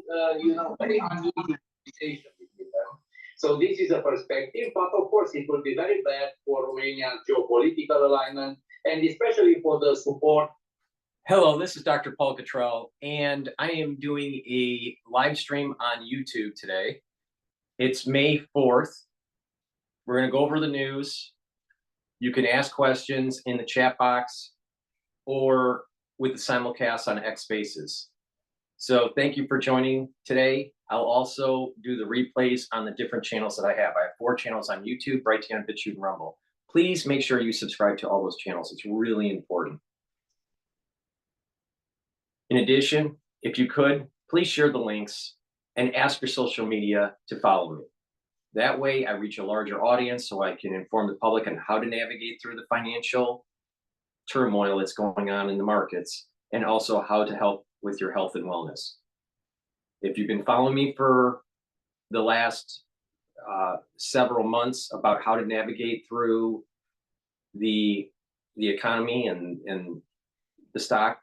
very unusual situation between them. So this is a perspective, but of course it will be very bad for Romania's geopolitical alignment, and especially for the support. Hello, this is DrPaulCottrell, and I am doing a live stream on YouTube today. It's May 4th. We're going to go over the news. You can ask questions in the chat box or with the simulcast on X Spaces. So thank you for joining today. I'll also do the replays on the different channels that I have. I have 4 channels on YouTube, Brighteon, Bitchute, and Rumble. Please make sure you subscribe to all those channels. It's really important. In addition, if you could, please share the links and ask your social media to follow me. That way I reach a larger audience so I can inform the public on how to navigate through the financial turmoil that's going on in the markets, and also how to help with your health and wellness. If you've been following me for the last several months about how to navigate through the economy and the stock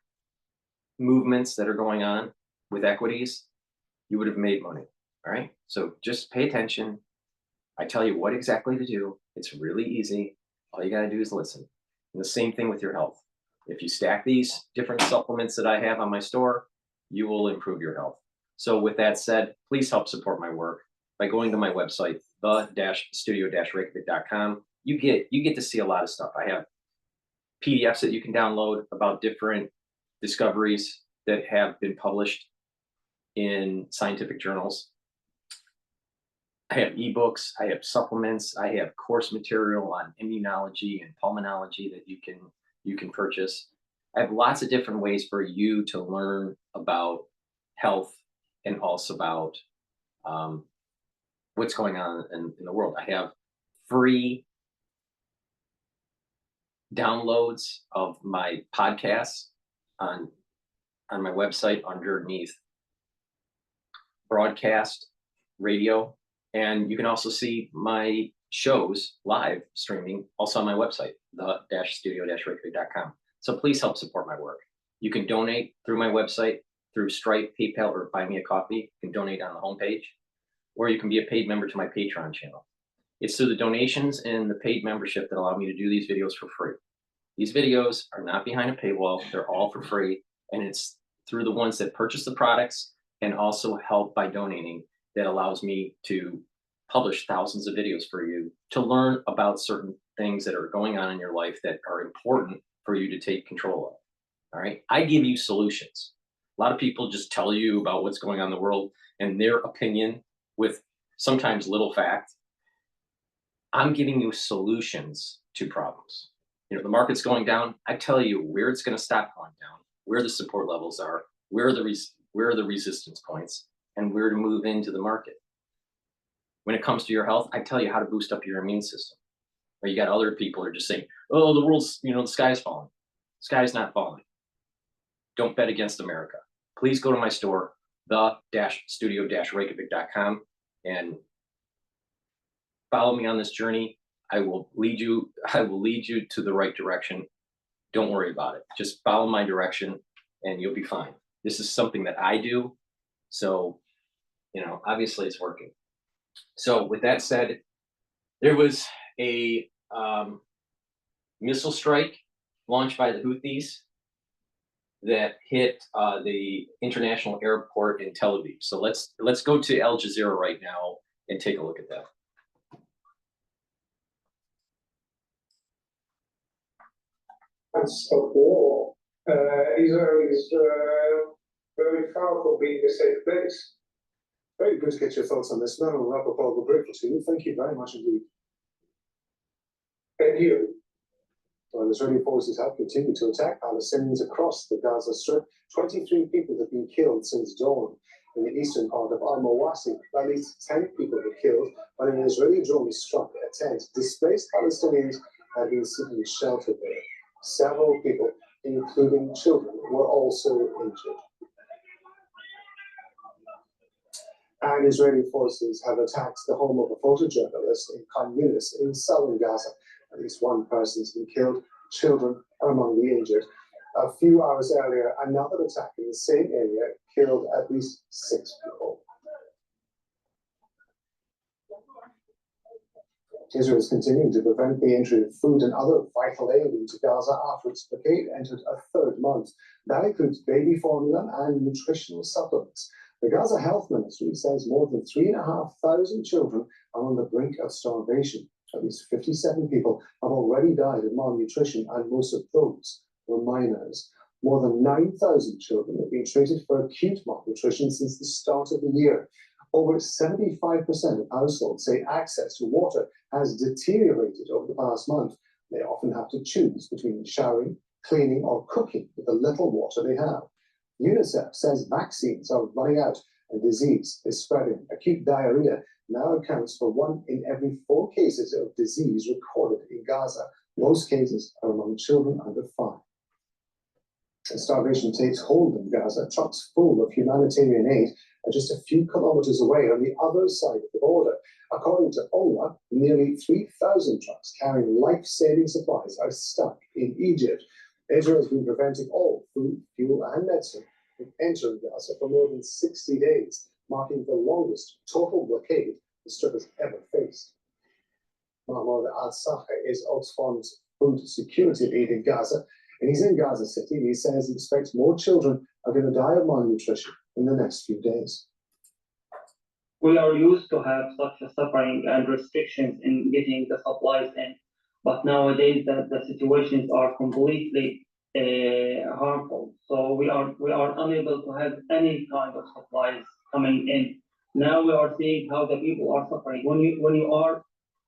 movements that are going on with equities, you would have made money. All right, so just pay attention. I tell you what exactly to do. It's really easy. All you got to do is listen. And the same thing with your health. If you stack these different supplements that I have on my store, you will improve your health. So with that said, please help support my work by going to my website, the-studio-reykjavik.com. You get to see a lot of stuff. I have PDFs that you can download about different discoveries that have been published in scientific journals. I have ebooks, I have supplements, I have course material on immunology and pulmonology that you can purchase. I have lots of different ways for you to learn about health and also about what's going on in the world. I have free downloads of my podcasts on my website underneath broadcast radio. And you can also see my shows live streaming also on my website, the-studio-reykjavik.com. So please help support my work. You can donate through my website, through Stripe, PayPal, or Buy Me a Coffee. You can donate on the homepage, or you can be a paid member to my Patreon channel. It's through the donations and the paid membership that allow me to do these videos for free. These videos are not behind a paywall. They're all for free. And it's through the ones that purchase the products and also help by donating that allows me to publish thousands of videos for you to learn about certain things that are going on in your life that are important for you to take control of. All right. I give you solutions. A lot of people just tell you about what's going on in the world and their opinion with sometimes little fact. I'm giving you solutions to problems. You know, the market's going down. I tell you where it's going to stop going down, where the support levels are, where are the resistance points, and where to move into the market. When it comes to your health, I tell you how to boost up your immune system. Or you got other people who are just saying, oh, the world's, the sky's falling. The sky's not falling. Don't bet against America. Please go to my store, the-studio-reykjavik.com, and follow me on this journey. I will lead you to the right direction. Don't worry about it. Just follow my direction and you'll be fine. This is something that I do. So, obviously it's working. So with that said, there was a missile strike launched by the Houthis that hit the international airport in Tel Aviv. So let's go to Al Jazeera right now and take a look at that. Stop war. Israel is very far from being a safe place. Very good to get your thoughts on this. No, we're grateful to you. Thank you very much indeed. And you? Well, Israeli forces have continued to attack Palestinians across the Gaza Strip. 23 people have been killed since dawn in the eastern part of Al-Mawasi. At least 10 people were killed when an Israeli drone struck a tent. Displaced Palestinians have been seeking shelter there. Several people, including children, were also injured. And Israeli forces have attacked the home of a photojournalist in Khan Yunis in southern Gaza. At least one person's been killed. Children are among the injured. A few hours earlier, another attack in the same area killed at least 6 people. Israel is continuing to prevent the entry of food and other vital aid into Gaza after its blockade entered a third month. That includes baby formula and nutritional supplements. The Gaza Health Ministry says more than 3,500 children are on the brink of starvation. At least 57 people have already died of malnutrition, and most of those were minors. More than 9,000 children have been treated for acute malnutrition since the start of the year. Over 75% of households say access to water has deteriorated over the past month. They often have to choose between showering, cleaning, or cooking with the little water they have. UNICEF says vaccines are running out and disease is spreading. Acute diarrhea now accounts for 1 in every 4 cases of disease recorded in Gaza. Most cases are among children under 5. As starvation takes hold in Gaza, trucks full of humanitarian aid are just a few kilometers away on the other side of the border. According to UNRWA, nearly 3,000 trucks carrying life-saving supplies are stuck in Egypt. Israel has been preventing all food, fuel, and medicine from entering Gaza for more than 60 days, marking the longest total blockade the Strip has ever faced. Mahmoud al-Sahi is Oxfam's food security lead in Gaza, and he's in Gaza City. He says he expects more children are going to die of malnutrition in the next few days. We are used to have such a suffering and restrictions in getting the supplies in, but nowadays the situations are completely harmful. So we are unable to have any kind of supplies coming in. Now we are seeing how the people are suffering. When you are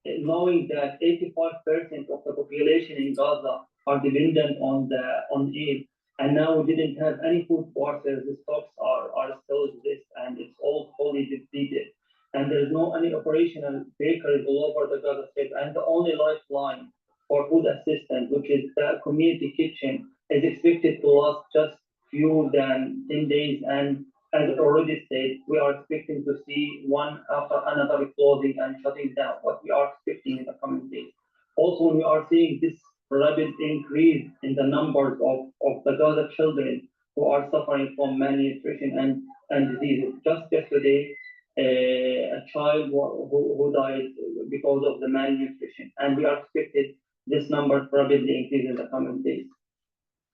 knowing that 85% of the population in Gaza are dependent on aid, and now we didn't have any food sources. The stocks are still exist, and it's all fully depleted. And there is no any operational bakeries all over the Gaza Strip. And the only lifeline for food assistance, which is the community kitchen, is expected to last just fewer than 10 days. And as already said, we are expecting to see one after another closing and shutting down, what we are expecting in the coming days. Also, we are seeing this rapid increase in the numbers of the Gaza children who are suffering from malnutrition and diseases. Just yesterday, a child who died because of the malnutrition, and we are expected this number to rapidly increase in the coming days.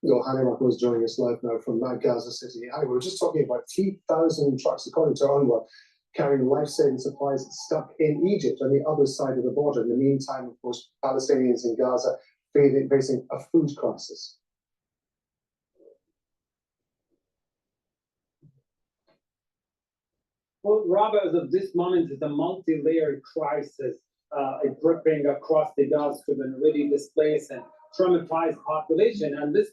Hani Marco is joining us live now from Gaza City. We were just talking about 3,000 trucks, according to UNRWA, carrying life-saving supplies stuck in Egypt on the other side of the border. In the meantime, of course, Palestinians in Gaza facing a food crisis. Well, Rob, as of this moment, is a multi-layered crisis gripping across the Gaza Strip and really displaced and traumatized population. And this,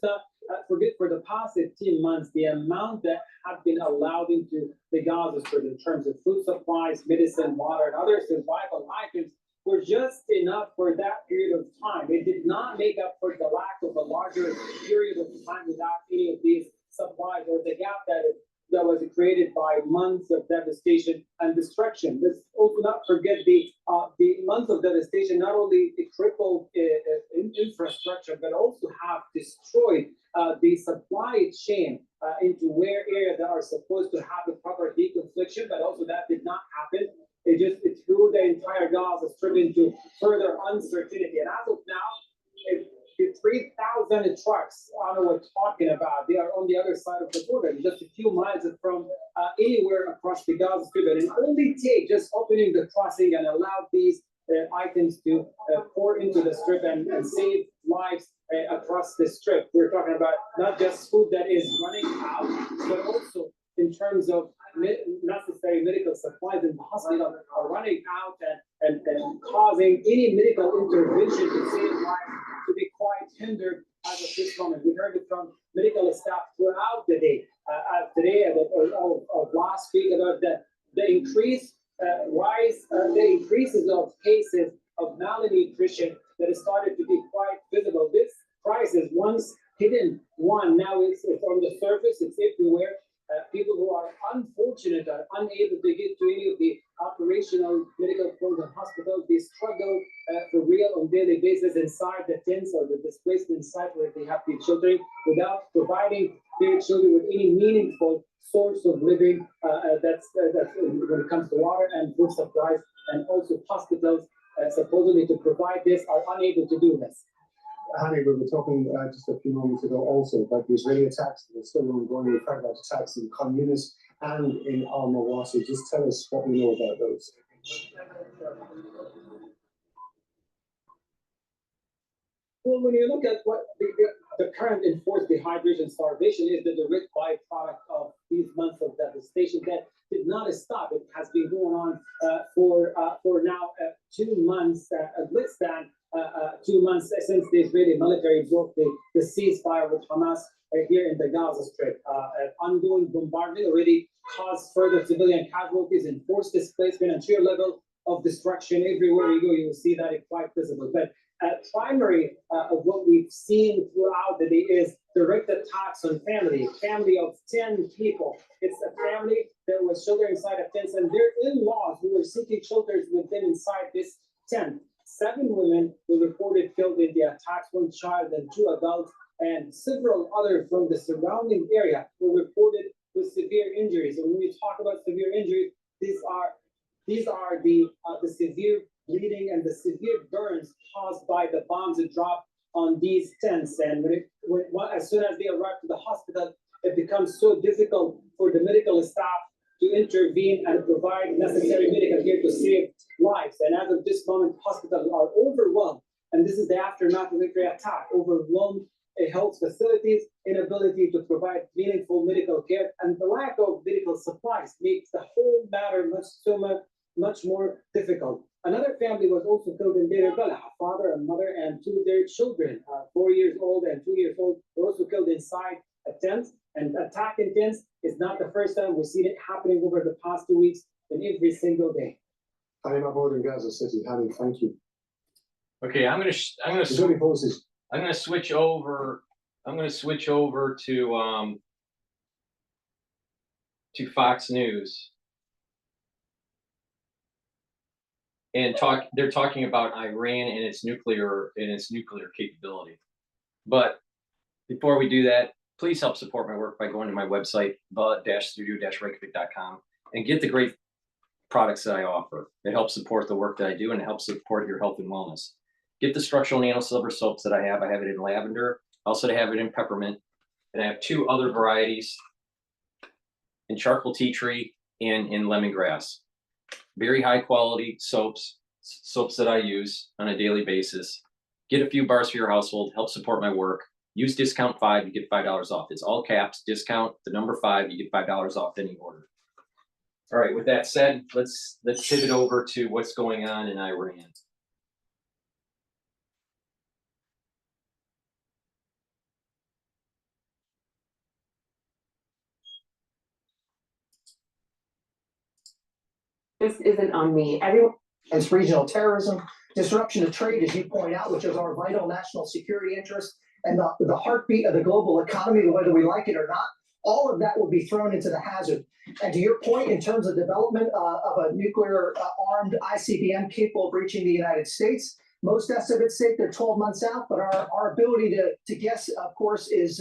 for the past 18 months, the amount that have been allowed into the Gaza Strip in terms of food supplies, medicine, water, and other survival items were just enough for that period of time. It did not make up for the lack of a larger period of time without any of these supplies, or the gap that was created by months of devastation and destruction. Let's also not forget the months of devastation not only crippled infrastructure, but also have destroyed the supply chain into where areas that are supposed to have a proper deconfliction, but also that did not happen. It threw the entire Gaza Strip into further uncertainty. And as of now, the 3,000 trucks we're talking about, they are on the other side of the border, just a few miles from anywhere across the Gaza Strip. And it only takes just opening the crossing and allow these items to pour into the strip and save lives across the strip. We're talking about not just food that is running out, but also in terms of necessary medical supplies in the hospital are running out and causing any medical intervention to save lives to be quite hindered as of this moment. We heard it from medical staff throughout the day, today of last week, about the increases of cases of malnutrition that has started to be quite visible. This crisis, once hidden, now it's on the surface, it's everywhere. People who are unfortunate are unable to get to any of the operational medical points and hospitals. They struggle for real on daily basis inside the tents or the displacement site where they have their children, without providing their children with any meaningful source of living. That's when it comes to water and food supplies, and also hospitals supposedly to provide this are unable to do this. Hani, we were talking just a few moments ago also about the Israeli attacks that are still ongoing. We've heard about attacks in Khan Yunis and in al-Mawasi. Just tell us what we know about those. Well, when you look at what the current enforced dehydration starvation is, the direct byproduct of these months of devastation that did not stop. It has been going on for now 2 months, at least 2 months since the Israeli military broke the ceasefire with Hamas here in the Gaza Strip. Ongoing bombardment already caused further civilian casualties and forced displacement and sheer level of destruction. Everywhere you go, you will see that it's quite visible. But primary of what we've seen throughout the day is direct attacks on family of 10 people. It's a family that was sheltered inside of tents, and their in-laws who were seeking shelters with them inside this tent. 7 women were reported killed in the attacks, 1 child and 2 adults, and several others from the surrounding area were reported with severe injuries. And when we talk about severe injuries, these are the severe bleeding and the severe burns caused by the bombs that dropped on these tents. And as soon as they arrive to the hospital, it becomes so difficult for the medical staff to intervene and provide necessary medical care to save lives. And as of this moment, hospitals are overwhelmed. And this is the aftermath of every attack, overwhelmed health facilities, inability to provide meaningful medical care, and the lack of medical supplies makes the whole matter much more difficult. Another family was also killed in Deir al-Balah. A father, a mother, and 2 of their children, 4 years old and 2 years old, were also killed inside a tent. And attack in tents is not the first time. We've seen it happening over the past 2 weeks and every single day. Hani Mahmoud in Gaza City. Hani, thank you. Okay, I'm gonna Israeli forces. switch over. I'm gonna switch over to Fox News and they're talking about Iran and its nuclear capability. But before we do that, please help support my work by going to my website, the-studio-reykjavik.com, and get the great products that I offer. It helps support the work that I do, and it helps support your health and wellness. Get the structural nano silver soaps that I have. I have it in lavender. I also have it in peppermint, and I have 2 other varieties in charcoal tea tree and in lemongrass. Very high quality soaps that I use on a daily basis. Get a few bars for your household, help support my work. Use discount 5, you get $5 off. It's all caps, discount the number 5, you get $5 off any order. All right, with that said, let's pivot over to what's going on in Iran. This isn't on me. Everyone. It's regional terrorism, disruption of trade, as you point out, which is our vital national security interest, and the heartbeat of the global economy, whether we like it or not. All of that will be thrown into the hazard. And to your point, in terms of development of a nuclear armed ICBM capable of reaching the United States, most estimates say they're 12 months out, but our ability to guess, of course, has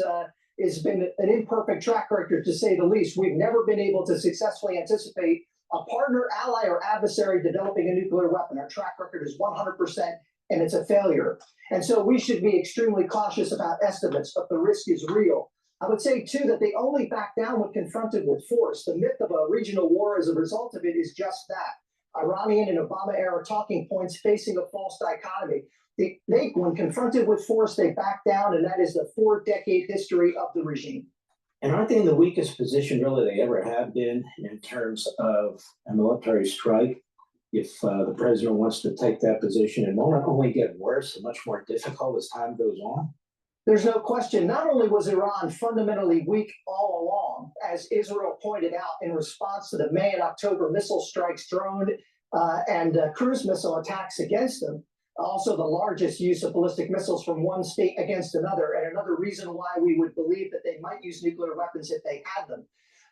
been an imperfect track record, to say the least. We've never been able to successfully anticipate a partner, ally, or adversary developing a nuclear weapon. Our track record is 100%, and it's a failure. And so we should be extremely cautious about estimates, but the risk is real. I would say, too, that they only back down when confronted with force. The myth of a regional war as a result of it is just that. Iranian and Obama-era talking points facing a false dichotomy. When confronted with force, they back down, and that is the 4-decade history of the regime. And aren't they in the weakest position, really, they ever have been in terms of a military strike? If the president wants to take that position, it won't only get worse and much more difficult as time goes on. There's no question. Not only was Iran fundamentally weak all along, as Israel pointed out in response to the May and October missile strikes, drone and cruise missile attacks against them, also the largest use of ballistic missiles from one state against another, and another reason why we would believe that they might use nuclear weapons if they had them.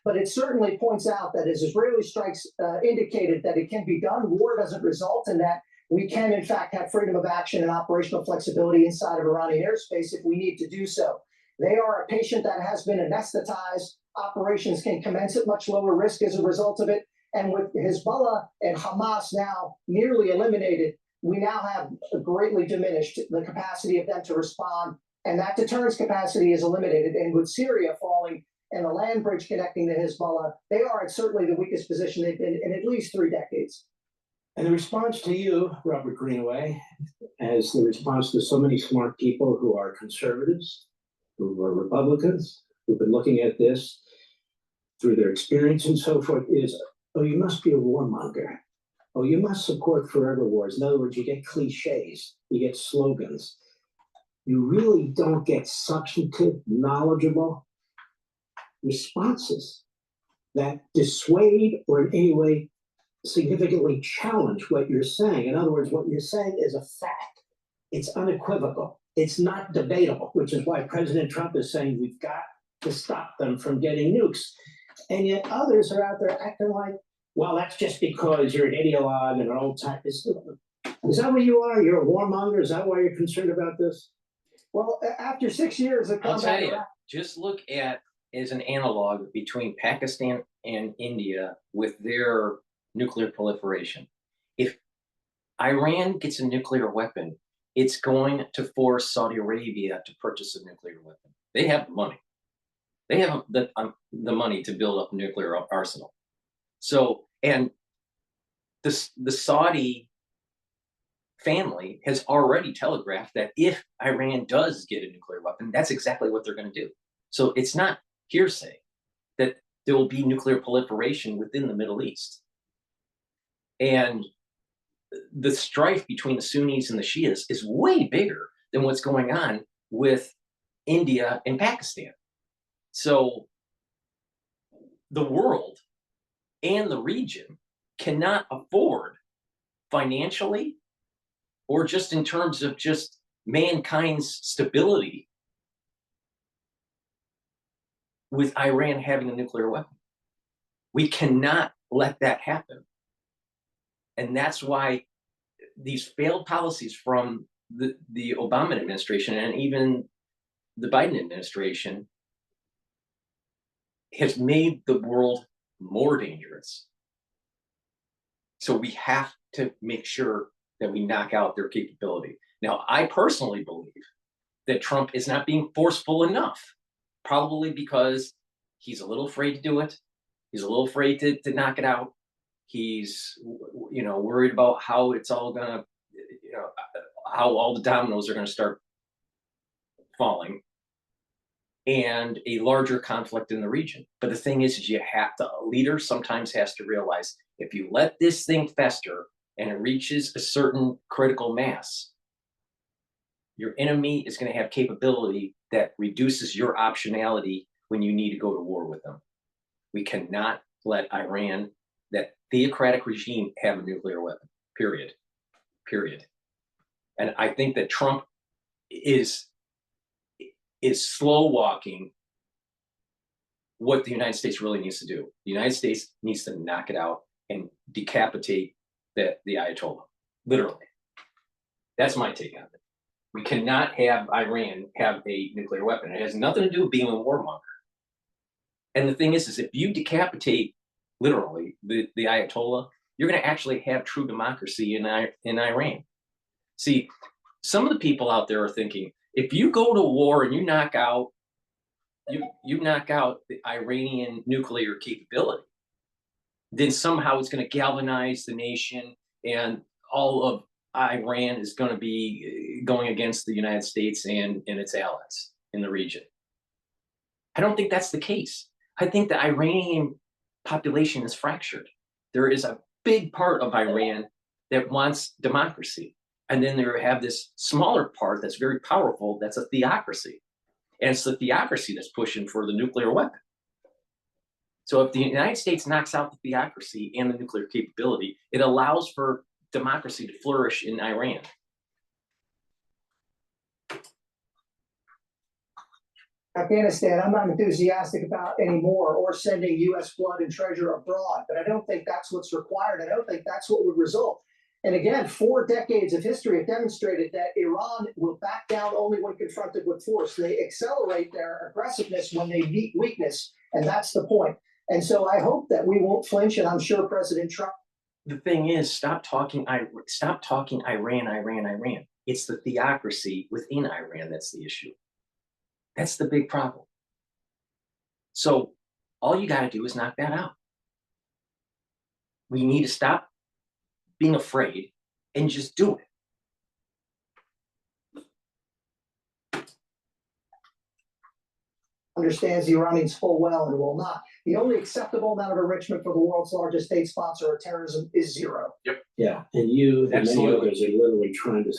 But it certainly points out that as Israeli strikes indicated that it can be done, war doesn't result, and that we can, in fact, have freedom of action and operational flexibility inside of Iranian airspace if we need to do so. They are a patient that has been anesthetized. Operations can commence at much lower risk as a result of it. And with Hezbollah and Hamas now nearly eliminated, we now have greatly diminished the capacity of them to respond, and that deterrence capacity is eliminated. And with Syria falling and the land bridge connecting to Hezbollah, they are at certainly the weakest position they've been in at least 3 decades. And the response to you, Robert Greenaway, as the response to so many smart people who are conservatives, who are Republicans, who've been looking at this through their experience and so forth, is, oh, you must be a warmonger. Oh, you must support forever wars. In other words, you get cliches, you get slogans. You really don't get substantive, knowledgeable responses that dissuade or in any way significantly challenge what you're saying. In other words, what you're saying is a fact. It's unequivocal. It's not debatable, which is why President Trump is saying we've got to stop them from getting nukes. And yet others are out there acting like, well, that's just because you're an ideologue and an old time. Is that what you are? You're a warmonger? Is that why you're concerned about this? Well, after 6 years of I'll tell combat, you, just look at as an analog between Pakistan and India with their nuclear proliferation. If Iran gets a nuclear weapon, it's going to force Saudi Arabia to purchase a nuclear weapon. They have the money. They have the money to build up a nuclear arsenal. So, and the Saudi family has already telegraphed that if Iran does get a nuclear weapon, that's exactly what they're going to do. So it's not hearsay that there will be nuclear proliferation within the Middle East. And the strife between the Sunnis and the Shias is way bigger than what's going on with India and Pakistan. So the world and the region cannot afford financially or just in terms of just mankind's stability with Iran having a nuclear weapon. We cannot let that happen. And that's why these failed policies from the Obama administration and even the Biden administration has made the world more dangerous. So we have to make sure that we knock out their capability. Now, I personally believe that Trump is not being forceful enough, probably because he's a little afraid to do it. He's a little afraid to knock it out. He's, worried about how it's all gonna, how all the dominoes are gonna start falling, and a larger conflict in the region. But the thing is a leader sometimes has to realize if you let this thing fester and it reaches a certain critical mass, your enemy is going to have capability that reduces your optionality when you need to go to war with them. We cannot let Iran, that theocratic regime, have a nuclear weapon, period. And I think that Trump is slow walking what the United States really needs to do. The United States needs to knock it out and decapitate the Ayatollah, literally. That's my take on it. We cannot have Iran have a nuclear weapon. It has nothing to do with being a warmonger. And the thing is if you decapitate, literally, the Ayatollah, you're going to actually have true democracy in Iran. See, some of the people out there are thinking, if you go to war and you knock out the Iranian nuclear capability, then somehow it's going to galvanize the nation and all of Iran is going to be going against the United States and its allies in the region. I don't think that's the case. I think the Iranian population is fractured. There is a big part of Iran that wants democracy. And then there have this smaller part that's very powerful, that's a theocracy. And it's the theocracy that's pushing for the nuclear weapon. So if the United States knocks out the theocracy and the nuclear capability, it allows for democracy to flourish in Iran. Afghanistan, I'm not enthusiastic about anymore, or sending U.S. blood and treasure abroad, but I don't think that's what's required. I don't think that's what would result. And again, 4 decades of history have demonstrated that Iran will back down only when confronted with force. They accelerate their aggressiveness when they meet weakness, and that's the point. And so I hope that we won't flinch, and I'm sure President Trump the thing is, stop talking Iran. It's the theocracy within Iran that's the issue. That's the big problem. So all you got to do is knock that out. We need to stop being afraid and just do it. Understands the Iranians full well and will not. The only acceptable amount of enrichment for the world's largest state sponsor of terrorism is zero. Yeah, and you and many Absolutely. others are literally trying to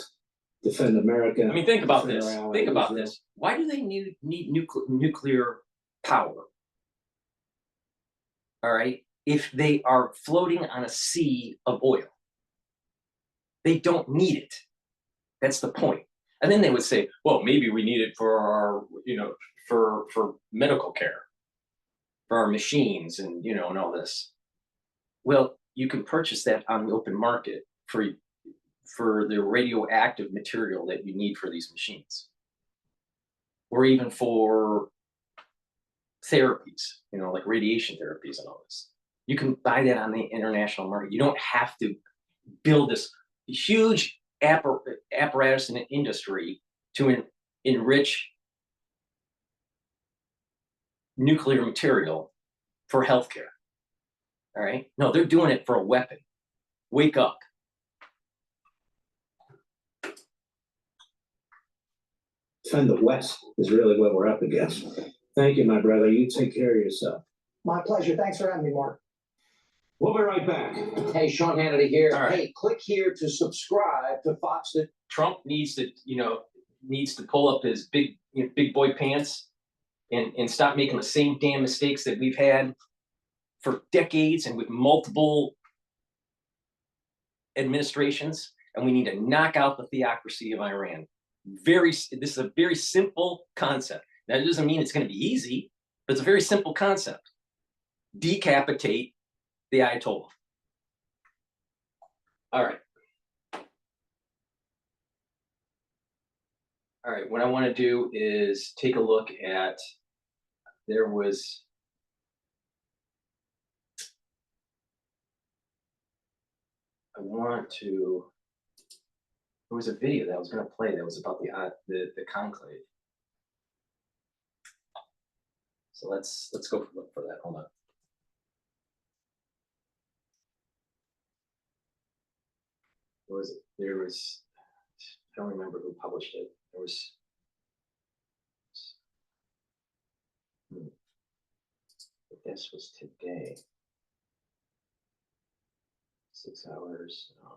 defend America. I mean, think about defend this. our ally Think about Israel. this. Why do they need nuclear power? All right. If they are floating on a sea of oil, they don't need it. That's the point. And then they would say, well, maybe we need it for our, for medical care, for our machines and, and all this. Well, you can purchase that on the open market for the radioactive material that you need for these machines, or even for therapies, like radiation therapies and all this. You can buy that on the international market. You don't have to build this huge apparatus and industry to enrich nuclear material for healthcare. All right? No, they're doing it for a weapon. Wake up. Defend the West is really what we're up against. Thank you, my brother. You take care of yourself. My pleasure. Thanks for having me, Mark. We'll be right back. Hey, Sean Hannity here. All right. Hey, click here to subscribe to Fox. Trump needs to pull up his big boy pants and stop making the same damn mistakes that we've had for decades and with multiple administrations. And we need to knock out the theocracy of Iran. This is a very simple concept. That doesn't mean it's going to be easy, but it's a very simple concept. Decapitate the Ayatollah. All right. All right, what I want to do is take a look at, there was, there was a video that I was going to play that was about the conclave. So let's go look for that. Hold on. There was, I don't remember who published it. There was, but this was today. 6 hours. No.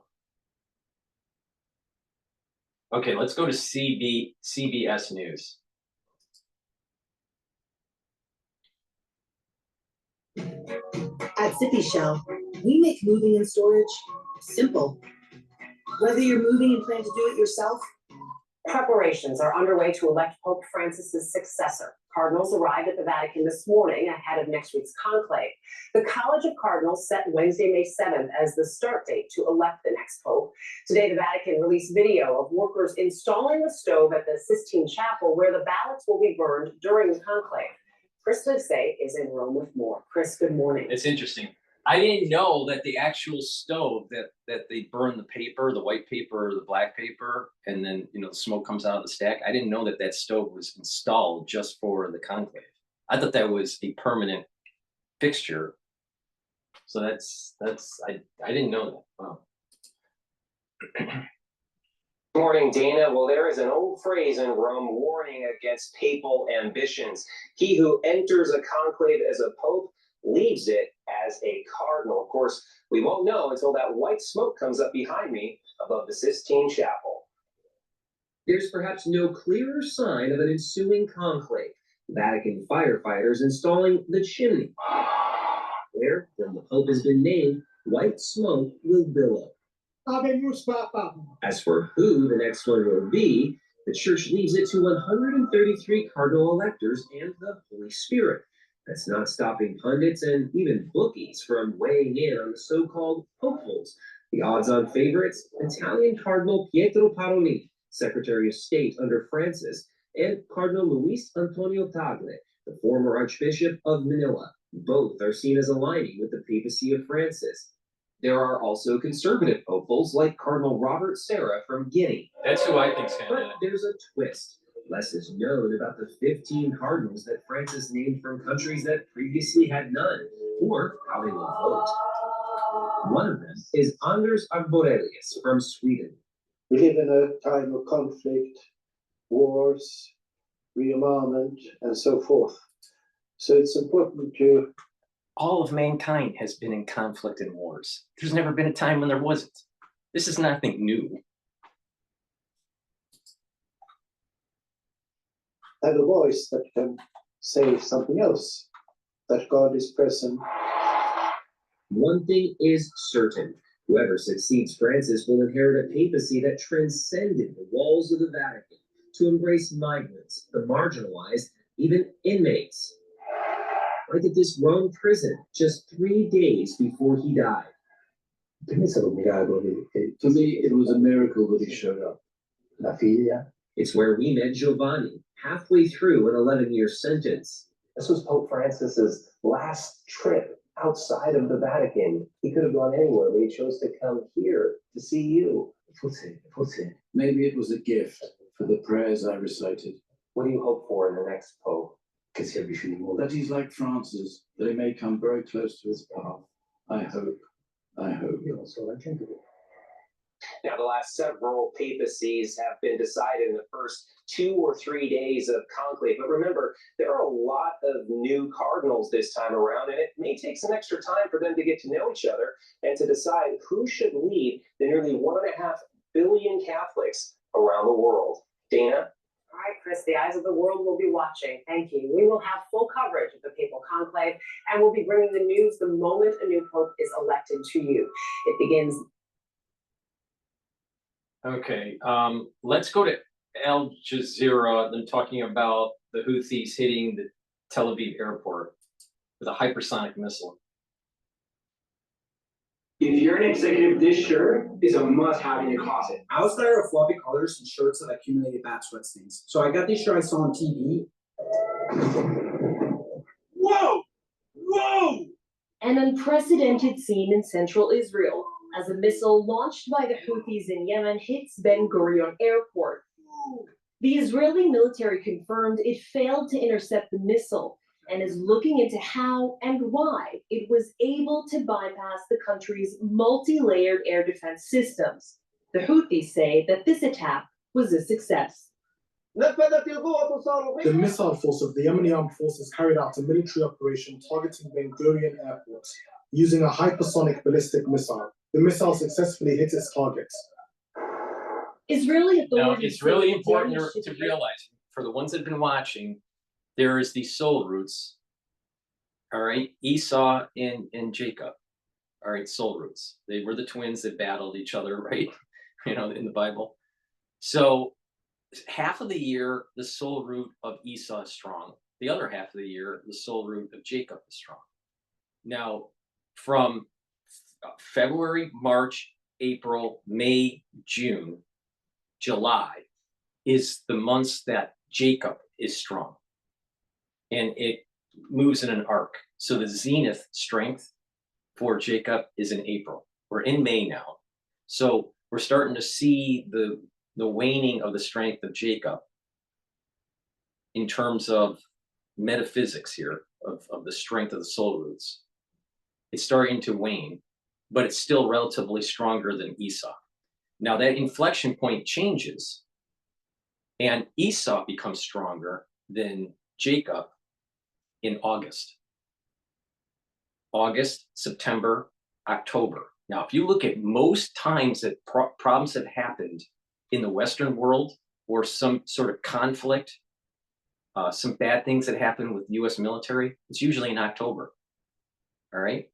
Okay, let's go to CBS News. At Zippy Shell, we make moving and storage simple. Whether you're moving and plan to do it yourself, preparations are underway to elect Pope Francis's successor. Cardinals arrived at the Vatican this morning ahead of next week's conclave. The College of Cardinals set Wednesday, May 7th as the start date to elect the next pope. Today, the Vatican released video of workers installing the stove at the Sistine Chapel, where the ballots will be burned during the conclave. Chris Livesay is in Rome with more. Chris, good morning. It's interesting. I didn't know that the actual stove that they burn the paper, the white paper or the black paper, and then the smoke comes out of the stack. I didn't know that stove was installed just for the conclave. I thought that was a permanent fixture. So I didn't know that. Wow. Morning, Dana. Well, there is an old phrase in Rome warning against papal ambitions. He who enters a conclave as a pope leaves it as a cardinal. Of course, we won't know until that white smoke comes up behind me above the Sistine Chapel. There's perhaps no clearer sign of an ensuing conclave. Vatican firefighters installing the chimney. Where, when the Pope has been named, white smoke will billow. As for who the next one will be, the Church leaves it to 133 cardinal electors and the Holy Spirit. That's not stopping pundits and even bookies from weighing in on the so-called hopefuls. The odds-on favorites, Italian Cardinal Pietro Parolin, Secretary of State under Francis, and Cardinal Luis Antonio Tagle, the former Archbishop of Manila. Both are seen as aligning with the papacy of Francis. There are also conservative hopefuls like Cardinal Robert Sarah from Guinea. That's who I think's But gonna do it. there's a twist. Less is known about the 15 cardinals that Francis named from countries that previously had none, or how they will vote. One of them is Anders Arborelius from Sweden. We live in a time of conflict, wars, rearmament, and so forth. So it's important to... All of mankind has been in conflict and wars. There's never been a time when there wasn't. This is nothing new. have a voice that can say something else, that God is present. One thing is certain. Whoever succeeds Francis will inherit a papacy that transcended the walls of the Vatican to embrace migrants, the marginalized, even inmates. Like at this Rome prison, just 3 days before he died. To me, it was a miracle that he showed up. La figlia. It's where we met Giovanni, halfway through an 11-year sentence. This was Pope Francis's last trip outside of the Vatican. He could have gone anywhere, but he chose to come here to see you. Maybe it was a gift for the prayers I recited. What do you hope for in the next Pope? That he's like Francis, that he may come very close to his path. I hope. Now, the last several papacies have been decided in the first 2 or 3 days of conclave. But remember, there are a lot of new cardinals this time around, and it may take some extra time for them to get to know each other and to decide who should lead the nearly 1.5 billion Catholics around the world. Dana? All right, Chris, the eyes of the world will be watching. Thank you. We will have full coverage of the papal conclave, and we'll be bringing the news the moment a new pope is elected to you. It begins. Okay, let's go to Al Jazeera. Them talking about the Houthis hitting the Tel Aviv airport with a hypersonic missile. If you're an executive, this shirt is a must-have in your closet. I was tired of floppy colors and shirts that accumulated bad sweat stains. So I got this shirt I saw on TV. Whoa! Whoa! An unprecedented scene in central Israel as a missile launched by the Houthis in Yemen hits Ben Gurion Airport. The Israeli military confirmed it failed to intercept the missile and is looking into how and why it was able to bypass the country's multi-layered air defense systems. The Houthis say that this attack was a success. The missile force of the Yemeni armed forces carried out a military operation targeting Ben Gurion Airport using a hypersonic ballistic missile. The missile successfully hit its targets. Israeli authorities. Now, it's really important to realize, for the ones that have been watching, there is the soul roots, all right? Esau and Jacob, all right, soul roots. They were the twins that battled each other, right? You know, in the Bible. So half of the year, the soul root of Esau is strong. The other half of the year, the soul root of Jacob is strong. Now, from February, March, April, May, June, July is the months that Jacob is strong. And it moves in an arc. So the zenith strength for Jacob is in April. We're in May now. So we're starting to see the waning of the strength of Jacob in terms of metaphysics here, of the strength of the soul roots. It's starting to wane, but it's still relatively stronger than Esau. Now that inflection point changes, and Esau becomes stronger than Jacob in August. August, September, October. Now, if you look at most times that problems have happened in the Western world, or some sort of conflict, some bad things that happen with US military, it's usually in October. All right?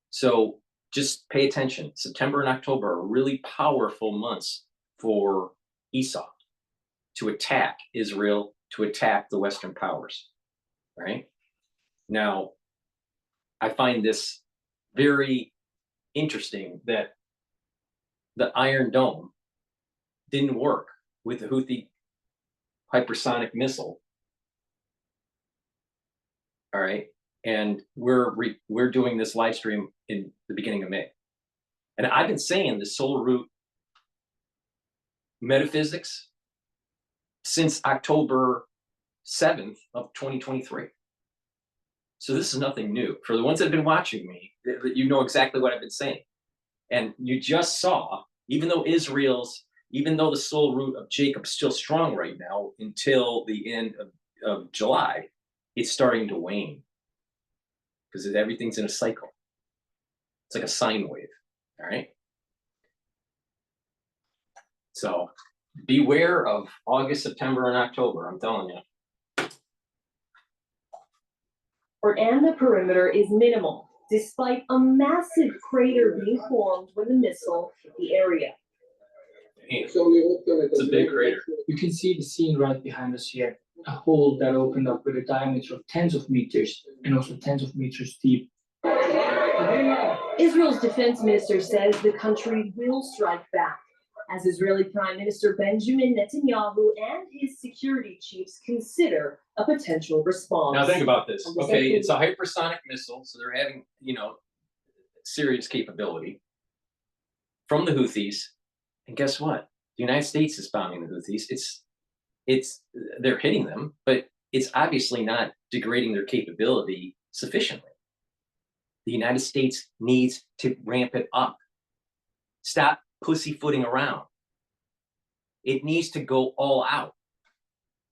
So just pay attention. September and October are really powerful months for Esau to attack Israel, to attack the Western powers, right? Now, I find this very interesting that the Iron Dome didn't work with the Houthi hypersonic missile. All right, and we're doing this live stream in the beginning of May. And I've been saying the solar root metaphysics since October 7th of 2023. So this is nothing new. For the ones that have been watching me, you know exactly what I've been saying. And you just saw, even though the soul root of Jacob's still strong right now until the end of July, it's starting to wane because everything's in a cycle. It's like a sine wave, all right? So beware of August, September, and October, I'm telling you. And the perimeter is minimal, despite a massive crater being formed when the missile hit the area. It's a big crater. You can see the scene right behind us here, a hole that opened up with a diameter of tens of meters and also tens of meters deep. Israel's defense minister says the country will strike back, as Israeli Prime Minister Benjamin Netanyahu and his security chiefs consider a potential response. Now think about this. Okay, it's a hypersonic missile, so they're having, serious capability from the Houthis. And guess what? The United States is bombing the Houthis. They're hitting them, but it's obviously not degrading their capability sufficiently. The United States needs to ramp it up. Stop pussyfooting around. It needs to go all out.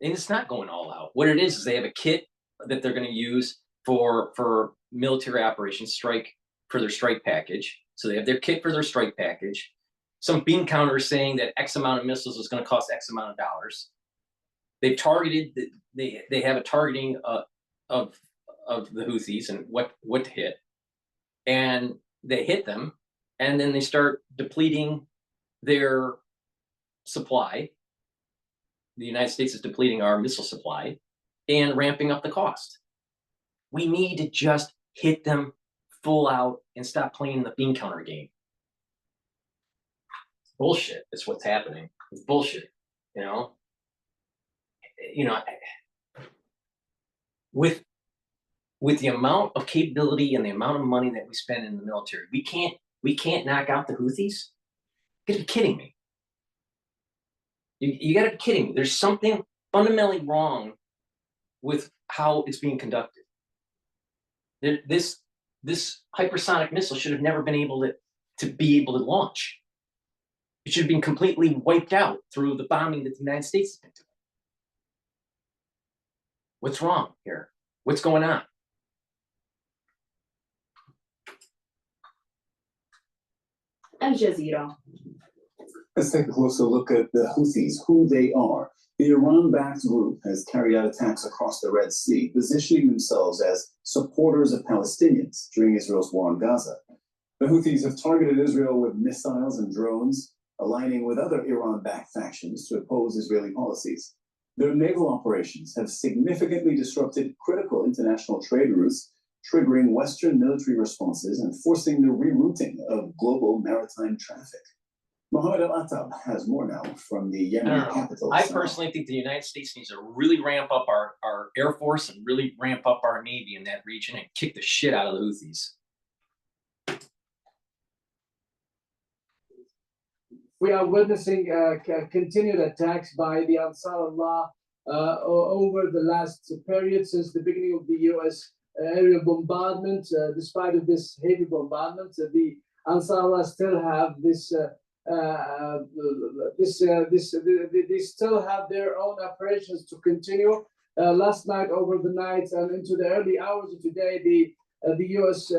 And it's not going all out. What it is they have a kit that they're going to use for military operations, for their strike package. So they have their kit for their strike package. Some bean counter is saying that X amount of missiles is going to cost X amount of dollars. They've targeted, they have a targeting of the Houthis and what to hit. And they hit them, and then they start depleting their supply. The United States is depleting our missile supply and ramping up the cost. We need to just hit them full out and stop playing the bean counter game. Bullshit is what's happening. It's bullshit, with the amount of capability and the amount of money that we spend in the military, we can't knock out the Houthis. You gotta be kidding me. You gotta be kidding me. There's something fundamentally wrong with how it's being conducted. This hypersonic missile should have never been able to launch. It should have been completely wiped out through the bombing that the United States has been doing. What's wrong here? What's going on? Al Jazeera. Let's take a closer look at the Houthis, who they are. The Iran-backed group has carried out attacks across the Red Sea, positioning themselves as supporters of Palestinians during Israel's war on Gaza. The Houthis have targeted Israel with missiles and drones, aligning with other Iran-backed factions to oppose Israeli policies. Their naval operations have significantly disrupted critical international trade routes, triggering Western military responses and forcing the rerouting of global maritime traffic. Mohammed Al-Attab has more now from the Yemen capital. I personally think the United States needs to really ramp up our Air Force and really ramp up our Navy in that region and kick the shit out of the Houthis. We are witnessing continued attacks by the Ansar Allah over the last period since the beginning of the U.S. Aerial bombardment. Despite of this heavy bombardment, the Ansar Allah still have they still have their own operations to continue. Last night, over the night, and into the early hours of today, the U.S.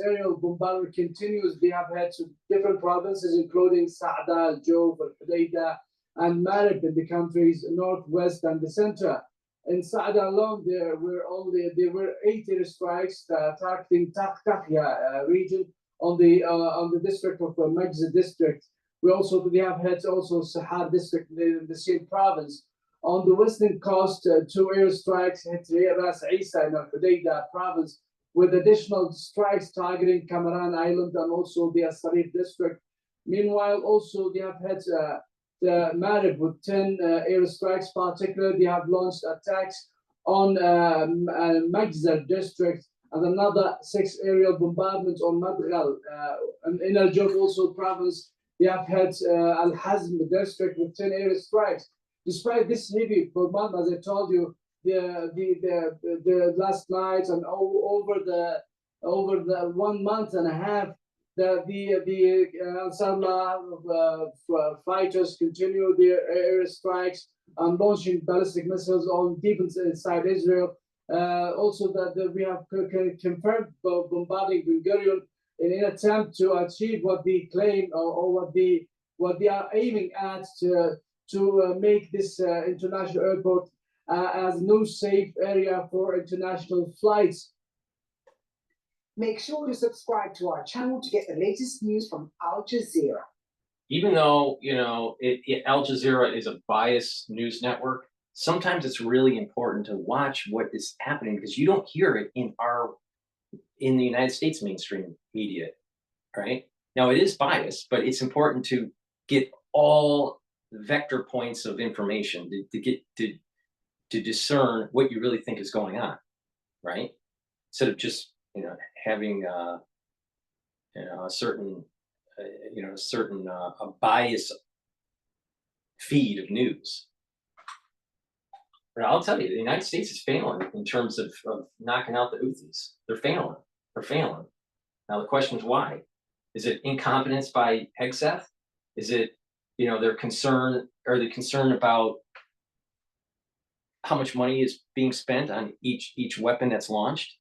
aerial bombardment continues. They have had different provinces, including Sa'da, Jawf, Al-Hudaydah, and Marib in the country's northwest and the center. In Sa'da alone, there were 8 airstrikes targeting Takhya region on the district of Majza district. We have had also Sahar district in the same province. On the western coast, 2 airstrikes hit Ras Isa in Al-Hudaydah province, with additional strikes targeting Kamaran Island and also the Asarif district. Meanwhile, also they have had the Marib with 10 airstrikes. Particularly, they have launched attacks on Majza district and another 6 aerial bombardments on Madghal. In Al-Jawf also province, they have had Al-Hazm district with 10 air strikes. Despite this heavy bombardment, as I told you, the last night and over the 1 month and a half, the Ansarullah fighters continue their air strikes and launching ballistic missiles on deep inside Israel. Also, that we have confirmed bombarding Ben Gurion in an attempt to achieve what they claim or what they are aiming at to make this international airport as no safe area for international flights. Make sure to subscribe to our channel to get the latest news from Al Jazeera. Even though, Al Jazeera is a biased news network, sometimes it's really important to watch what is happening because you don't hear it in the United States mainstream media, right? Now it is biased, but it's important to get all the vector points of information to discern what you really think is going on, right? Instead of just having a certain a bias feed of news. But I'll tell you, the United States is failing in terms of knocking out the Houthis. They're failing. They're failing. Now the question is why? Is it incompetence by Hegseth? Is it their concern? Are they concerned about how much money is being spent on each weapon that's launched?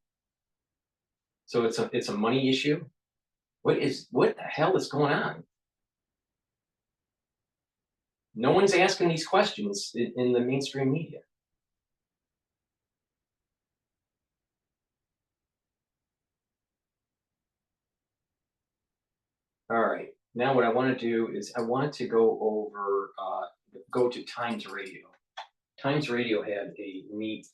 So it's a money issue. What the hell is going on? No one's asking these questions in the mainstream media. All right, now what I want to do is I want to go to Times Radio. Times Radio had a neat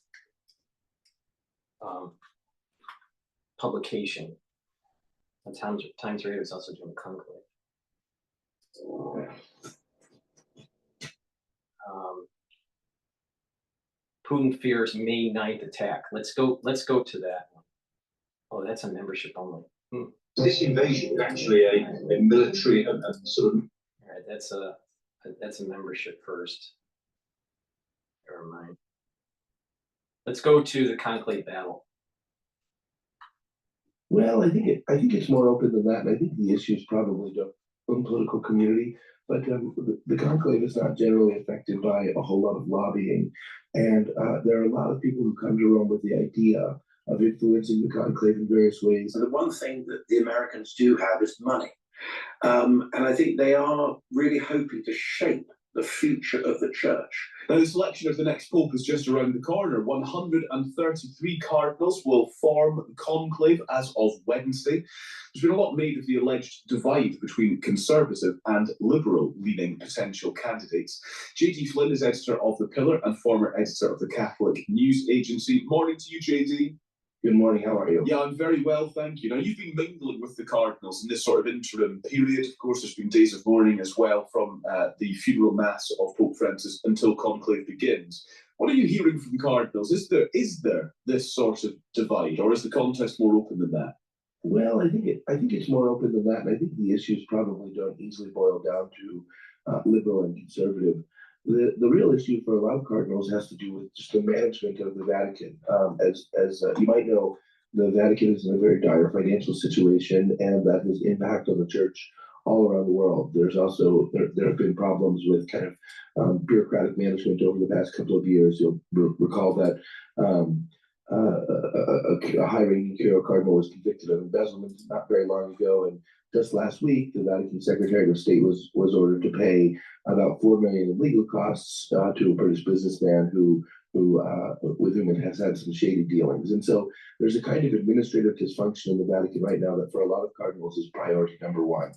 publication. And Times Radio is also doing a conclave. Putin fears May 9th attack. Let's go to that one. Oh, that's a membership only. This invasion is actually a military sort of. All right, that's a membership first. Never mind. Let's go to the conclave battle. Well, I think it's more open than that, and I think the issue is probably the political community. But the conclave is not generally affected by a whole lot of lobbying, and there are a lot of people who come to Rome with the idea of influencing the conclave in various ways. The one thing that the Americans do have is money, and I think they are really hoping to shape the future of the church. Now, the selection of the next pope is just around the corner. 133 cardinals will form the conclave as of Wednesday. There's been a lot made of the alleged divide between conservative and liberal-leaning potential candidates. J.D. Flynn is editor of The Pillar and former editor of the Catholic News Agency. Morning to you, J.D. Good morning, how are you? Yeah, I'm very well, thank you. Now, you've been mingling with the cardinals in this sort of interim period. Of course, there's been days of mourning as well from the funeral mass of Pope Francis until conclave begins. What are you hearing from cardinals? Is there this sort of divide, or is the contest more open than that? Well, I think it's more open than that, and I think the issues probably don't easily boil down to liberal and conservative. The real issue for a lot of cardinals has to do with just the management of the Vatican. As you might know, the Vatican is in a very dire financial situation, and that has impact on the church all around the world. There's also there have been problems with kind of bureaucratic management over the past couple of years. You'll recall that a high-ranking cardinal was convicted of embezzlement not very long ago, and just last week, the Vatican Secretary of State was ordered to pay about $4 million in legal costs to a British businessman who with whom it has had some shady dealings. And so there's a kind of administrative dysfunction in the Vatican right now that for a lot of cardinals is priority number one.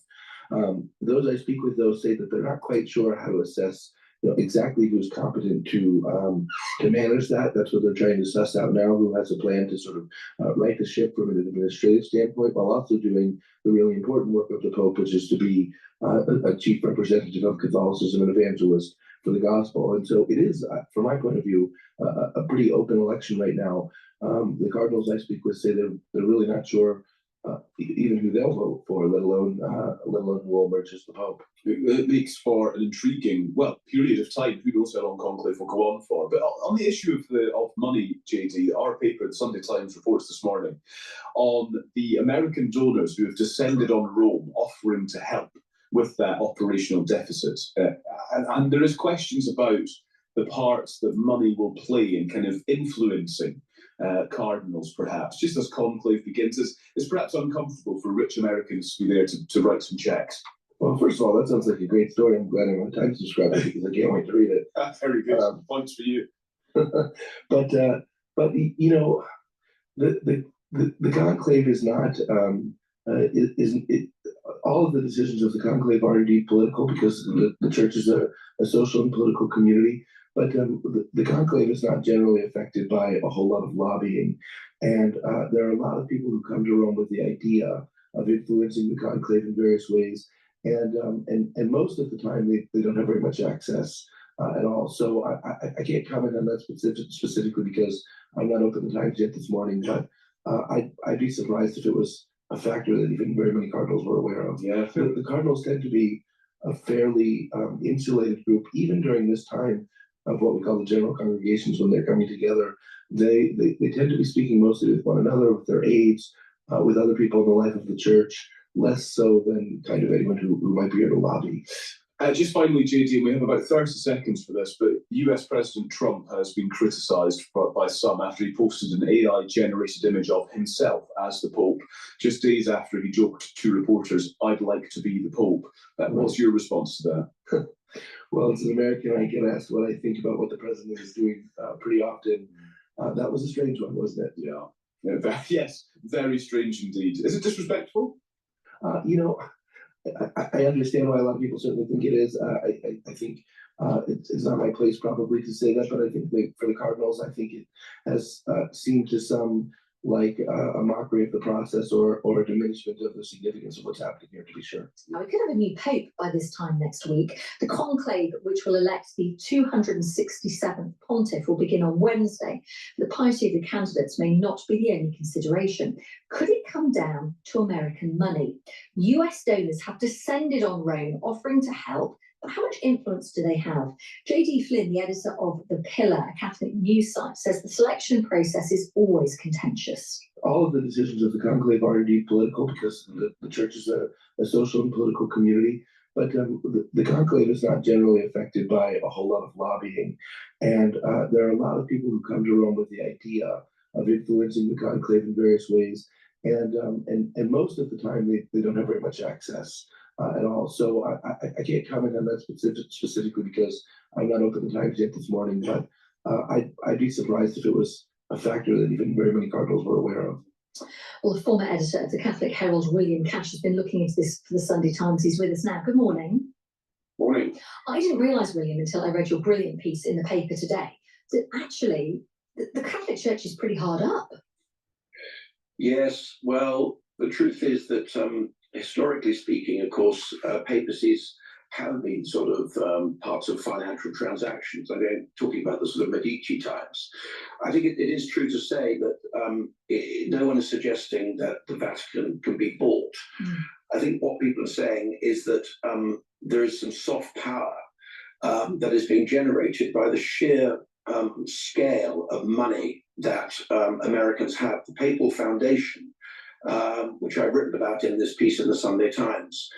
Those I speak with, though, say that they're not quite sure how to assess exactly who's competent to manage that. That's what they're trying to suss out now, who has a plan to sort of right the ship from an administrative standpoint, while also doing the really important work of the Pope, which is to be a chief representative of Catholicism and evangelist the gospel. And so it is, from my point of view, a pretty open election right now. The cardinals I speak with say they're really not sure even who they'll vote for, let alone who will emerge as the Pope. It makes for an intriguing, well, period of time. Who knows how long Conclave will go on for? But on the issue of money, JD, our paper, the Sunday Times, reports this morning on the American donors who have descended on Rome, offering to help with that operational deficit, and there is questions about the parts that money will play in kind of influencing cardinals, perhaps, just as Conclave begins. It's perhaps uncomfortable for rich Americans to be there to write some checks. Well, first of all, that sounds like a great story. I'm glad I'm on time to describe it because I can't wait to read it. Very good. Points for you. but you know, the conclave is not all of the decisions of the conclave are indeed political because the church is a social and political community. But the conclave is not generally affected by a whole lot of lobbying, and there are a lot of people who come to Rome with the idea of influencing the conclave in various ways, and most of the time they don't have very much access at all. So I can't comment on that specifically because I'm not open the Times yet this morning, but I'd be surprised if it was a factor that even very many cardinals were aware of. Yeah, the cardinals tend to be a fairly insulated group, even during this time of what we call the general congregations when they're coming together. They tend to be speaking mostly with one another, with their aides, with other people in the life of the church, less so than kind of anyone who might be here to lobby. Just finally, JD, we have about 30 seconds for this, but US President Trump has been criticized by some after he posted an AI-generated image of himself as the Pope, just days after he joked to reporters, "I'd like to be the Pope." What's your response to that? Well, as an American, I get asked what I think about what the president is doing pretty often. That was a strange one, wasn't it? Yeah. Yes, very strange indeed. Is it disrespectful? You know, I understand why a lot of people certainly think it is. I think it's not my place probably to say that, but I think for the Cardinals, I think it has seemed to some like a mockery of the process or a diminishment of the significance of what's happening here, to be sure. Now, we could have a new pope by this time next week. The conclave, which will elect the 267th pontiff, will begin on Wednesday. The piety of the candidates may not be the only consideration. Could it come down to American money? US donors have descended on Rome, offering to help. But how much influence do they have? J.D. Flynn, the editor of The Pillar, a Catholic news site, says the selection process is always contentious. All of the decisions of the conclave are indeed political because the church is a social and political community. But the conclave is not generally affected by a whole lot of lobbying. And there are a lot of people who come to Rome with the idea of influencing the conclave in various ways. And most of the time, they don't have very much access at all. So I can't comment on that specifically because I'm not open the Times yet this morning, but I'd be surprised if it was a factor that even very many cardinals were aware of. Well, the former editor of the Catholic Herald, William Cash, has been looking into this for the Sunday Times. He's with us now. Good morning. Morning. I didn't realise, William, until I read your brilliant piece in the paper today, that actually the Catholic Church is pretty hard up. Yes, well, the truth is that historically speaking, of course, papacies have been sort of parts of financial transactions. I mean, talking about the sort of Medici times. I think it is true to say that no one is suggesting that the Vatican can be bought. I think what people are saying is that there is some soft power that is being generated by the sheer scale of money that Americans have. The Papal Foundation, which I've written about in this piece in the Sunday Times,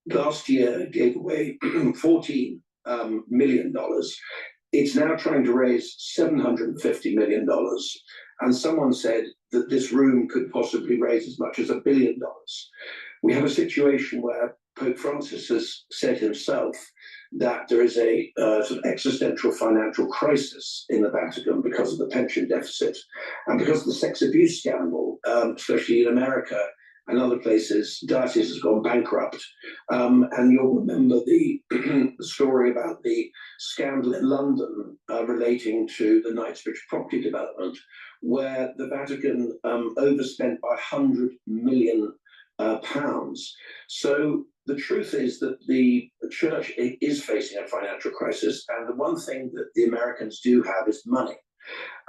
last year gave away $14 million. It's now trying to raise $750 million. And someone said that this room could possibly raise as much as $1 billion. We have a situation where Pope Francis has said himself that there is a sort of existential financial crisis in the Vatican because of the pension deficit and because of the sex abuse scandal, especially in America and other places. Diocese has gone bankrupt. And you'll remember the story about the scandal in London relating to the Knightsbridge property development, where the Vatican overspent by £100 million. So the truth is that the church is facing a financial crisis, and the one thing that the Americans do have is money.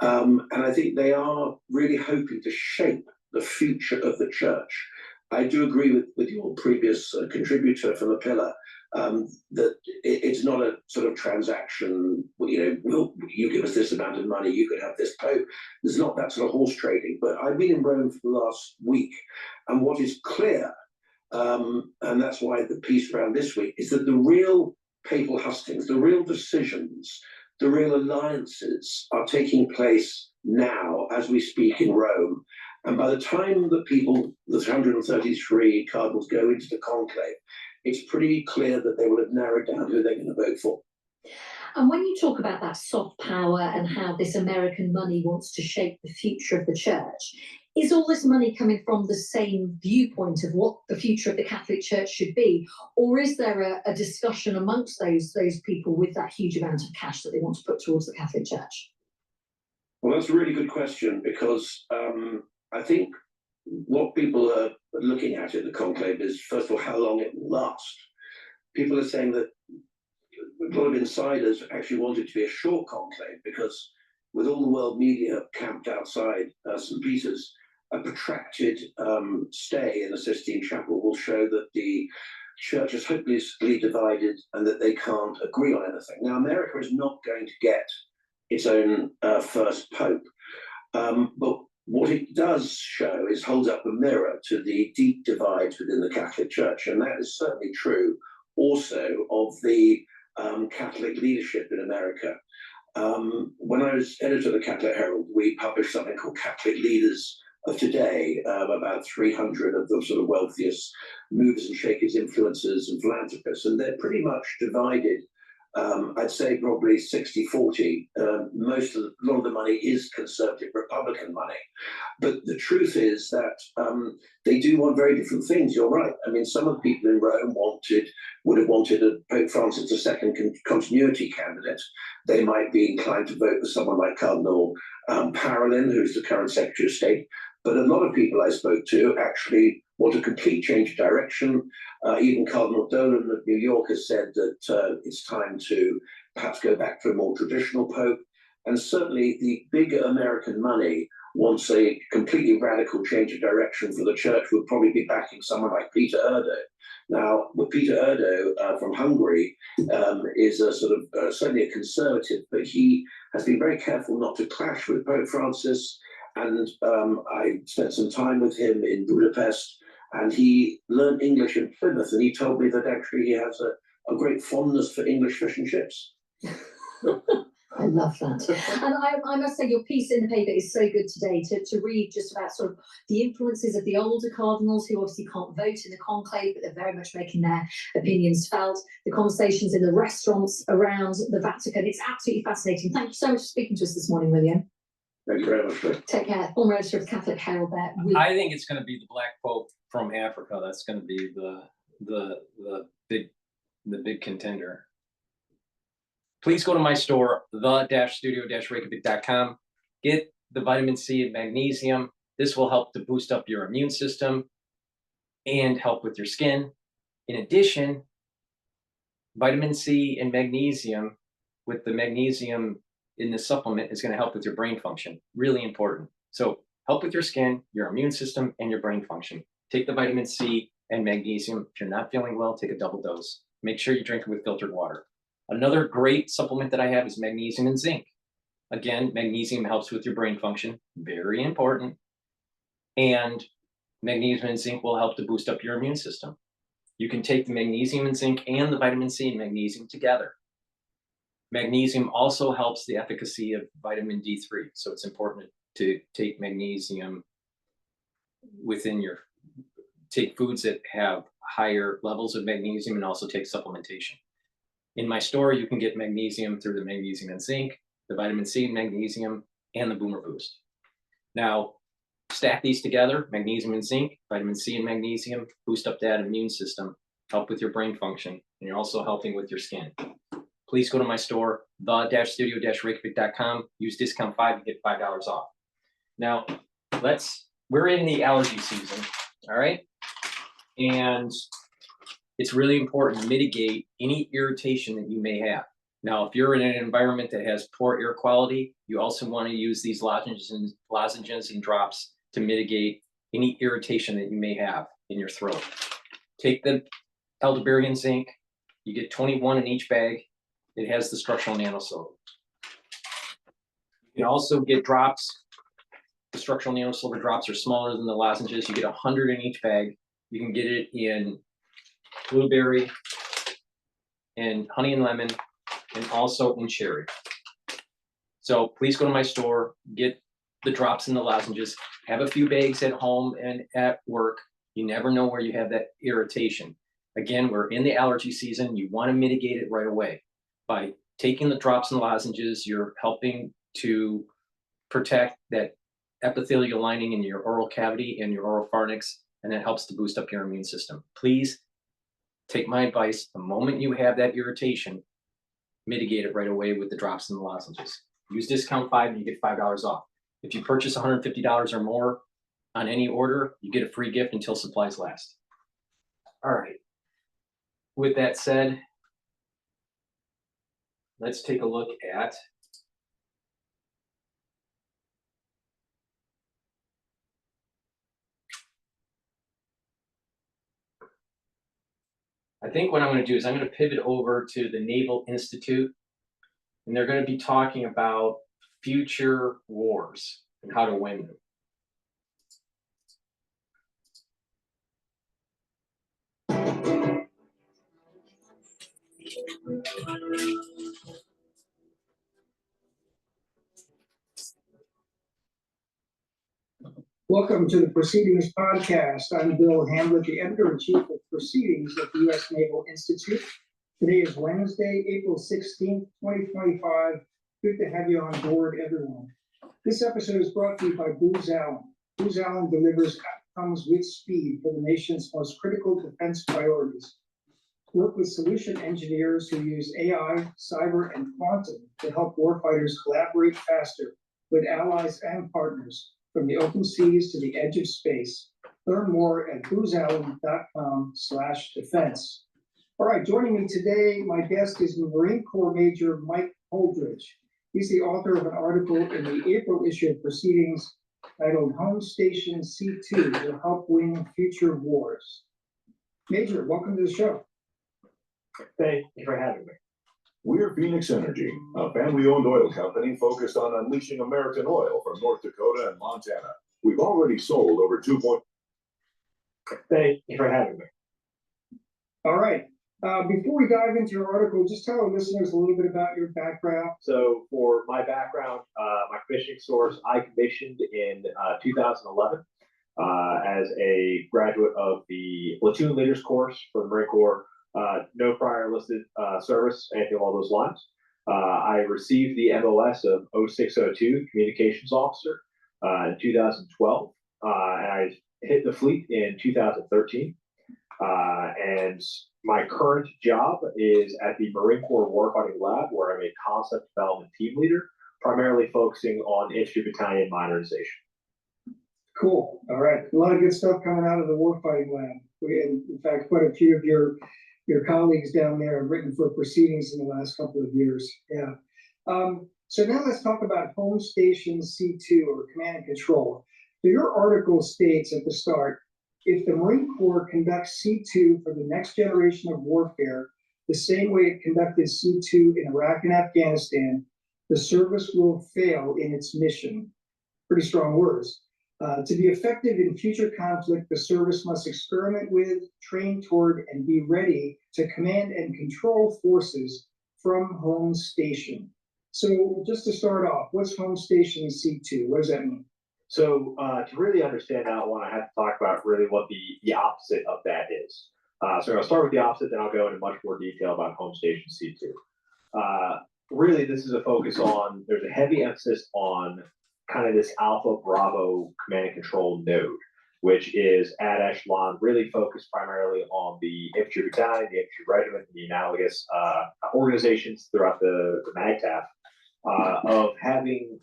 And I think they are really hoping to shape the future of the church. I do agree with your previous contributor from the Pillar that it's not a sort of transaction, you give us this amount of money, you could have this pope. There's not that sort of horse trading. But I've been in Rome for the last week, and what is clear, and that's why the piece around this week, is that the real papal hustings, the real decisions, the real alliances are taking place now as we speak in Rome. And by the time that the 133 cardinals go into the conclave, it's pretty clear that they will have narrowed down who they're going to vote for. And when you talk about that soft power and how this American money wants to shape the future of the church, is all this money coming from the same viewpoint of what the future of the Catholic Church should be? Or is there a discussion amongst those people with that huge amount of cash that they want to put towards the Catholic Church? Well, that's a really good question, because I think what people are looking at in the conclave is, first of all, how long it will last. People are saying that a lot of insiders actually want it to be a short conclave, because with all the world media camped outside St. Peter's, a protracted stay in the Sistine Chapel will show that the church is hopelessly divided and that they can't agree on anything. Now, America is not going to get its own first pope, but what it does show is holds up a mirror to the deep divides within the Catholic Church, and that is certainly true also of the Catholic leadership in America. When I was editor of the Catholic Herald, we published something called Catholic Leaders of Today, about 300 of the sort of wealthiest movers and shakers, influencers and philanthropists, and they're pretty much divided. I'd say probably 60-40. A lot of the money is conservative Republican money. But the truth is that they do want very different things. You're right. I mean, some of the people in Rome would have wanted a Pope Francis II continuity candidate. They might be inclined to vote for someone like Cardinal Parolin, who's the current Secretary of State. But a lot of people I spoke to actually want a complete change of direction. Even Cardinal Dolan of New York has said that it's time to perhaps go back to a more traditional pope. And certainly the bigger American money wants a completely radical change of direction for the church, would probably be backing someone like Peter Erdo. Now, with Peter Erdo from Hungary is a sort of certainly a conservative, but he has been very careful not to clash with Pope Francis. And I spent some time with him in Budapest, and he learned English in Plymouth, and he told me that actually he has a great fondness for English fish and chips. I love that. And I must say your piece in the paper is so good today to read just about sort of the influences of the older cardinals who obviously can't vote in the conclave, but they're very much making their opinions felt, the conversations in the restaurants around the Vatican. It's absolutely fascinating. Thank you so much for speaking to us this morning, William. Thank you very much. Take care. Former editor of Catholic Herald there. I think it's going to be the Black Pope from Africa. That's going to be the big contender. Please go to my store, the-studio-reykjavik.com. Get the vitamin C and magnesium. This will help to boost up your immune system and help with your skin. In addition, vitamin C and magnesium, with the magnesium in the supplement, is going to help with your brain function. Really important. So help with your skin, your immune system, and your brain function. Take the vitamin C and magnesium. If you're not feeling well, take a double dose. Make sure you drink it with filtered water. Another great supplement that I have is magnesium and zinc. Again, magnesium helps with your brain function. Very important. And magnesium and zinc will help to boost up your immune system. You can take the magnesium and zinc and the vitamin C and magnesium together. Magnesium also helps the efficacy of vitamin D3. So it's important to take magnesium take foods that have higher levels of magnesium, and also take supplementation. In my store, you can get magnesium through the magnesium and zinc, the vitamin C and magnesium, and the Boomer Boost. Now, stack these together, magnesium and zinc, vitamin C and magnesium, boost up that immune system, help with your brain function, and you're also helping with your skin. Please go to my store, the-studio-reykjavik.com. Use discount 5 to get $5 off. Now, we're in the allergy season, all right? And it's really important to mitigate any irritation that you may have. Now, if you're in an environment that has poor air quality, you also want to use these lozenges and drops to mitigate any irritation that you may have in your throat. Take the elderberry zinc. You get 21 in each bag. It has the structural nanosilver. You can also get drops. The structural nanosilver drops are smaller than the lozenges. You get 100 in each bag. You can get it in blueberry and honey and lemon, and also in cherry. So please go to my store, get the drops and the lozenges, have a few bags at home and at work. You never know where you have that irritation. Again, we're in the allergy season. You want to mitigate it right away. By taking the drops and lozenges, you're helping to protect that epithelial lining in your oral cavity and your oral pharynx, and that helps to boost up your immune system. Please take my advice. The moment you have that irritation, mitigate it right away with the drops and the lozenges. Use discount 5 and you get $5 off. If you purchase $150 or more on any order, you get a free gift until supplies last. All right. With that said, let's take a look at I think what I'm going to do is I'm going to pivot over to the Naval Institute, and they're going to be talking about future wars and how to win them. Welcome to the Proceedings Podcast. I'm Bill Hamlet, the Editor-in-Chief of Proceedings at the U.S. Naval Institute. Today is Wednesday, April 16th, 2025. Good to have you on board, everyone. This episode is brought to you by Booz Allen. Booz Allen delivers outcomes with speed for the nation's most critical defense priorities. Work with solution engineers who use AI, cyber, and quantum to help warfighters collaborate faster with allies and partners, from the open seas to the edge of space. Learn more at boozallen.com/defense. All right, joining me today, my guest is Marine Corps Major Mike Holdridge. He's the author of an article in the April issue of Proceedings titled Home Station C2 Will Help Win Future Wars. Major, welcome to the show. Thank you for having me. We're Phoenix Energy, a family-owned oil company focused on unleashing American oil from North Dakota and Montana. We've already sold over 2. Thank you for having me. All right. Before we dive into your article, just tell our listeners a little bit about your background. So for my background, my commissioning source, I commissioned in 2011 as a graduate of the Platoon Leaders course for the Marine Corps. No prior enlisted service, anything along those lines. I received the MOS of 0602, Communications Officer, in 2012, and I hit the fleet in 2013. And my current job is at the Marine Corps Warfighting Lab, where I'm a concept development team leader, primarily focusing on infantry battalion modernization. Cool. All right. A lot of good stuff coming out of the Warfighting Lab. In fact, quite a few of your colleagues down there have written for Proceedings in the last couple of years. Yeah. So now let's talk about Home Station C2, or Command and Control. So your article states at the start, if the Marine Corps conducts C2 for the next generation of warfare, the same way it conducted C2 in Iraq and Afghanistan, the service will fail in its mission. Pretty strong words. To be effective in future conflict, the service must experiment with, train toward, and be ready to command and control forces from home station. So just to start off, what's Home Station C2? What does that mean? So to really understand that one, I have to talk about really what the opposite of that is. So I'll start with the opposite, then I'll go into much more detail about Home Station C2. Really, this is a focus on, there's a heavy emphasis on kind of this Alpha Bravo command and control node, which is at echelon, really focused primarily on the infantry battalion, the infantry regiment, and the analogous organizations throughout the MAGTF, of having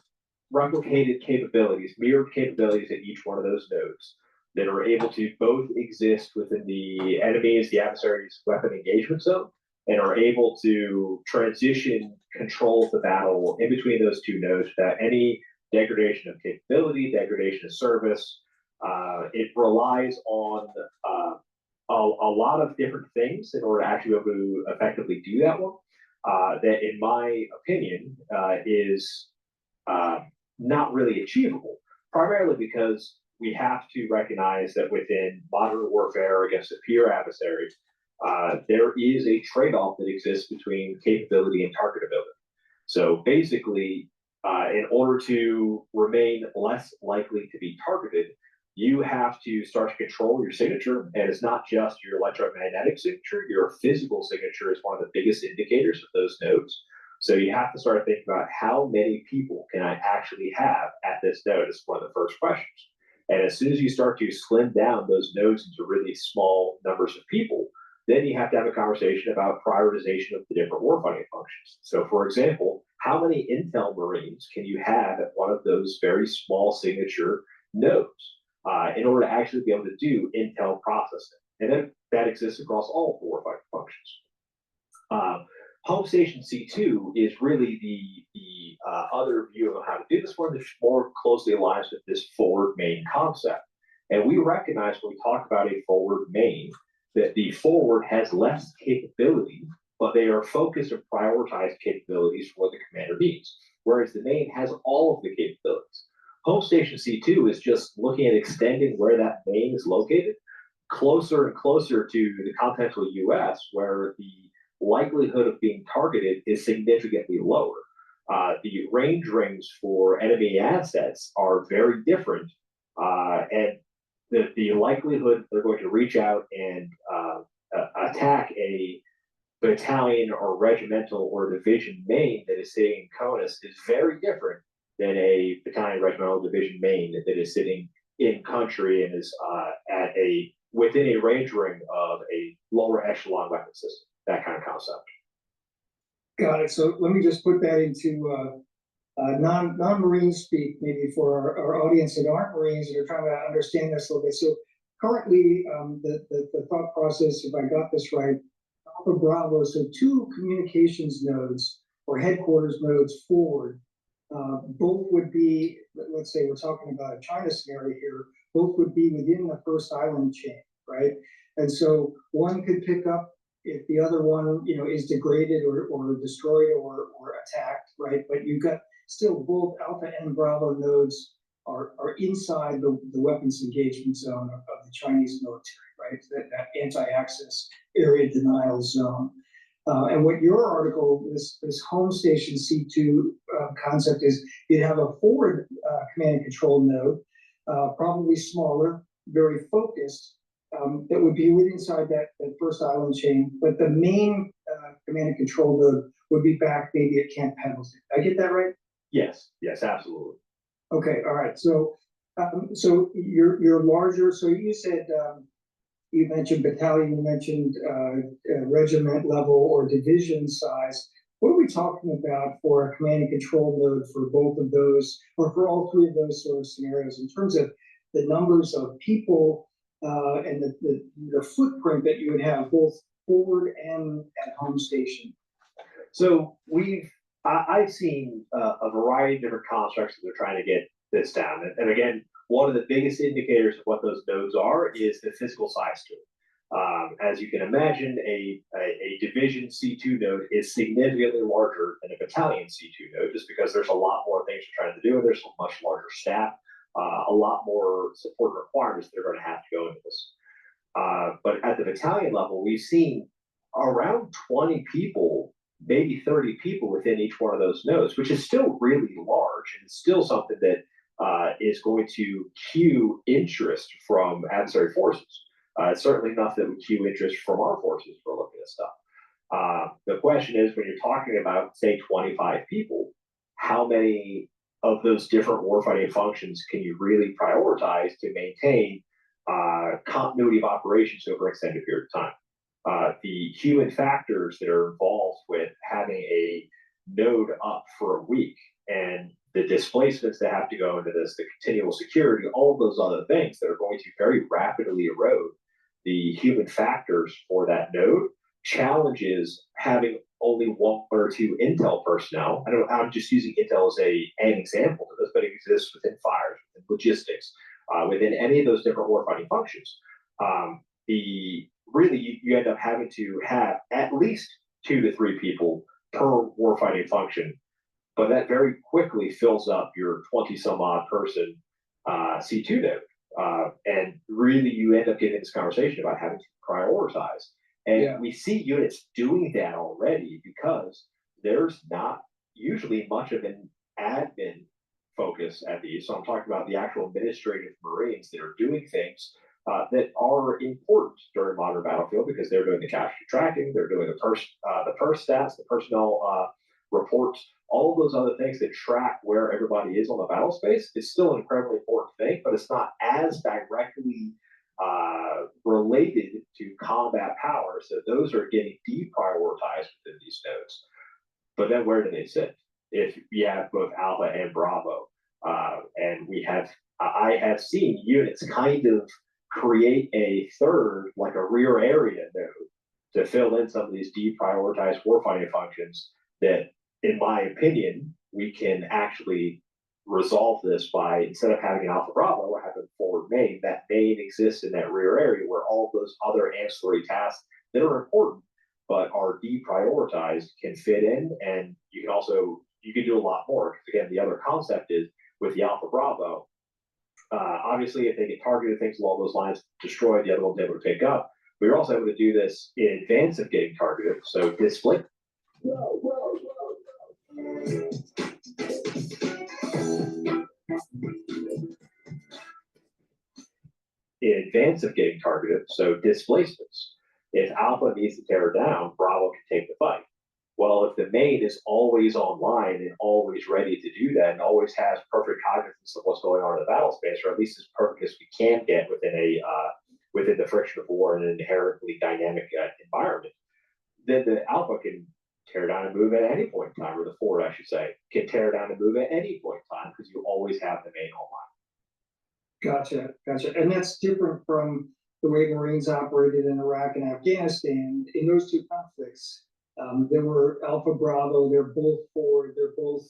replicated capabilities, mirrored capabilities at each one of those nodes, that are able to both exist within the adversary's weapon engagement zone, and are able to transition control of the battle in between those two nodes without any degradation of capability, degradation of service. It relies on a lot of different things in order to actually be able to effectively do that one. That, in my opinion, is not really achievable, primarily because we have to recognize that within modern warfare against a peer adversary, there is a trade-off that exists between capability and targetability. So basically, in order to remain less likely to be targeted, you have to start to control your signature. And it's not just your electromagnetic signature, your physical signature is one of the biggest indicators of those nodes. So you have to start thinking about how many people can I actually have at this node is one of the first questions. And as soon as you start to slim down those nodes into really small numbers of people, then you have to have a conversation about prioritization of the different warfighting functions. So, for example, how many Intel Marines can you have at one of those very small signature nodes in order to actually be able to do Intel processing? And then that exists across all warfighting functions. Home Station C2 is really the other view of how to do this one that more closely aligns with this forward main concept. And we recognize when we talk about a forward main that the forward has less capability, but they are focused and prioritized capabilities for the commander needs, whereas the main has all of the capabilities. Home Station C2 is just looking at extending where that main is located closer and closer to the continental US, where the likelihood of being targeted is significantly lower. The range rings for enemy assets are very different, and the likelihood they're going to reach out and attack a battalion or regimental or division main that is sitting in CONUS is very different than a battalion, regimental, division main that is sitting in country and is within a range ring of a lower echelon weapon system. That kind of concept. Got it. So let me just put that into non-Marine speak, maybe for our audience that aren't Marines that are trying to understand this a little bit. So currently, the thought process, if I got this right, Alpha Bravo, so two communications nodes or headquarters nodes forward, both would be, let's say we're talking about a China scenario here, both would be within the first island chain, right? And so one could pick up if the other one, is degraded or destroyed or attacked, right? But you've got still both Alpha and Bravo nodes are inside the weapons engagement zone of the Chinese military, right? That anti-access area denial zone. And what your article, this Home Station C2 concept is, you'd have a forward command and control node, probably smaller, very focused, that would be inside that first island chain, but the main command and control node would be back maybe at Camp Pendleton. Did I get that right? Yes, absolutely. Okay, all right. So, so you're larger. So you said you mentioned battalion, you mentioned regiment level or division size. What are we talking about for a command and control node for both of those, or for all three of those sort of scenarios in terms of the numbers of people? And the footprint that you would have both forward and at Home Station. So I've seen a variety of different constructs that they're trying to get this down. And again, one of the biggest indicators of what those nodes are is the physical size to it. As you can imagine, a division C2 node is significantly larger than a battalion C2 node, just because there's a lot more things you're trying to do, and there's a much larger staff. A lot more support requirements that are going to have to go into this. But at the battalion level, we've seen around 20 people, maybe 30 people within each one of those nodes, which is still really large, and it's still something that is going to cue interest from adversary forces. It's certainly enough that would cue interest from our forces for looking at stuff. The question is, when you're talking about, say, 25 people, how many of those different warfighting functions can you really prioritize to maintain continuity of operations over an extended period of time? The human factors that are involved with having a node up for a week and the displacements that have to go into this, the continual security, all of those other things that are going to very rapidly erode the human factors for that node, challenges having only one or two Intel personnel. I'm just using Intel as an example of this, but it exists within fires, within logistics, within any of those different warfighting functions. You end up having to have at least 2 to 3 people per warfighting function, but that very quickly fills up your 20 some odd person C2 node. And really you end up getting this conversation about having to prioritize. And we see units doing that already because there's not usually much of an admin focus at these. So I'm talking about the actual administrative Marines that are doing things that are important during modern battlefield because they're doing the casualty tracking, they're doing the purse stats, the personnel reports, all of those other things that track where everybody is on the battle space. It's still an incredibly important thing, but it's not as directly related to combat power. So those are getting deprioritized within these nodes. But then where do they sit? If you have both Alpha and Bravo, and I have seen units kind of create a third, like a rear area node, to fill in some of these deprioritized warfighting functions that, in my opinion, we can actually resolve this by, instead of having an Alpha Bravo or having a forward main, that main exists in that rear area where all those other ancillary tasks that are important but are deprioritized can fit in. And you can do a lot more. Because again, the other concept is with the Alpha Bravo, obviously if they get targeted, things along those lines, destroyed, the other one's able to pick up. But you're also able to do this in advance of getting targeted. So display. In advance of getting targeted, so displacements. If Alpha needs to tear down, Bravo can take the fight. Well, if the main is always online and always ready to do that and always has perfect cognizance of what's going on in the battle space, or at least as perfect as we can get within the friction of war and an inherently dynamic environment, then the Alpha can tear down and move at any point in time, or the forward, I should say, can tear down and move at any point in time because you always have the main online. Gotcha. And that's different from the way Marines operated in Iraq and Afghanistan. In those two conflicts, there were Alpha Bravo, they're both forward, they're both,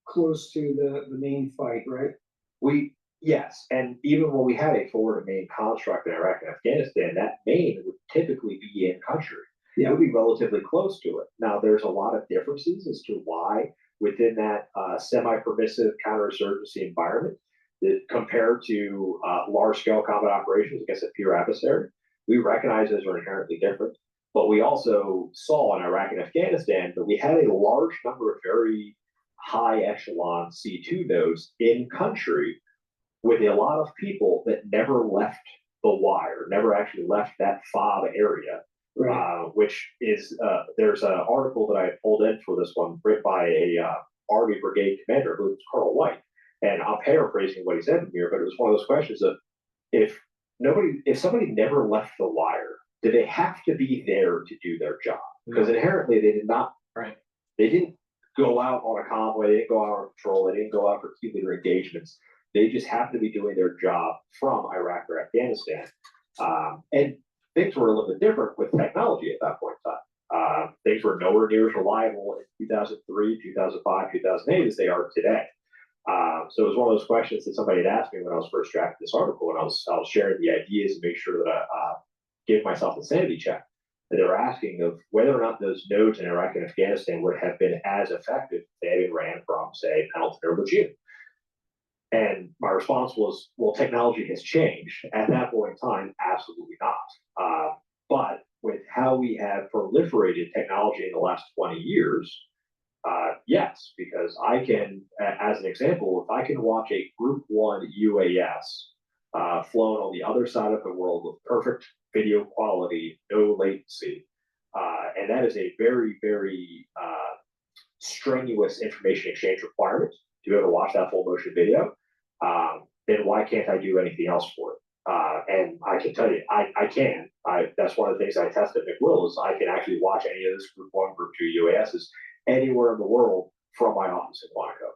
close to the main fight, right? Yes, and even when we had a forward and main construct in Iraq and Afghanistan, that main would typically be in country. It would be relatively close to it. Now, there's a lot of differences as to why within that semi-permissive counterinsurgency environment, that compared to large-scale combat operations against a pure adversary, we recognize those are inherently different. But we also saw in Iraq and Afghanistan that we had a large number of very high echelon C2 nodes in country with a lot of people that never left the wire, never actually left that FOB area. Right. Which is, there's an article that I pulled in for this one written by a Army Brigade commander, who was Colonel White. And I'm paraphrasing what he said here, but it was one of those questions of if somebody never left the wire, do they have to be there to do their job? Because inherently they did not. Right. They didn't go out on a convoy, they didn't go out on patrol, they didn't go out for key leader engagements. They just happened to be doing their job from Iraq or Afghanistan. And things were a little bit different with technology at that point in time. Things were nowhere near as reliable in 2003, 2005, 2008 as they are today. So it was one of those questions that somebody had asked me when I was first drafting this article, and I was sharing the ideas and make sure that I gave myself a sanity check. And they were asking of whether or not those nodes in Iraq and Afghanistan would have been as effective if they had been ran from, say, Pendleton or Bitchute. And my response was, well, technology has changed. At that point in time, absolutely not. But with how we have proliferated technology in the last 20 years, yes, because I can, as an example, if I can watch a Group 1 UAS flown on the other side of the world with perfect video quality, no latency, and that is a very, very strenuous information exchange requirement to be able to watch that full motion video, then why can't I do anything else for it? And I can tell you, I can. That's one of the things I tested at McWill is I can actually watch any of this Group 1, Group 2 UASs anywhere in the world from my office in Monaco.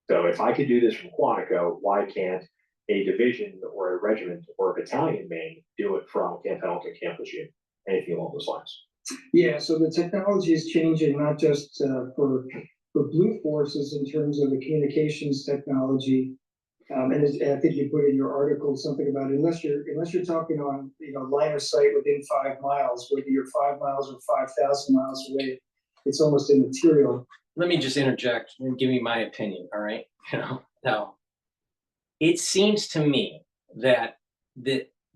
So if I could do this from Quantico, why can't a division or a regiment or a battalion in Maine do it from Camp Pendleton, Camp Lejeune, anything along those lines? Yeah, so the technology is changing, not just for Blue Forces in terms of the communications technology. I think you put in your article something about unless you're talking on line of sight within 5 miles, whether you're 5 miles or 5,000 miles away, it's almost immaterial. Let me just interject and give me my opinion. All right, now it seems to me that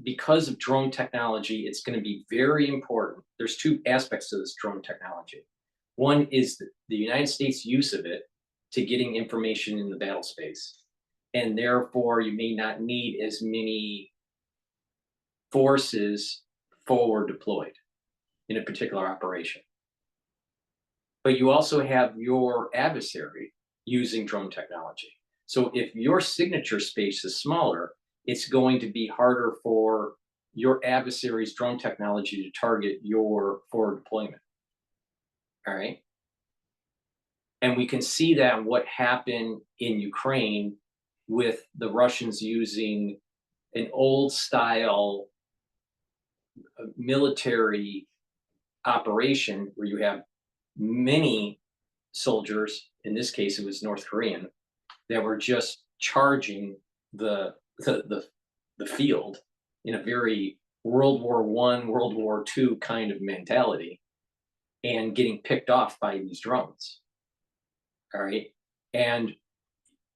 because of drone technology, it's going to be very important. There's two aspects to this drone technology. One is the United States use of it to getting information in the battle space. And therefore, you may not need as many forces forward deployed in a particular operation. But you also have your adversary using drone technology. So if your signature space is smaller, it's going to be harder for your adversary's drone technology to target your forward deployment. All right. And we can see that what happened in Ukraine with the Russians using an old style military operation where you have many soldiers, in this case it was North Korean, that were just charging the field in a very World War I, World War II kind of mentality, and getting picked off by these drones. All right. And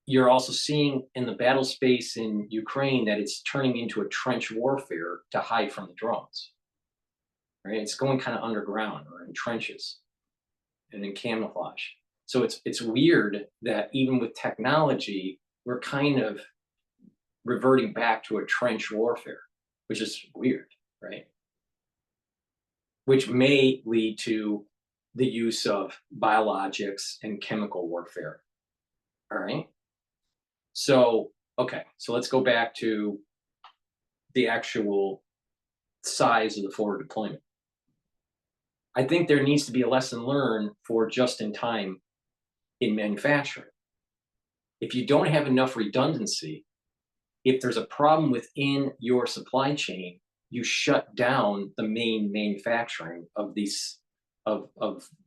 you're also seeing in the battle space in Ukraine that it's turning into a trench warfare to hide from the drones. Right? It's going kind of underground or in trenches and in camouflage. So it's weird that even with technology, we're kind of reverting back to a trench warfare, which is weird, right? Which may lead to the use of biologics and chemical warfare. All right. So, okay, so let's go back to the actual size of the forward deployment. I think there needs to be a lesson learned for just in time in manufacturing. If you don't have enough redundancy, if there's a problem within your supply chain, you shut down the main manufacturing of these of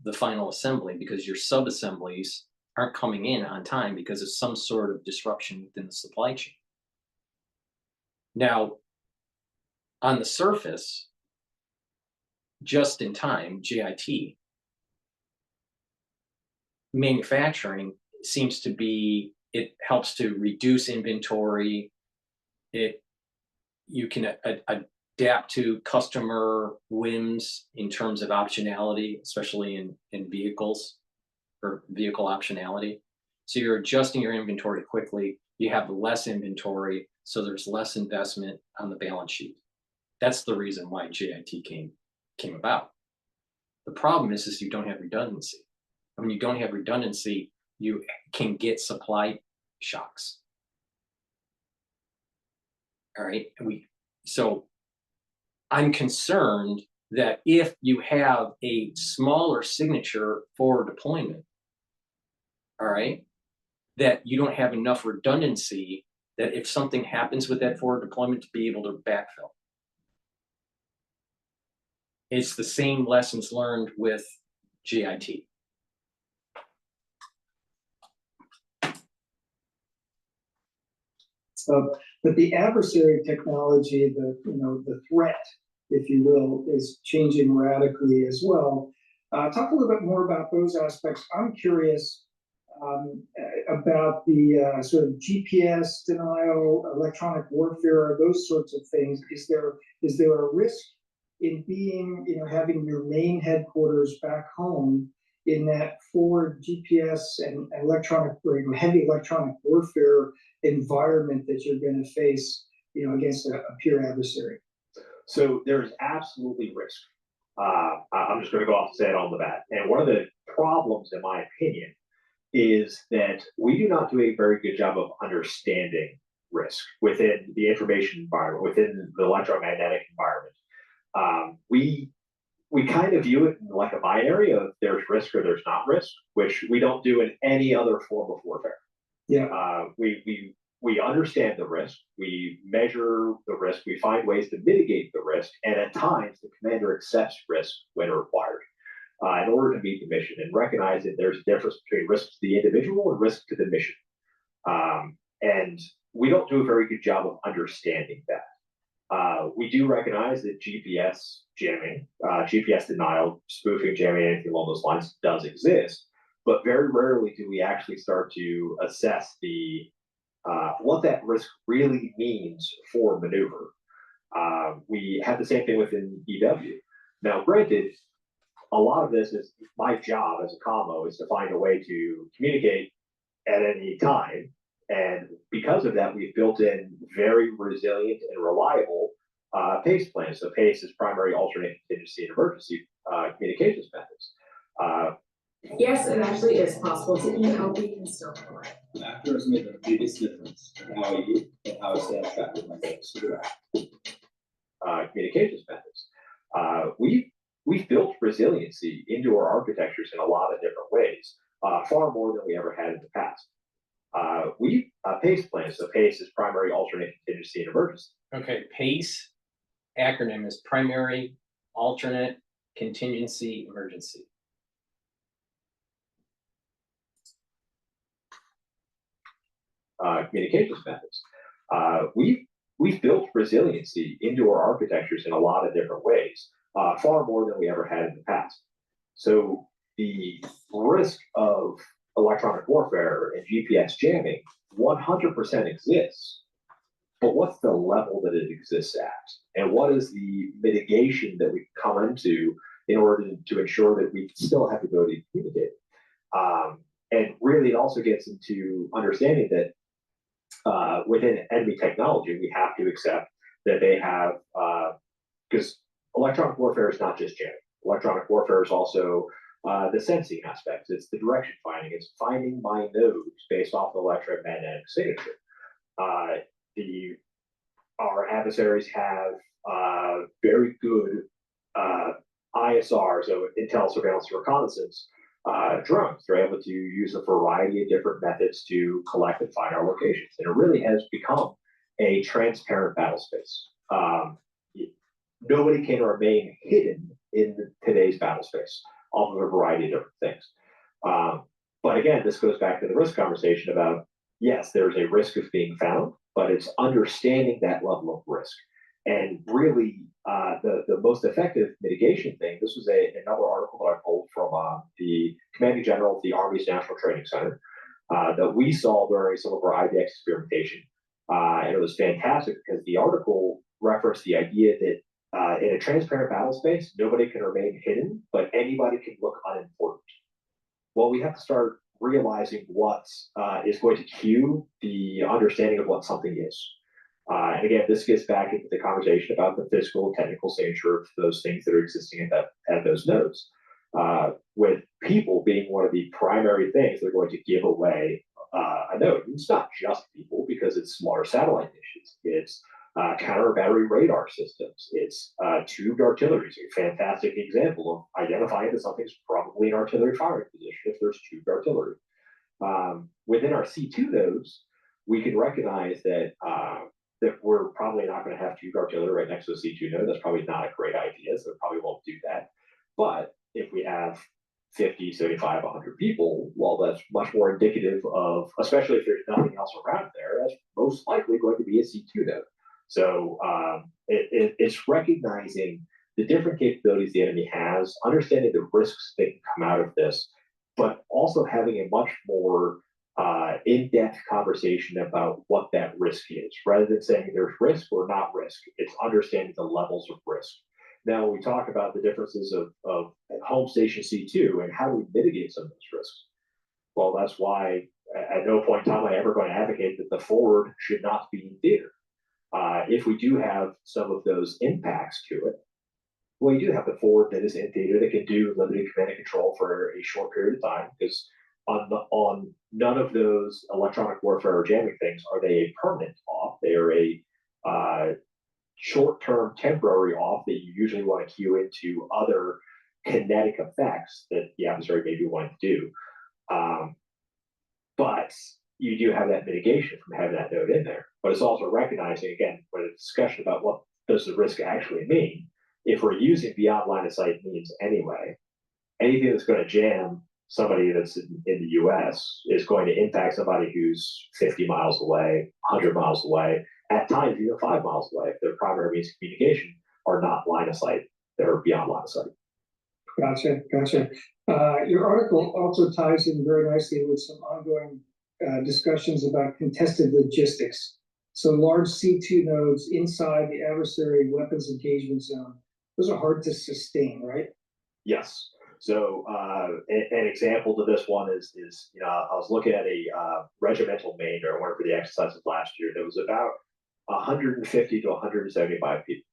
the final assembly because your sub-assemblies aren't coming in on time because of some sort of disruption within the supply chain. Now, on the surface, just in time, JIT, manufacturing seems to be, it helps to reduce inventory. You can adapt to customer whims in terms of optionality, especially in vehicles or vehicle optionality. So you're adjusting your inventory quickly. You have less inventory, so there's less investment on the balance sheet. That's the reason why JIT came about. The problem is you don't have redundancy. And when you don't have redundancy, you can get supply shocks. All right. So I'm concerned that if you have a smaller signature forward deployment, all right, that you don't have enough redundancy that if something happens with that forward deployment to be able to backfill. It's the same lessons learned with GIT. But the adversary technology, the threat, if you will, is changing radically as well. Talk a little bit more about those aspects. I'm curious about the sort of GPS denial, electronic warfare, those sorts of things. Is there a risk in being, having your main headquarters back home in that forward GPS and electronic, heavy electronic warfare environment that you're going to face, against a pure adversary? So there's absolutely risk. I'm just going to go off and say it on the bat. And one of the problems, in my opinion, is that we do not do a very good job of understanding risk within the information environment, within the electromagnetic environment. We kind of view it like a binary of there's risk or there's not risk, which we don't do in any other form of warfare. We understand the risk, we measure the risk, we find ways to mitigate the risk, and at times the commander accepts risk when required in order to meet the mission and recognize that there's a difference between risk to the individual and risk to the mission. And we don't do a very good job of understanding that. We do recognize that GPS jamming, GPS denial, spoofing, jamming, anything along those lines does exist, but very rarely do we actually start to assess what that risk really means for maneuver. We have the same thing within EW. Now, granted, a lot of this is my job as a commo is to find a way to communicate at any time. And because of that, we've built in very resilient and reliable PACE plans. So PACE is primary, alternate, contingency, and emergency communications methods. Yes, it actually is possible to eat healthy and still fly. Actors made the biggest difference in how I eat and how I stay on track with my goals. Communications methods. We've built resiliency into our architectures in a lot of different ways, far more than we ever had in the past. We PACE plans. So PACE is primary, alternate, contingency, and emergency. Okay, PACE acronym is primary, alternate, contingency, emergency. Communications methods. We've built resiliency into our architectures in a lot of different ways, far more than we ever had in the past. So the risk of electronic warfare and GPS jamming 100% exists, but what's the level that it exists at? And what is the mitigation that we come into in order to ensure that we still have the ability to communicate? And really, it also gets into understanding that within enemy technology, we have to accept that they have, because electronic warfare is not just jamming. Electronic warfare is also the sensing aspects. It's the direction finding. It's finding my nodes based off the electromagnetic signature. Our adversaries have very good ISR, so intel, surveillance, reconnaissance drones. They're able to use a variety of different methods to collect and find our locations. And it really has become a transparent battle space. Nobody can remain hidden in today's battle space off of a variety of different things. But again, this goes back to the risk conversation about, yes, there's a risk of being found, but it's understanding that level of risk. And really, the most effective mitigation thing, this was another article that I pulled from the Commanding General of the Army's National Training Center that we saw during some of our IDX experimentation. And it was fantastic because the article referenced the idea that in a transparent battle space, nobody can remain hidden, but anybody can look unimportant. Well, we have to start realizing what is going to cue the understanding of what something is. And again, this gets back into the conversation about the physical, technical nature of those things that are existing at those nodes. With people being one of the primary things that are going to give away a node. And it's not just people, because it's smaller satellite dishes. It's counter battery radar systems. It's tubed artillery. It's a fantastic example of identifying that something's probably an artillery firing position if there's tubed artillery. Within our C2 nodes, we can recognize that that we're probably not going to have tubed artillery right next to a C2 node. That's probably not a great idea, so we probably won't do that. But if we have 50, 75, 100 people, well, that's much more indicative of, especially if there's nothing else around there, that's most likely going to be a C2 node. So it's recognizing the different capabilities the enemy has, understanding the risks that can come out of this, but also having a much more in-depth conversation about what that risk is, rather than saying there's risk or not risk. It's understanding the levels of risk. Now, we talk about the differences of home station C2 and how do we mitigate some of those risks. Well, that's why at no point in time am I ever going to advocate that the forward should not be in theater. If we do have some of those impacts to it, well, you do have the forward that is in theater that can do limited command and control for a short period of time, because on none of those electronic warfare or jamming things are they a permanent off. They are a short-term temporary off that you usually want to cue into other kinetic effects that the adversary may be wanting to do. But you do have that mitigation from having that node in there. But it's also recognizing, again, when a discussion about what does the risk actually mean, if we're using beyond line of sight means anyway, anything that's going to jam somebody that's in the US is going to impact somebody who's 50 miles away, 100 miles away, at times even 5 miles away, if their primary means of communication are not line of sight, they're beyond line of sight. Gotcha. Your article also ties in very nicely with some ongoing discussions about contested logistics. So large C2 nodes inside the adversary weapons engagement zone, those are hard to sustain, right? Yes. So an example to this one is you know, I was looking at a regimental main during one of the exercises last year. There was about 150 to 175 people.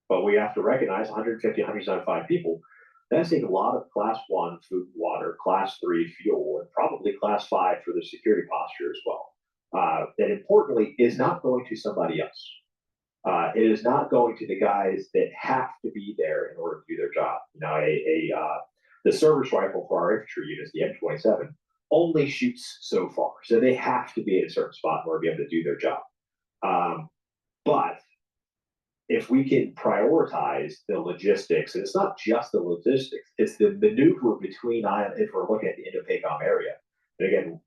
But we have to recognize 150, 175 people. That's a lot of class 1 food and water, class 3 fuel, and probably class 5 for the security posture as well. That importantly is not going to somebody else. It is not going to the guys that have to be there in order to do their job. You know, the service rifle for our infantry units, the M27, only shoots so far. So they have to be at a certain spot in order to be able to do their job. But if we can prioritize the logistics, and it's not just the logistics, it's the maneuver between islands, if we're looking at the Indo-PACOM area. And again,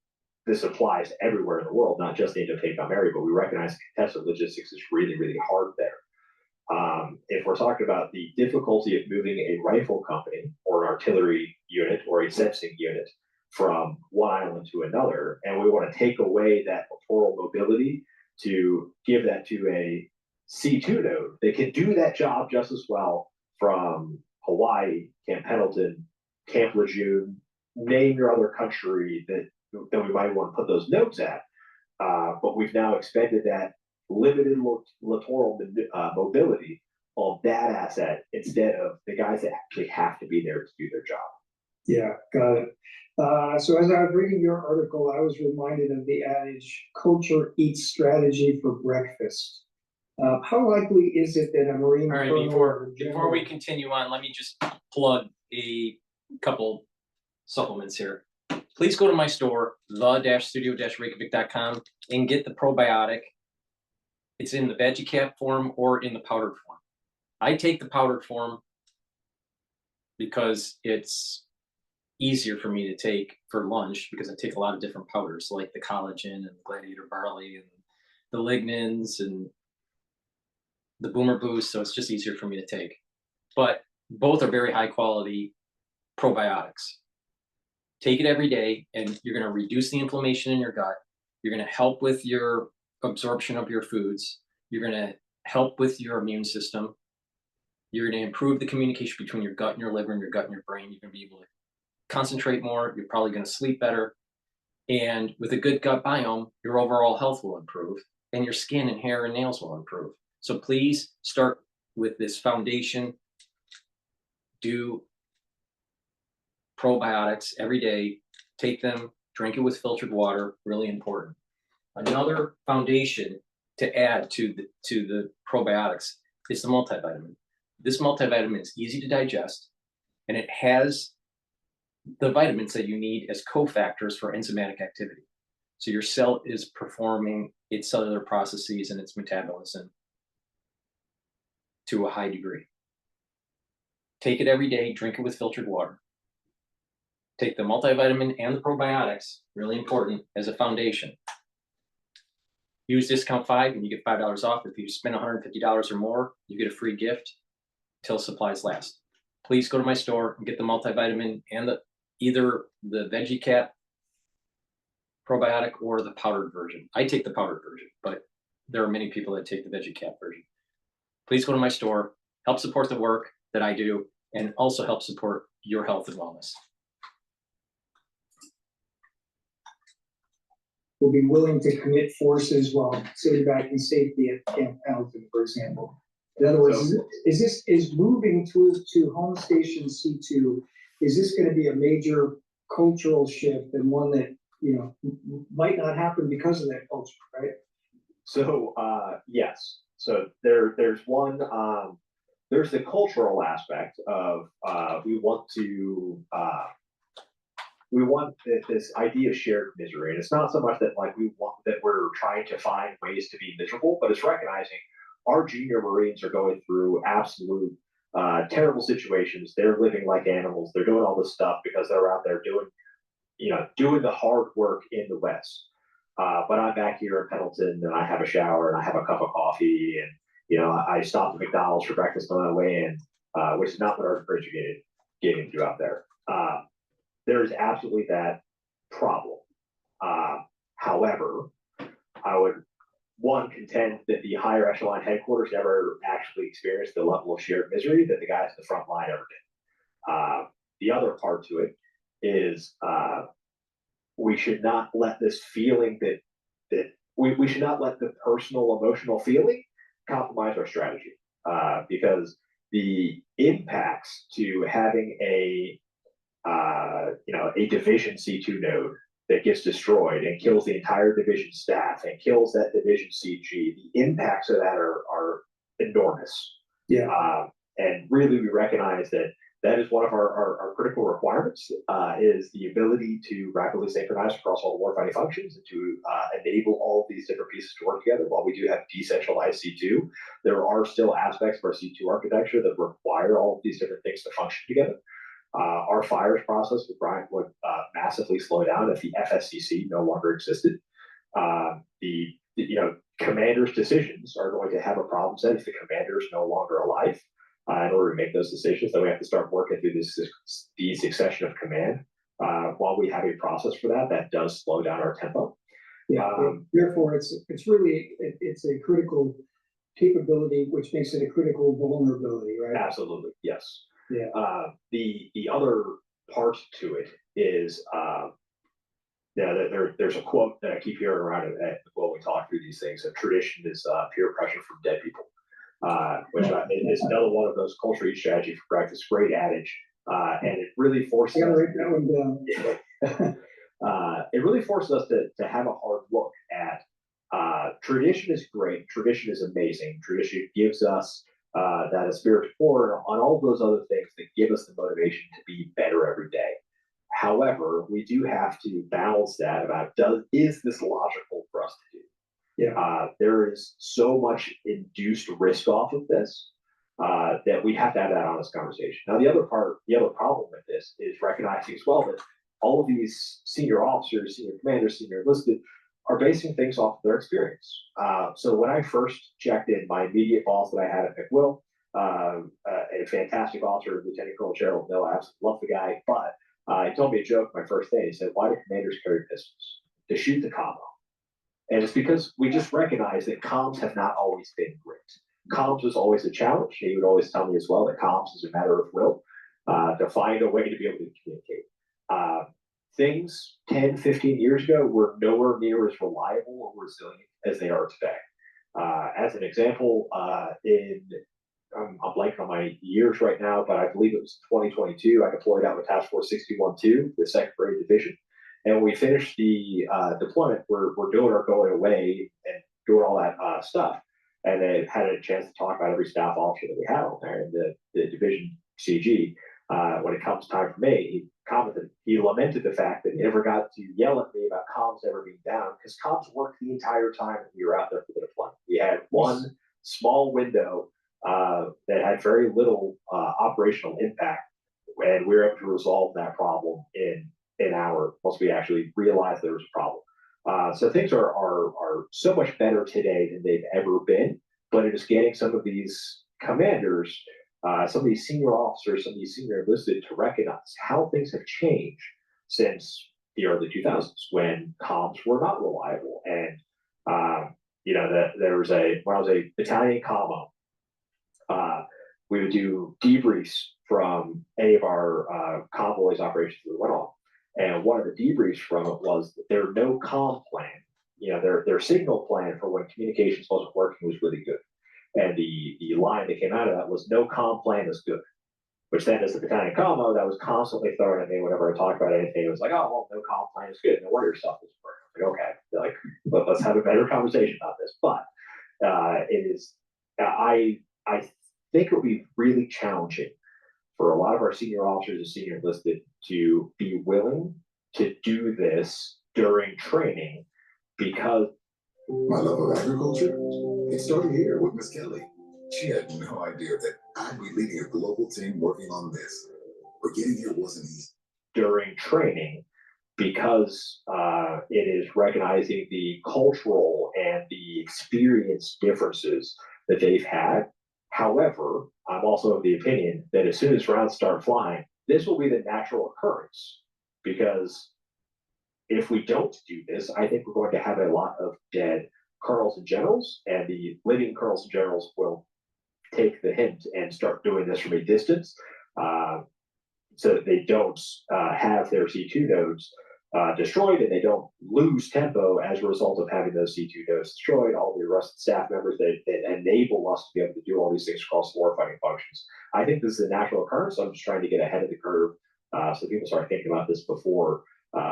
this applies everywhere in the world, not just the Indo-PACOM area, but we recognize contested logistics is really, really hard there. If we're talking about the difficulty of moving a rifle company or an artillery unit or a sensing unit from one island to another, and we want to take away that littoral mobility to give that to a C2 node, they can do that job just as well from Hawaii, Camp Pendleton, Camp Lejeune, name your other country that we might want to put those nodes at. But we've now expended that limited littoral mobility on that asset instead of the guys that actually have to be there to do their job. Yeah, got it. So as I was reading your article, I was reminded of the adage, culture eats strategy for breakfast. How likely is it that a Marine All right, before we continue on, let me just plug a couple supplements here. Please go to my store, the-studio-reykjavik.com, and get the probiotic. It's in the veggie cap form or in the powdered form. I take the powdered form because it's easier for me to take for lunch because I take a lot of different powders like the collagen and the gladiator barley and the lignans and the boomer boost, so it's just easier for me to take. But both are very high quality probiotics. Take it every day and you're going to reduce the inflammation in your gut. You're going to help with your absorption of your foods. You're going to help with your immune system. You're going to improve the communication between your gut and your liver and your gut and your brain. You're going to be able to concentrate more. You're probably going to sleep better. And with a good gut biome, your overall health will improve and your skin and hair and nails will improve. So please start with this foundation. Do probiotics every day. Take them, drink it with filtered water, really important. Another foundation to add to the probiotics is the multivitamin. This multivitamin is easy to digest and it has the vitamins that you need as cofactors for enzymatic activity. So your cell is performing its cellular processes and its metabolism to a high degree. Take it every day, drink it with filtered water. Take the multivitamin and the probiotics, really important, as a foundation. Use discount 5 and you get $5 off. If you spend $150 or more, you get a free gift till supplies last. Please go to my store and get the multivitamin and either the veggie cap probiotic or the powdered version. I take the powdered version, but there are many people that take the veggie cap version. Please go to my store, help support the work that I do, and also help support your health and wellness. Will be willing to commit forces while sitting back in safety at Camp Pendleton, for example. In other words, is moving to home station C2, is this going to be a major cultural shift and one that, you know, might not happen because of that culture, right? So yes. So there's one, there's the cultural aspect of we want to this idea of shared misery, and it's not so much that like we want that we're trying to find ways to be miserable, but it's recognizing our junior Marines are going through absolute terrible situations. They're living like animals. They're doing all this stuff because they're out there doing the hard work in the West. But I'm back here in Pendleton, and I have a shower, and I have a cup of coffee, and I stop at McDonald's for breakfast on my way in, which is not what our Marines are getting to out there. There is absolutely that problem. However, I would contend that the higher echelon headquarters never actually experienced the level of shared misery that the guys at the front line ever did. The other part to it is we should not let this feeling that we should not let the personal emotional feeling compromise our strategy, because the impacts to having a division C2 node that gets destroyed and kills the entire division staff and kills that division CG, the impacts of that are enormous. Yeah. And really, we recognize that is one of our critical requirements, is the ability to rapidly synchronize across all the warfighting functions and to enable all of these different pieces to work together. While we do have decentralized C2, there are still aspects of our C2 architecture that require all of these different things to function together. Our fires process with Bryant would massively slow down if the FSCC no longer existed. Commanders' decisions are going to have a problem set if the commander is no longer alive. In order to make those decisions, then we have to start working through the succession of command. While we have a process for that does slow down our tempo. Yeah. Therefore, it's really a critical capability, which makes it a critical vulnerability, right? Absolutely, yes. Yeah. The other part to it is there's a quote that I keep hearing around when we talk through these things. Tradition is peer pressure from dead people, which is another one of those culture eat strategy for practice. Great adage, and it really forces. I gotta write that one down. It really forces us to have a hard look at tradition is great. Tradition is amazing. Tradition gives us that spirit of war on all those other things that give us the motivation to be better every day. However, we do have to balance that about is this logical for us to do? Yeah. There is so much induced risk off of this that we have to have that honest conversation. Now, the other problem with this is recognizing as well that all of these senior officers, senior commanders, senior enlisted are basing things off of their experience. So when I first checked in, my immediate boss that I had at McWill, a fantastic officer, Lieutenant Colonel Gerald Miller, I absolutely love the guy, but he told me a joke my first day. He said, "Why do commanders carry pistols? To shoot the combo." And it's because we just recognize that comms have not always been great. Comms was always a challenge. He would always tell me as well that comms is a matter of will, to find a way to be able to communicate. Things 10, 15 years ago were nowhere near as reliable or resilient as they are today. As an example, I'm blanking on my years right now, but I believe it was 2022. I deployed out with Task Force 61-2, the 2nd Brigade Division. And when we finished the deployment, we're doing our going away and doing all that stuff. And they had a chance to talk about every staff officer that we had on there in the division CG. When it comes time for me, he lamented the fact that he never got to yell at me about comms ever being down, because comms worked the entire time that we were out there for the deployment. We had one small window that had very little operational impact, and we were able to resolve that problem in an hour once we actually realized there was a problem. So things are so much better today than they've ever been, but it is getting some of these commanders, some of these senior officers, some of these senior enlisted to recognize how things have changed since the early 2000s when comms were not reliable. And, when I was a battalion commo, we would do debriefs from any of our convoys operations we went on. And one of the debriefs from it was that their no comm plan, their signal plan for when communications wasn't working was really good. And the line that came out of that was no comm plan is good, which then as the battalion commo, that was constantly throwing at me whenever I talked about anything. It was like, oh, well, no comm plan is good. No wonder your stuff isn't working. Like, okay, let's have a better conversation about this. But I think it would be really challenging for a lot of our senior officers and senior enlisted to be willing to do this during training because my love of agriculture, it started here with Miss Kelly. She had no idea that I'd be leading a global team working on this. But getting here wasn't easy. During training, because it is recognizing the cultural and the experience differences that they've had. However, I'm also of the opinion that as soon as rounds start flying, this will be the natural occurrence, because if we don't do this, I think we're going to have a lot of dead colonels and generals, and the living colonels and generals will take the hint and start doing this from a distance, so that they don't have their C2 nodes destroyed, and they don't lose tempo as a result of having those C2 nodes destroyed. All the arrested staff members that enable us to be able to do all these things across the warfighting functions. I think this is a natural occurrence. So I'm just trying to get ahead of the curve, so people start thinking about this before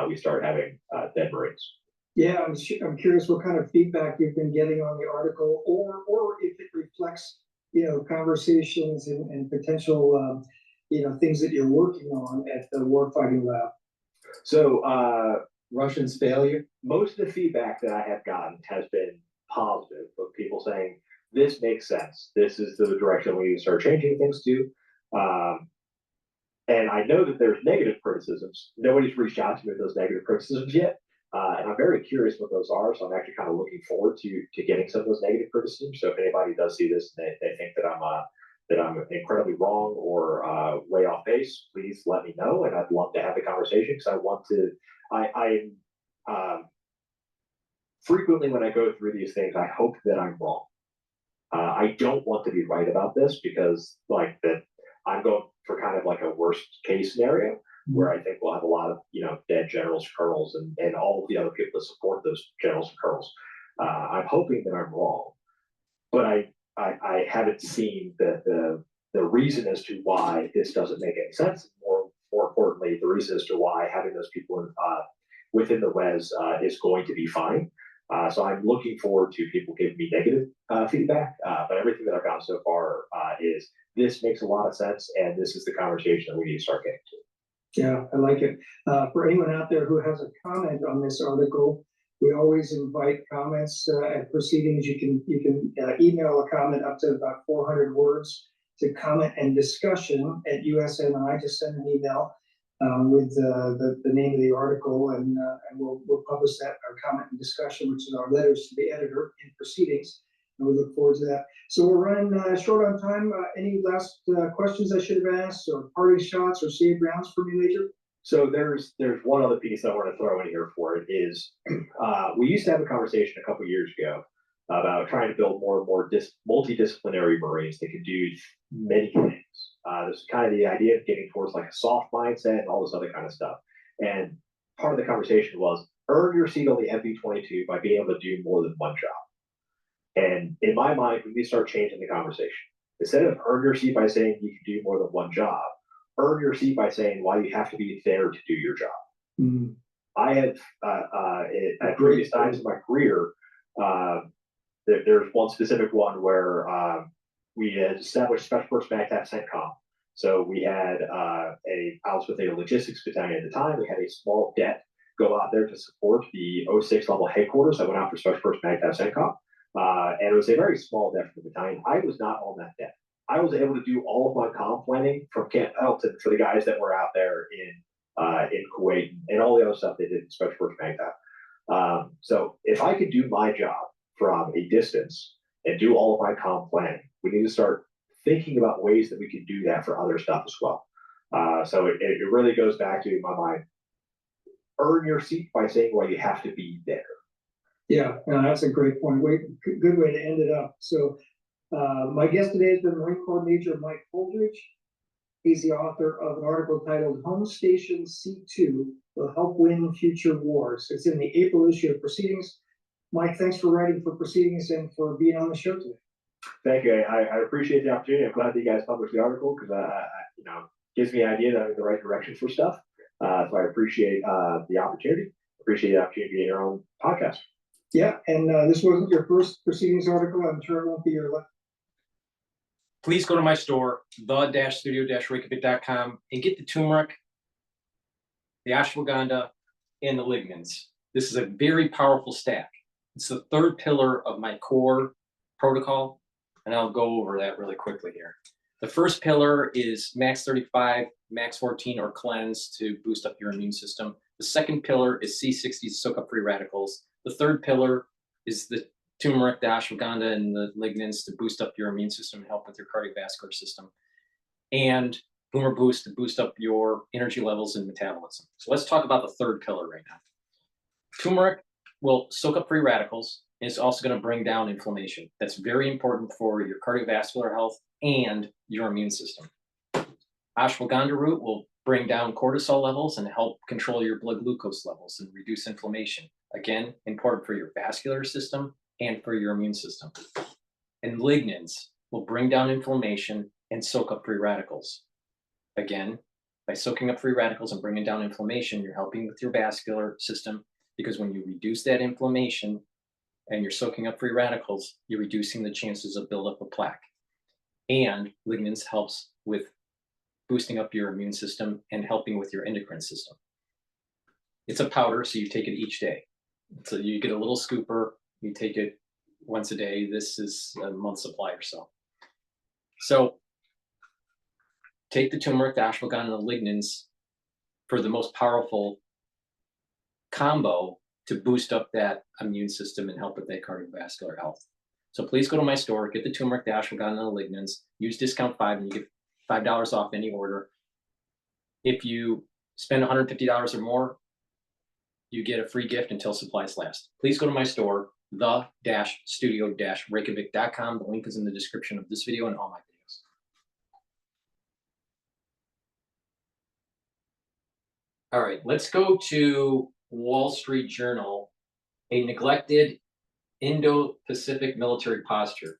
we start having dead Marines. Yeah, I'm curious what kind of feedback you've been getting on the article, or if it reflects, conversations and potential, things that you're working on at the Warfighting Lab. So Russians' failure. Most of the feedback that I have gotten has been positive, of people saying this makes sense. This is the direction we need to start changing things to. And I know that there's negative criticisms. Nobody's reached out to me with those negative criticisms yet. And I'm very curious what those are. So I'm actually kind of looking forward to getting some of those negative criticisms. So if anybody does see this and they think that I'm incredibly wrong or way off base, please let me know. And I'd love to have the conversation, because I want to, frequently when I go through these things, I hope that I'm wrong. I don't want to be right about this, because I'm going for kind of like a worst case scenario where I think we'll have a lot of, dead generals, colonels, and all of the other people that support those generals and colonels. I'm hoping that I'm wrong, but I haven't seen the reason as to why this doesn't make any sense. More importantly, the reason as to why having those people within the res is going to be fine. So I'm looking forward to people giving me negative feedback, but everything that I've gotten so far is this makes a lot of sense, and this is the conversation that we need to start getting to. Yeah, I like it. For anyone out there who has a comment on this article, we always invite comments at proceedings. You can email a comment up to about 400 words to comment and discussion at USNI. Just send an email with the name of the article, and we'll publish that, our comment and discussion, which is our letters to the editor in proceedings. And we look forward to that. So we're running short on time. Any last questions I should have asked, or parting shots, or save rounds for me, Major? So there's one other piece I want to throw in here for it is we used to have a conversation a couple years ago about trying to build more and more multidisciplinary Marines that can do many things. This is kind of the idea of getting towards like a soft mindset and all this other kind of stuff. And part of the conversation was earn your seat on the Ep31 by being able to do more than one job. And in my mind, we need to start changing the conversation. Instead of earn your seat by saying you can do more than one job, earn your seat by saying why you have to be there to do your job. Mm-hmm. I have, at previous times in my career, there's one specific one where we had established Special Forces MAGTF CENTCOM. So we had I was with a logistics battalion at the time. We had a small det go out there to support the 06 level headquarters that went out for Special Forces MAGTF CENTCOM. And it was a very small det for the battalion. I was not on that det. I was able to do all of my comm planning from Camp Pelton for the guys that were out there in Kuwait and all the other stuff they did in Special Forces MAGTF. So if I could do my job from a distance and do all of my comm planning, we need to start thinking about ways that we can do that for other stuff as well. So it really goes back to, in my mind, earn your seat by saying why you have to be there. Yeah, no, that's a great point. Good way to end it up. So my guest today has been Marine Corps Major Mike Holdridge. He's the author of an article titled Home Station C2 Will Help Win Future Wars. It's in the April issue of Proceedings. Mike, thanks for writing for Proceedings and for being on the show today. Thank you. I appreciate the opportunity. I'm glad that you guys published the article, because gives me an idea that I'm in the right direction for stuff. So I appreciate the opportunity. Appreciate the opportunity to be in your own podcast. Yeah, and this wasn't your first Proceedings article. I'm sure it won't be your last. Please go to my store, the-studio-reykjavik.com, and get the turmeric, the ashwagandha, and the lignins. This is a very powerful stack. It's the third pillar of my core protocol, and I'll go over that really quickly here. The first pillar is max 35, max 14, or cleanse to boost up your immune system. The second pillar is C60 to soak up free radicals. The third pillar is the turmeric, the ashwagandha, and the lignins to boost up your immune system and help with your cardiovascular system. And Boomer Boost to boost up your energy levels and metabolism. So let's talk about the third pillar right now. Turmeric will soak up free radicals, and it's also going to bring down inflammation. That's very important for your cardiovascular health and your immune system. Ashwagandha root will bring down cortisol levels and help control your blood glucose levels and reduce inflammation. Again, important for your vascular system and for your immune system. And lignins will bring down inflammation and soak up free radicals. Again, by soaking up free radicals and bringing down inflammation, you're helping with your vascular system, because when you reduce that inflammation and you're soaking up free radicals, you're reducing the chances of buildup of plaque. And lignins helps with boosting up your immune system and helping with your endocrine system. It's a powder, so you take it each day. So you get a little scooper, you take it once a day. This is a month's supply or so. So take the turmeric, the ashwagandha, and the lignins for the most powerful combo to boost up that immune system and help with that cardiovascular health. So please go to my store, get the turmeric, the ashwagandha, and the lignins, use discount 5, and you get $5 off any order. If you spend $150 or more, you get a free gift until supplies last. Please go to my store, the-studio-reykjavik.com. The link is in the description of this video and all my videos. All right, let's go to Wall Street Journal, a neglected Indo-Pacific military posture.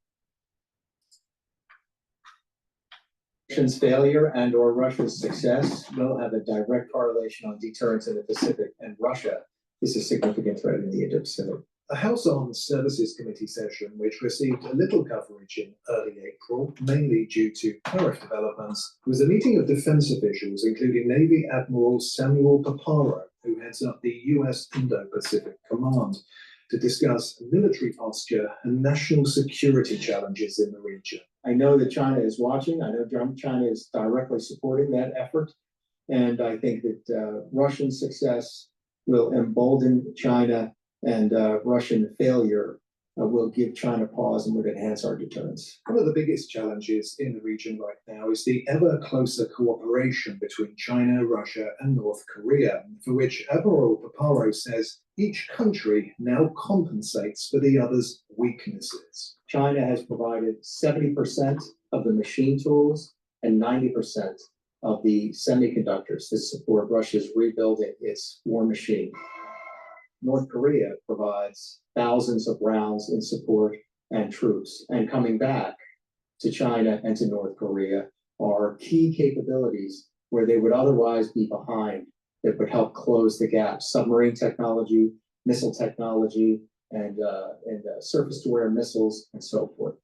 Russia's failure and/or Russia's success will have a direct correlation on deterrence in the Pacific, and Russia is a significant threat in the Indo-Pacific. A House Armed Services Committee session, which received a little coverage in early April, mainly due to tariff developments, was a meeting of defense officials, including Navy Admiral Samuel Paparo, who heads up the U.S. Indo-Pacific Command, to discuss military posture and national security challenges in the region. I know that China is watching. I know China is directly supporting that effort. And I think that Russian success will embolden China, and Russian failure will give China pause and would enhance our deterrence. One of the biggest challenges in the region right now is the ever closer cooperation between China, Russia, and North Korea, for which Admiral Paparo says each country now compensates for the other's weaknesses. China has provided 70% of the machine tools and 90% of the semiconductors to support Russia's rebuilding its war machine. North Korea provides thousands of rounds in support and troops, and coming back to China and to North Korea are key capabilities where they would otherwise be behind that would help close the gap. Submarine technology, missile technology, and surface-to-air missiles, and so forth.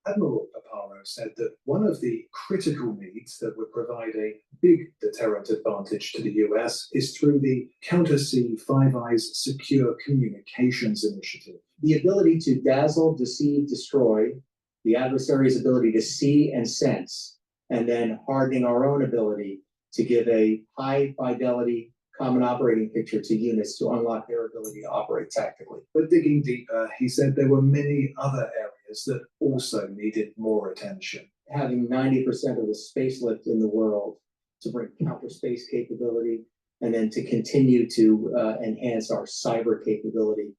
Admiral Paparo said that one of the critical needs that would provide a big deterrent advantage to the US is through the Counter-Sea Five Eyes Secure Communications Initiative. The ability to dazzle, deceive, destroy, the adversary's ability to see and sense, and then hardening our own ability to give a high-fidelity common operating picture to units to unlock their ability to operate tactically. But digging deeper, he said there were many other areas that also needed more attention. Having 90% of the space lift in the world to bring counter space capability, and then to continue to enhance our cyber capability,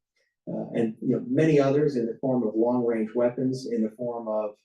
and many others in the form of long-range weapons, in the form of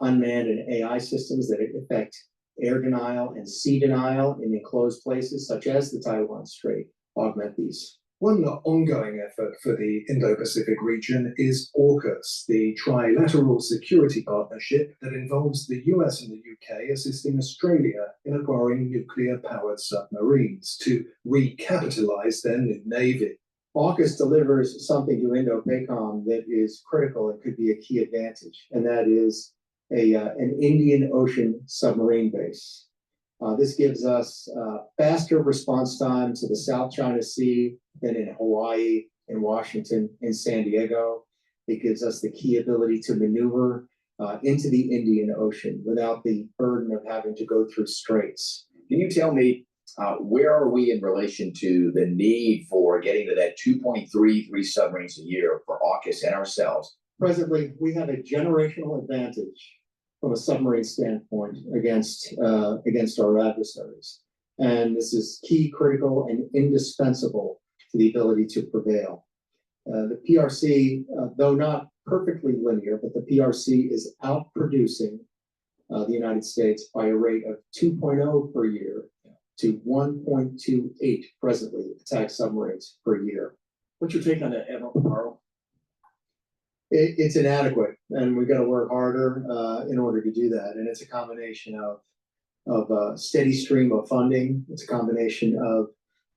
unmanned and AI systems that affect air denial and sea denial in enclosed places such as the Taiwan Strait, augment these. One ongoing effort for the Indo-Pacific region is AUKUS, the trilateral security partnership that involves the US and the UK assisting Australia in acquiring nuclear-powered submarines to recapitalize their new navy. AUKUS delivers something to Indo-PACOM that is critical and could be a key advantage, and that is an Indian Ocean submarine base. This gives us faster response time to the South China Sea than in Hawaii, in Washington, in San Diego. It gives us the key ability to maneuver into the Indian Ocean without the burden of having to go through straits. Can you tell me where are we in relation to the need for getting to that 2.33 submarines a year for AUKUS and ourselves? Presently, we have a generational advantage from a submarine standpoint against our adversaries. And this is key, critical, and indispensable to the ability to prevail. The PRC, though not perfectly linear, but the PRC is outproducing the United States by a rate of 2.0 per year to 1.28 presently attack submarines per year. What's your take on that, Admiral Carl? It's inadequate, and we've got to work harder in order to do that. And it's a combination of a steady stream of funding. It's a combination of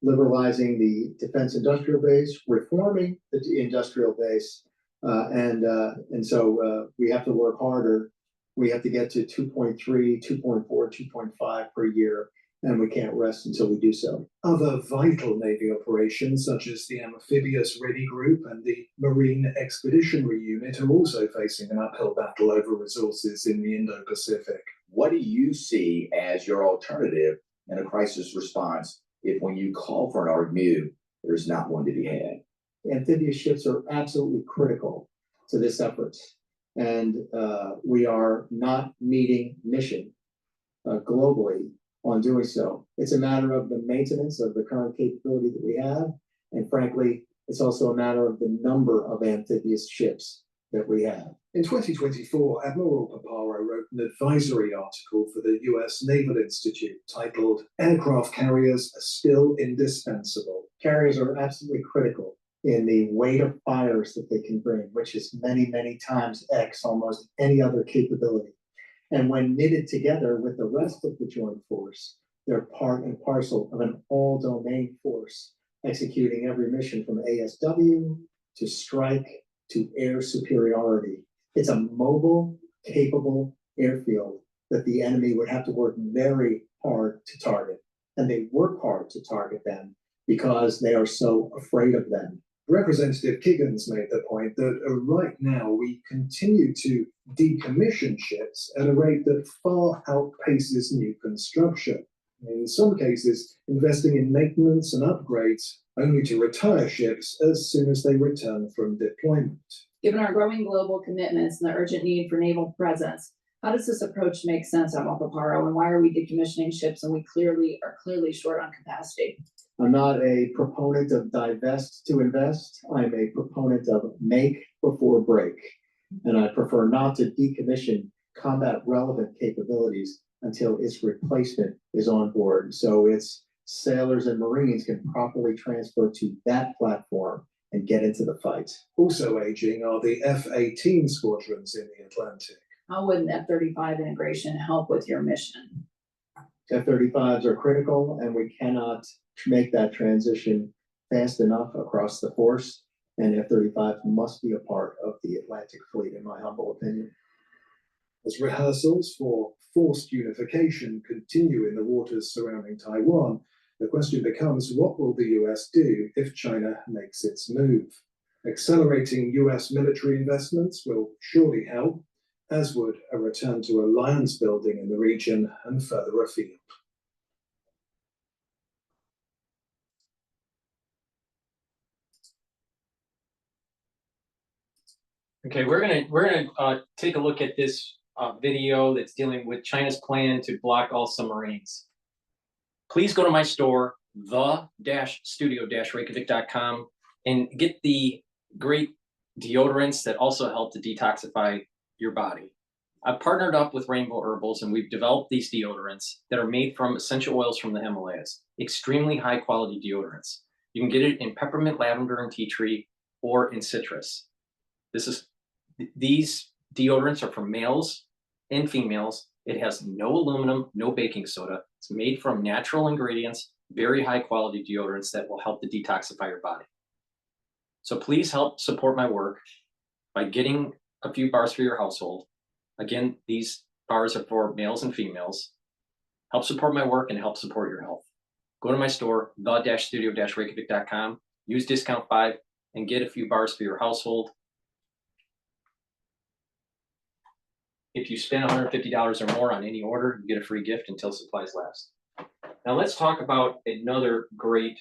liberalizing the defense industrial base, reforming the industrial base, and so we have to work harder. We have to get to 2.3, 2.4, 2.5 per year, and we can't rest until we do so. Other vital Navy operations, such as the Amphibious Ready Group and the Marine Expeditionary Unit, are also facing an uphill battle over resources in the Indo-Pacific. What do you see as your alternative in a crisis response if when you call for an ARGMU, there's not one to be had? Amphibious ships are absolutely critical to this effort, and we are not meeting mission globally on doing so. It's a matter of the maintenance of the current capability that we have, and frankly, it's also a matter of the number of amphibious ships that we have. In 2024, Admiral Paparo wrote an advisory article for the US Naval Institute titled "Aircraft Carriers Are Still Indispensable." Carriers are absolutely critical in the weight of fires that they can bring, which is many, many times X almost any other capability. And when knitted together with the rest of the joint force, they're part and parcel of an all-domain force, executing every mission from ASW to strike to air superiority. It's a mobile, capable airfield that the enemy would have to work very hard to target. And they work hard to target them because they are so afraid of them. Representative Kiggins made the point that right now we continue to decommission ships at a rate that far outpaces new construction. In some cases, investing in maintenance and upgrades only to retire ships as soon as they return from deployment. Given our growing global commitments and the urgent need for naval presence, how does this approach make sense, Admiral Paparo, and why are we decommissioning ships and we are clearly short on capacity? I'm not a proponent of divest to invest. I'm a proponent of make before break. And I prefer not to decommission combat relevant capabilities until its replacement is on board. So its sailors and Marines can properly transfer to that platform and get into the fight. Also aging are the F-18 squadrons in the Atlantic. How would an F-35 integration help with your mission? F-35s are critical, and we cannot make that transition fast enough across the force, and F-35 must be a part of the Atlantic fleet, in my humble opinion. As rehearsals for forced unification continue in the waters surrounding Taiwan, the question becomes, what will the US do if China makes its move? Accelerating US military investments will surely help, as would a return to alliance building in the region and further afield. Okay, we're gonna take a look at this video that's dealing with China's plan to block all submarines. Please go to my store, the-studio-reykjavik.com, and get the great deodorants that also help to detoxify your body. I've partnered up with Rainbow Herbals, and we've developed these deodorants that are made from essential oils from the Himalayas. Extremely high quality deodorants. You can get it in peppermint, lavender, and tea tree, or in citrus. These deodorants are for males and females. It has no aluminum, no baking soda. It's made from natural ingredients, very high quality deodorants that will help to detoxify your body. So please help support my work by getting a few bars for your household. Again, these bars are for males and females. Help support my work and help support your health. Go to my store, the-studio-reykjavik.com, use discount 5 and get a few bars for your household. If you spend $150 or more on any order, you get a free gift until supplies last. Now let's talk about another great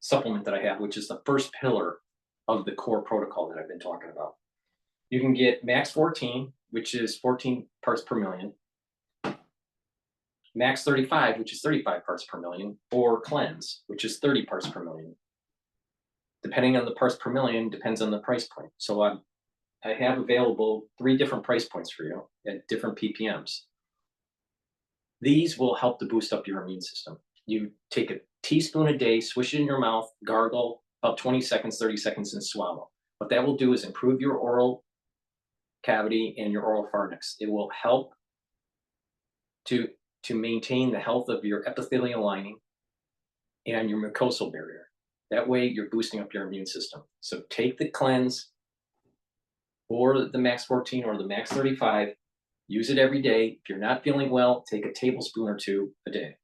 supplement that I have, which is the first pillar of the core protocol that I've been talking about. You can get Max 14, which is 14 parts per million, Max 35, which is 35 parts per million, or Cleanse, which is 30 parts per million. Depending on the parts per million, depends on the price point. So I have available 3 different price points for you at different ppms. These will help to boost up your immune system. You take a teaspoon a day, swish it in your mouth, gargle about 20 seconds, 30 seconds, and swallow. What that will do is improve your oral cavity and your oral pharynx. It will help to maintain the health of your epithelial lining and your mucosal barrier. That way you're boosting up your immune system. So take the Cleanse or the Max 14 or the Max 35, use it every day. If you're not feeling well, take a tablespoon or 2 a day.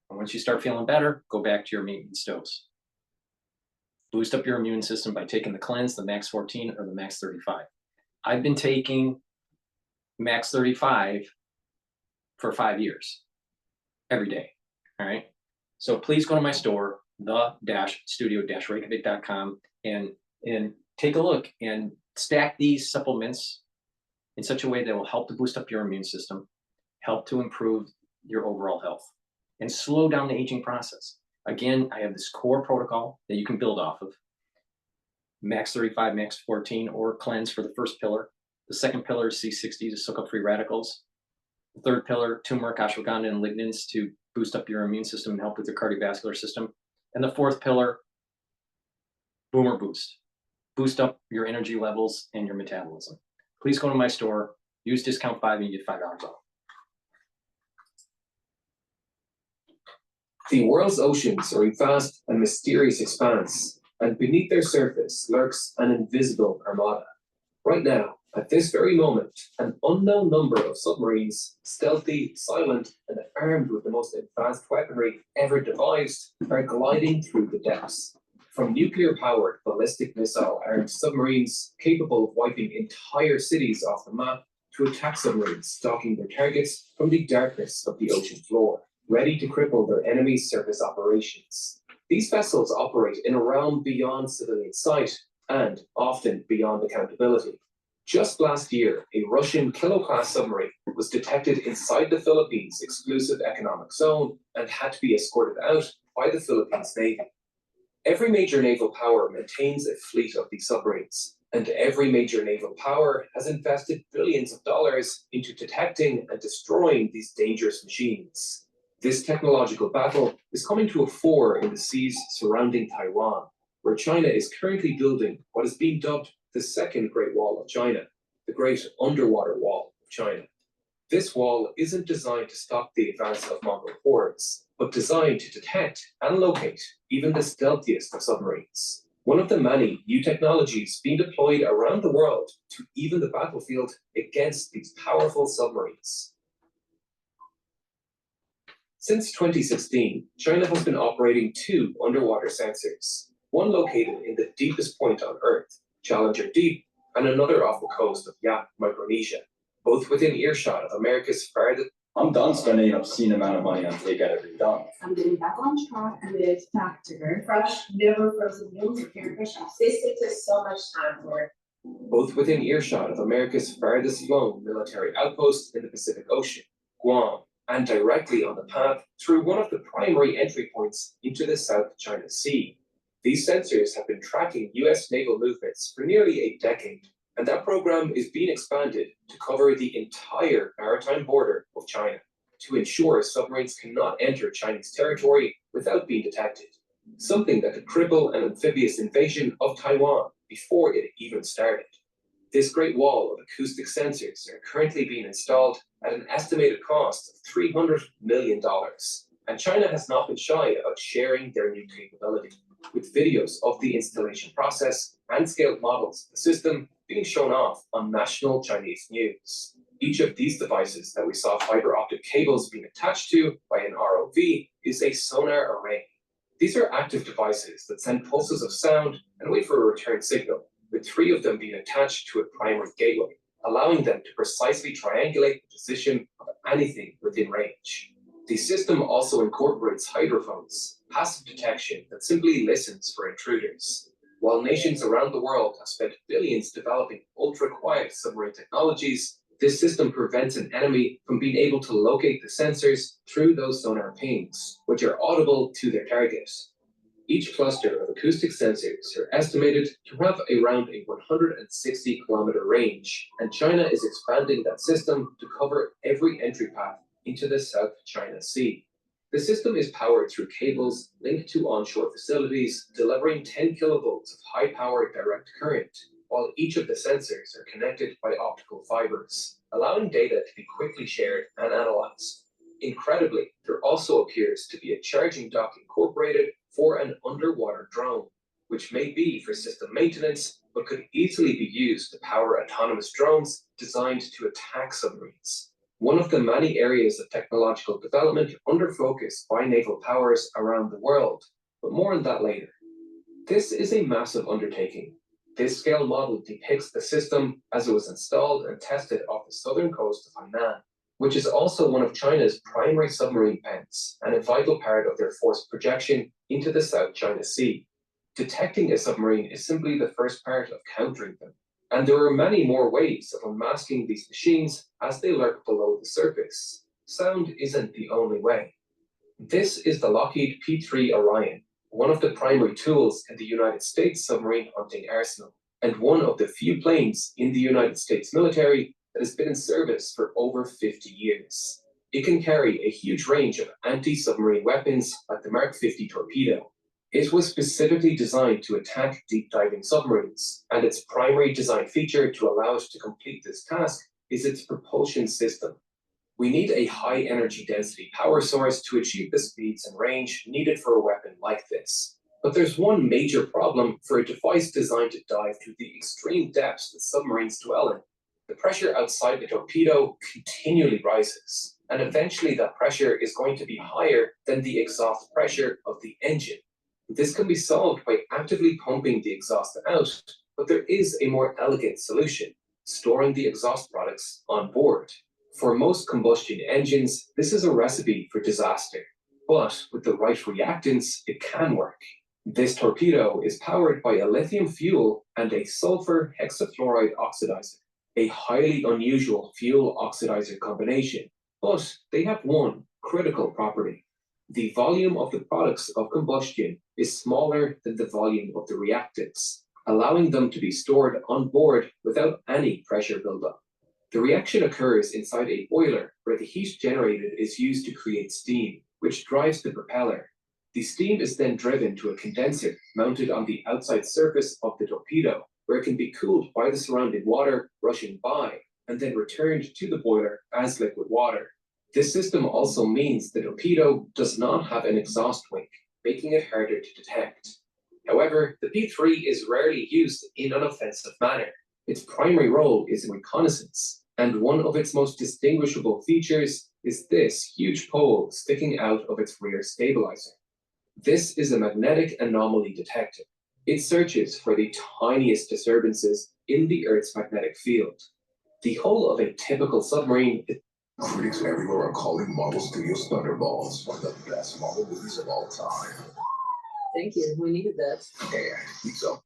And once you start feeling better, go back to your maintenance dose. Boost up your immune system by taking the Cleanse, the Max 14, or the Max 35. I've been taking Max 35 for 5 years, every day, all right? So please go to my store, the-studio-reykjavik.com, and take a look and stack these supplements in such a way that will help to boost up your immune system, help to improve your overall health, and slow down the aging process. Again, I have this core protocol that you can build off of. Max 35, Max 14, or Cleanse for the first pillar. The second pillar is C60 to soak up free radicals. The third pillar, turmeric, ashwagandha, and lignans to boost up your immune system and help with your cardiovascular system. And the fourth pillar, Boomer Boost. Boost up your energy levels and your metabolism. Please go to my store, use discount 5 and you get $5 off. The world's oceans are a vast and mysterious expanse, and beneath their surface lurks an invisible armada. Right now, at this very moment, an unknown number of submarines, stealthy, silent, and armed with the most advanced weaponry ever devised, are gliding through the depths. From nuclear-powered ballistic missile-armed submarines capable of wiping entire cities off the map, to attack submarines stalking their targets from the darkness of the ocean floor, ready to cripple their enemy's surface operations. These vessels operate in a realm beyond civilian sight and often beyond accountability. Just last year, a Russian Kilo-class submarine was detected inside the Philippines' exclusive economic zone and had to be escorted out by the Philippines Navy. Every major naval power maintains a fleet of these submarines, and every major naval power has invested billions of dollars into detecting and destroying these dangerous machines. This technological battle is coming to a fore in the seas surrounding Taiwan, where China is currently building what is being dubbed the second Great Wall of China, the Great Underwater Wall of China. This wall isn't designed to stop the advance of Mongol hordes, but designed to detect and locate even the stealthiest of submarines. One of the many new technologies being deployed around the world to even the battlefield against these powerful submarines. Since 2016, China has been operating 2 underwater sensors, one located in the deepest point on Earth, Challenger Deep, and another off the coast of Yap, Micronesia, both within earshot of America's farthest. I'm done spending an obscene amount of money on takeout every done. I'm getting back on track with Factor, fresh, never frozen meals or canned fish. This takes us so much time for it. Both within earshot of America's farthest flung military outpost in the Pacific Ocean, Guam, and directly on the path through one of the primary entry points into the South China Sea. These sensors have been tracking US naval movements for nearly a decade, and that program is being expanded to cover the entire maritime border of China to ensure submarines cannot enter Chinese territory without being detected, something that could cripple an amphibious invasion of Taiwan before it even started. This great wall of acoustic sensors are currently being installed at an estimated cost of $300 million, and China has not been shy about sharing their new capability, with videos of the installation process and scaled models of the system being shown off on national Chinese news. Each of these devices that we saw fiber optic cables being attached to by an ROV is a sonar array. These are active devices that send pulses of sound and wait for a return signal, with 3 of them being attached to a primary gateway, allowing them to precisely triangulate the position of anything within range. The system also incorporates hydrophones, passive detection that simply listens for intruders. While nations around the world have spent billions developing ultra-quiet submarine technologies, this system prevents an enemy from being able to locate the sensors through those sonar pings, which are audible to their target. Each cluster of acoustic sensors are estimated to have around a 160-kilometer range, and China is expanding that system to cover every entry path into the South China Sea. The system is powered through cables linked to onshore facilities, delivering 10 kilovolts of high-power direct current, while each of the sensors are connected by optical fibers, allowing data to be quickly shared and analyzed. Incredibly, there also appears to be a charging dock incorporated for an underwater drone, which may be for system maintenance, but could easily be used to power autonomous drones designed to attack submarines. One of the many areas of technological development under focus by naval powers around the world, but more on that later. This is a massive undertaking. This scale model depicts the system as it was installed and tested off the southern coast of Hainan, which is also one of China's primary submarine pens and a vital part of their force projection into the South China Sea. Detecting a submarine is simply the first part of countering them, and there are many more ways of unmasking these machines as they lurk below the surface. Sound isn't the only way. This is the Lockheed P-3 Orion, one of the primary tools in the United States submarine hunting arsenal, and one of the few planes in the United States military that has been in service for over 50 years. It can carry a huge range of anti-submarine weapons like the Mark 50 torpedo. It was specifically designed to attack deep-diving submarines, and its primary design feature to allow it to complete this task is its propulsion system. We need a high energy density power source to achieve the speeds and range needed for a weapon like this. But there's one major problem for a device designed to dive to the extreme depths that submarines dwell in. The pressure outside the torpedo continually rises, and eventually that pressure is going to be higher than the exhaust pressure of the engine. This can be solved by actively pumping the exhaust out, but there is a more elegant solution: storing the exhaust products on board. For most combustion engines, this is a recipe for disaster, but with the right reactants, it can work. This torpedo is powered by a lithium fuel and a sulfur hexafluoride oxidizer, a highly unusual fuel oxidizer combination, but they have one critical property. The volume of the products of combustion is smaller than the volume of the reactants, allowing them to be stored on board without any pressure buildup. The reaction occurs inside a boiler where the heat generated is used to create steam, which drives the propeller. The steam is then driven to a condenser mounted on the outside surface of the torpedo, where it can be cooled by the surrounding water rushing by, and then returned to the boiler as liquid water. This system also means the torpedo does not have an exhaust wing, making it harder to detect. However, the P-3 is rarely used in an offensive manner. Its primary role is in reconnaissance, and one of its most distinguishable features is this huge pole sticking out of its rear stabilizer. This is a magnetic anomaly detector. It searches for the tiniest disturbances in the Earth's magnetic field. The hull of a typical submarine is... Critics everywhere are calling Marvel Studios Thunderbolts one of the best Marvel movies of all time. Thank you, we needed that. Yeah, I think so.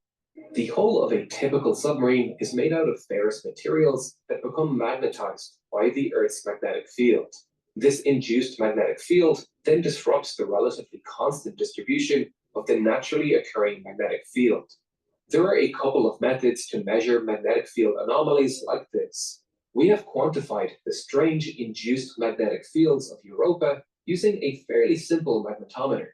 The hull of a typical submarine is made out of ferrous materials that become magnetized by the Earth's magnetic field. This induced magnetic field then disrupts the relatively constant distribution of the naturally occurring magnetic field. There are a couple of methods to measure magnetic field anomalies like this. We have quantified the strange induced magnetic fields of Europa using a fairly simple magnetometer.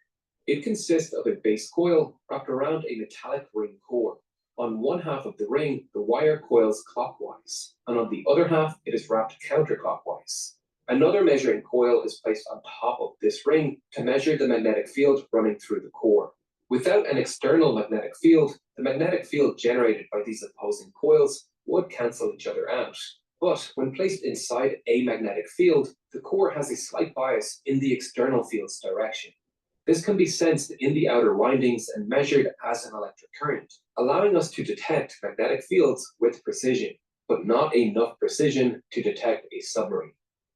It consists of a base coil wrapped around a metallic ring core. On one half of the ring, the wire coils clockwise, and on the other half, it is wrapped counterclockwise. Another measuring coil is placed on top of this ring to measure the magnetic field running through the core. Without an external magnetic field, the magnetic field generated by these opposing coils would cancel each other out. But when placed inside a magnetic field, the core has a slight bias in the external field's direction. This can be sensed in the outer windings and measured as an electric current, allowing us to detect magnetic fields with precision, but not enough precision to detect a submarine.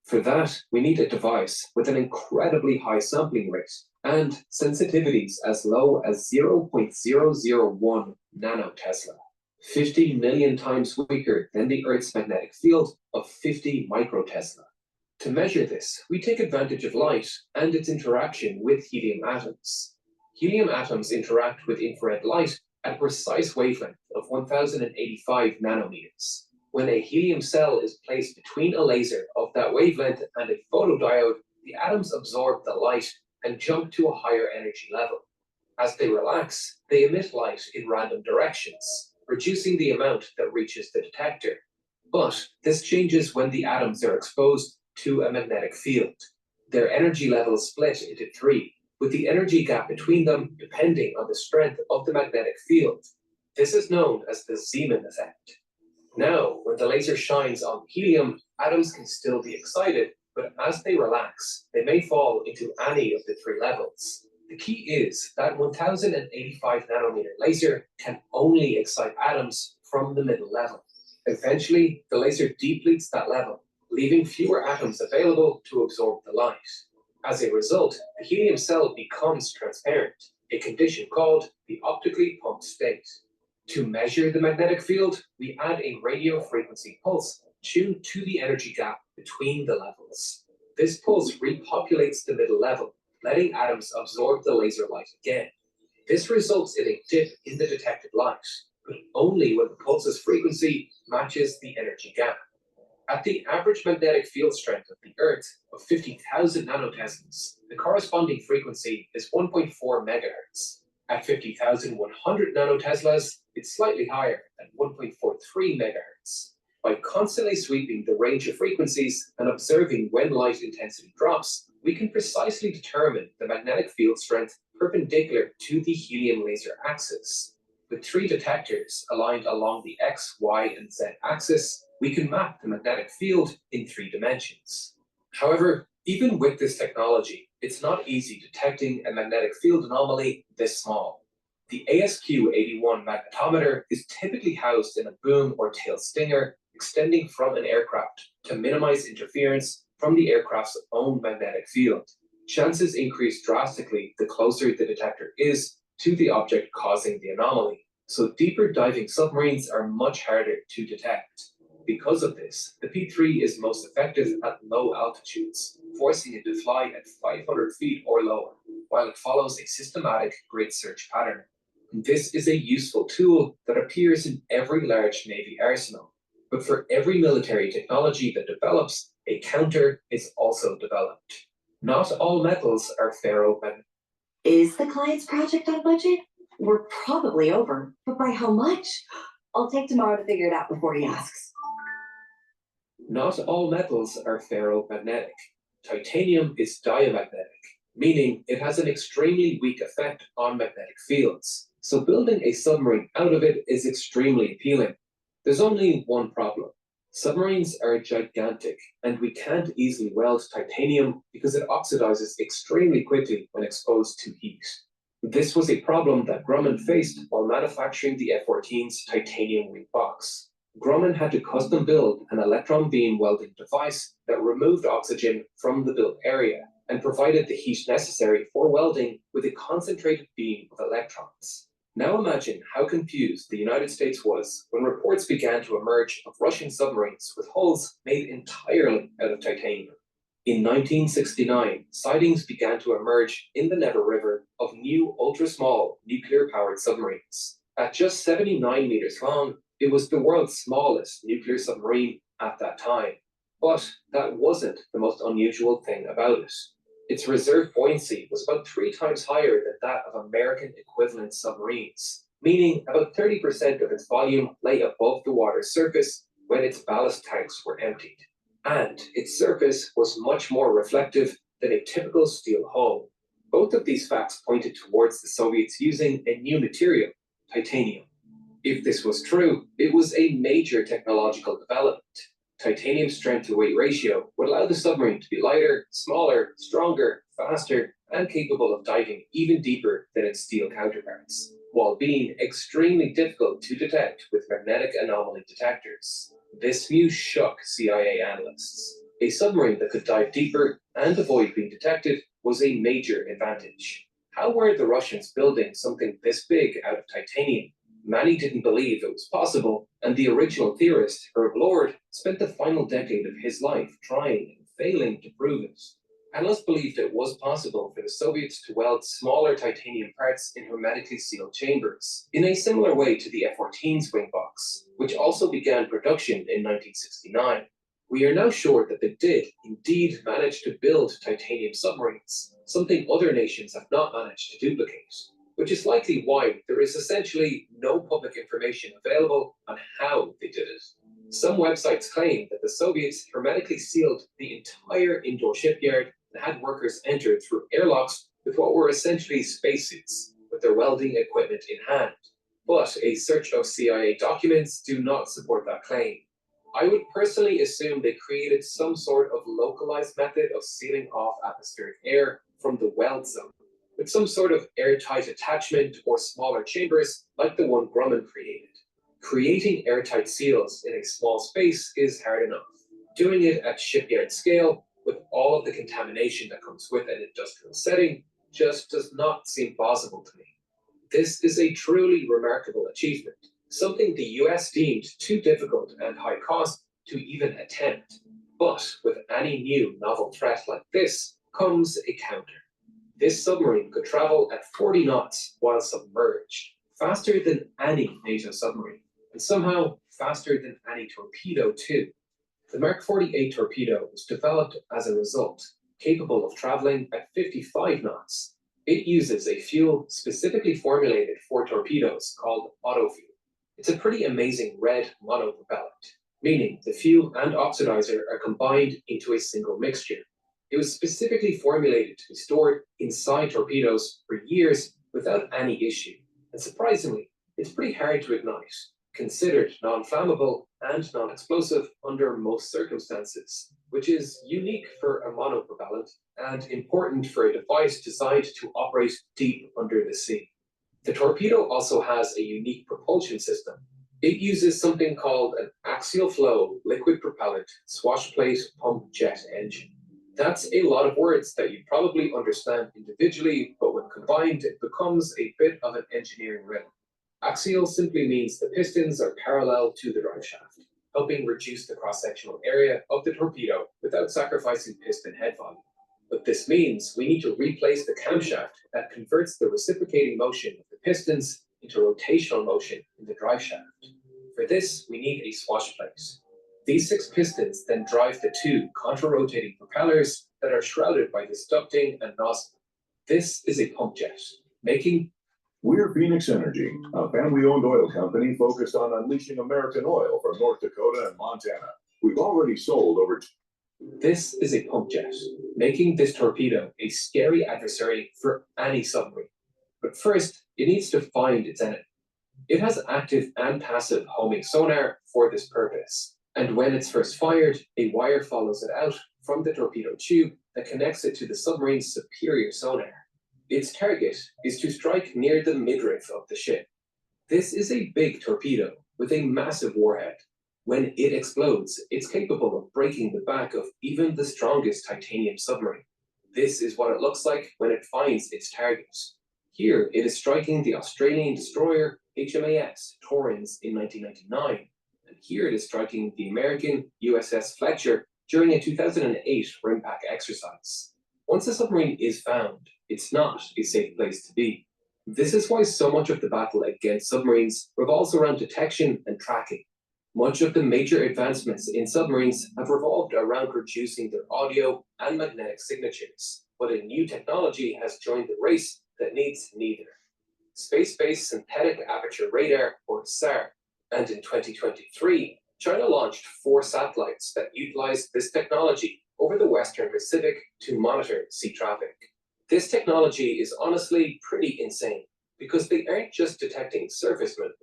For that, we need a device with an incredibly high sampling rate and sensitivities as low as 0.001 nanotesla, 50 million times weaker than the Earth's magnetic field of 50 microtesla. To measure this, we take advantage of light and its interaction with helium atoms. Helium atoms interact with infrared light at a precise wavelength of 1085 nanometers. When a helium cell is placed between a laser of that wavelength and a photodiode, the atoms absorb the light and jump to a higher energy level. As they relax, they emit light in random directions, reducing the amount that reaches the detector. But this changes when the atoms are exposed to a magnetic field. Their energy levels split into three, with the energy gap between them depending on the strength of the magnetic field. This is known as the Zeeman effect. Now, when the laser shines on helium, atoms can still be excited, but as they relax, they may fall into any of the three levels. The key is that 1085 nanometer laser can only excite atoms from the middle level. Eventually, the laser depletes that level, leaving fewer atoms available to absorb the light. As a result, the helium cell becomes transparent, a condition called the optically pumped state. To measure the magnetic field, we add a radio frequency pulse tuned to the energy gap between the levels. This pulse repopulates the middle level, letting atoms absorb the laser light again. This results in a dip in the detected light, but only when the pulse's frequency matches the energy gap. At the average magnetic field strength of the Earth of 50,000 nanoteslas, the corresponding frequency is 1.4 megahertz. At 50,100 nanoteslas, it's slightly higher at 1.43 megahertz. By constantly sweeping the range of frequencies and observing when light intensity drops, we can precisely determine the magnetic field strength perpendicular to the helium laser axis. With three detectors aligned along the X, Y, and Z axis, we can map the magnetic field in 3 dimensions. However, even with this technology, it's not easy detecting a magnetic field anomaly this small. The ASQ81 magnetometer is typically housed in a boom or tail stinger extending from an aircraft to minimize interference from the aircraft's own magnetic field. Chances increase drastically the closer the detector is to the object causing the anomaly, so deeper diving submarines are much harder to detect. Because of this, the P3 is most effective at low altitudes, forcing it to fly at 500 feet or lower, while it follows a systematic grid search pattern. This is a useful tool that appears in every large Navy arsenal, but for every military technology that develops, a counter is also developed. Not all metals are ferromagnetic. Is the client's project on budget? We're probably over, but by how much? I'll take tomorrow to figure it out before he asks. Not all metals are ferromagnetic. Titanium is diamagnetic, meaning it has an extremely weak effect on magnetic fields. So building a submarine out of it is extremely appealing. There's only one problem. Submarines are gigantic, and we can't easily weld titanium because it oxidizes extremely quickly when exposed to heat. This was a problem that Grumman faced while manufacturing the F-14's titanium wing box. Grumman had to custom build an electron beam welding device that removed oxygen from the built area and provided the heat necessary for welding with a concentrated beam of electrons. Now imagine how confused the United States was when reports began to emerge of Russian submarines with hulls made entirely out of titanium. In 1969, sightings began to emerge in the Never River of new ultra-small nuclear-powered submarines. At just 79 meters long, it was the world's smallest nuclear submarine at that time. But that wasn't the most unusual thing about it. Its reserve buoyancy was about 3 times higher than that of American equivalent submarines, meaning about 30% of its volume lay above the water's surface when its ballast tanks were emptied. And its surface was much more reflective than a typical steel hull. Both of these facts pointed towards the Soviets using a new material, titanium. If this was true, it was a major technological development. titanium strength to weight ratio would allow the submarine to be lighter, smaller, stronger, faster, and capable of diving even deeper than its steel counterparts, while being extremely difficult to detect with magnetic anomaly detectors. This news shook CIA analysts. A submarine that could dive deeper and avoid being detected was a major advantage. How were the Russians building something this big out of titanium? Many didn't believe it was possible, and the original theorist, Herb Lord, spent the final decade of his life trying and failing to prove it. Analysts believed it was possible for the Soviets to weld smaller titanium parts in hermetically sealed chambers, in a similar way to the F-14's wing box, which also began production in 1969. We are now sure that they did indeed manage to build titanium submarines, something other nations have not managed to duplicate, which is likely why there is essentially no public information available on how they did it. Some websites claim that the Soviets hermetically sealed the entire indoor shipyard and had workers enter through airlocks with what were essentially spacesuits, with their welding equipment in hand. But a search of CIA documents do not support that claim. I would personally assume they created some sort of localized method of sealing off atmospheric air from the weld zone, with some sort of airtight attachment or smaller chambers like the one Grumman created. Creating airtight seals in a small space is hard enough. Doing it at shipyard scale, with all of the contamination that comes with an industrial setting, just does not seem possible to me. This is a truly remarkable achievement, something the US deemed too difficult and high cost to even attempt. But with any new novel threat like this comes a counter. This submarine could travel at 40 knots while submerged, faster than any NATO submarine, and somehow faster than any torpedo too. The Mark 48 torpedo was developed as a result, capable of traveling at 55 knots. It uses a fuel specifically formulated for torpedoes called autofuel. It's a pretty amazing red monopropellant, meaning the fuel and oxidizer are combined into a single mixture. It was specifically formulated to be stored inside torpedoes for years without any issue. And surprisingly, it's pretty hard to ignite, considered non-flammable and non-explosive under most circumstances, which is unique for a monopropellant and important for a device designed to operate deep under the sea. The torpedo also has a unique propulsion system. It uses something called an axial flow liquid propellant swash plate pump jet engine. That's a lot of words that you probably understand individually, but when combined, it becomes a bit of an engineering riddle. Axial simply means the pistons are parallel to the drive shaft, helping reduce the cross-sectional area of the torpedo without sacrificing piston head volume. But this means we need to replace the camshaft that converts the reciprocating motion of the pistons into rotational motion in the drive shaft. For this, we need a swash plate. These 6 pistons then drive the 2 contra-rotating propellers that are shrouded by this ducting and nozzle. This is a pump jet, making... We're Phoenix Energy, a family-owned oil company focused on unleashing American oil from North Dakota and Montana. We've already sold over... This is a pump jet, making this torpedo a scary adversary for any submarine. But first, it needs to find its enemy. It has active and passive homing sonar for this purpose. And when it's first fired, a wire follows it out from the torpedo tube that connects it to the submarine's superior sonar. Its target is to strike near the midriff of the ship. This is a big torpedo with a massive warhead. When it explodes, it's capable of breaking the back of even the strongest titanium submarine. This is what it looks like when it finds its target. Here, it is striking the Australian destroyer HMAS Torrens in 1999. And here it is striking the American USS Fletcher during a 2008 RIMPAC exercise. Once a submarine is found, it's not a safe place to be. This is why so much of the battle against submarines revolves around detection and tracking. Much of the major advancements in submarines have revolved around reducing their audio and magnetic signatures, but a new technology has joined the race that needs neither. Space-based synthetic aperture radar, or SAR, and in 2023, China launched 4 satellites that utilized this technology over the Western Pacific to monitor sea traffic. This technology is honestly pretty insane because they aren't just detecting surface movement.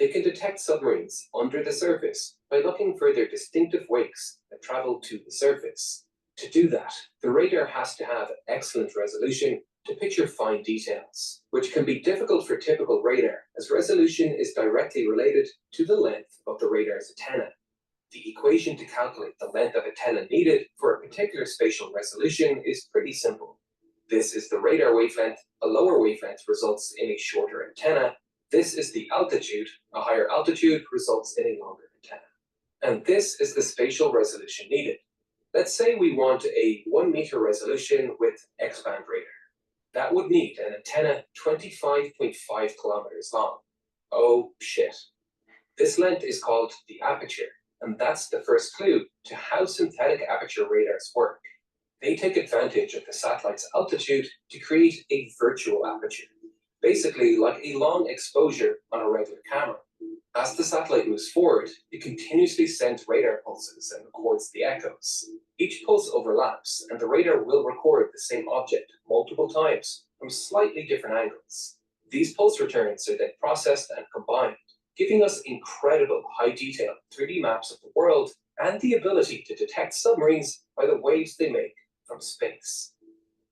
They can detect submarines under the surface by looking for their distinctive wakes that travel to the surface. To do that, the radar has to have excellent resolution to picture fine details, which can be difficult for typical radar, as resolution is directly related to the length of the radar's antenna. The equation to calculate the length of antenna needed for a particular spatial resolution is pretty simple. This is the radar wavelength. A lower wavelength results in a shorter antenna. This is the altitude. A higher altitude results in a longer antenna. And this is the spatial resolution needed. Let's say we want a 1 meter resolution with X-band radar. That would need an antenna 25.5 kilometers long. Oh shit. This length is called the aperture, and that's the first clue to how synthetic aperture radars work. They take advantage of the satellite's altitude to create a virtual aperture, basically like a long exposure on a regular camera. As the satellite moves forward, it continuously sends radar pulses and records the echoes. Each pulse overlaps, and the radar will record the same object multiple times from slightly different angles. These pulse returns are then processed and combined, giving us incredible high-detail 3D maps of the world and the ability to detect submarines by the waves they make from space.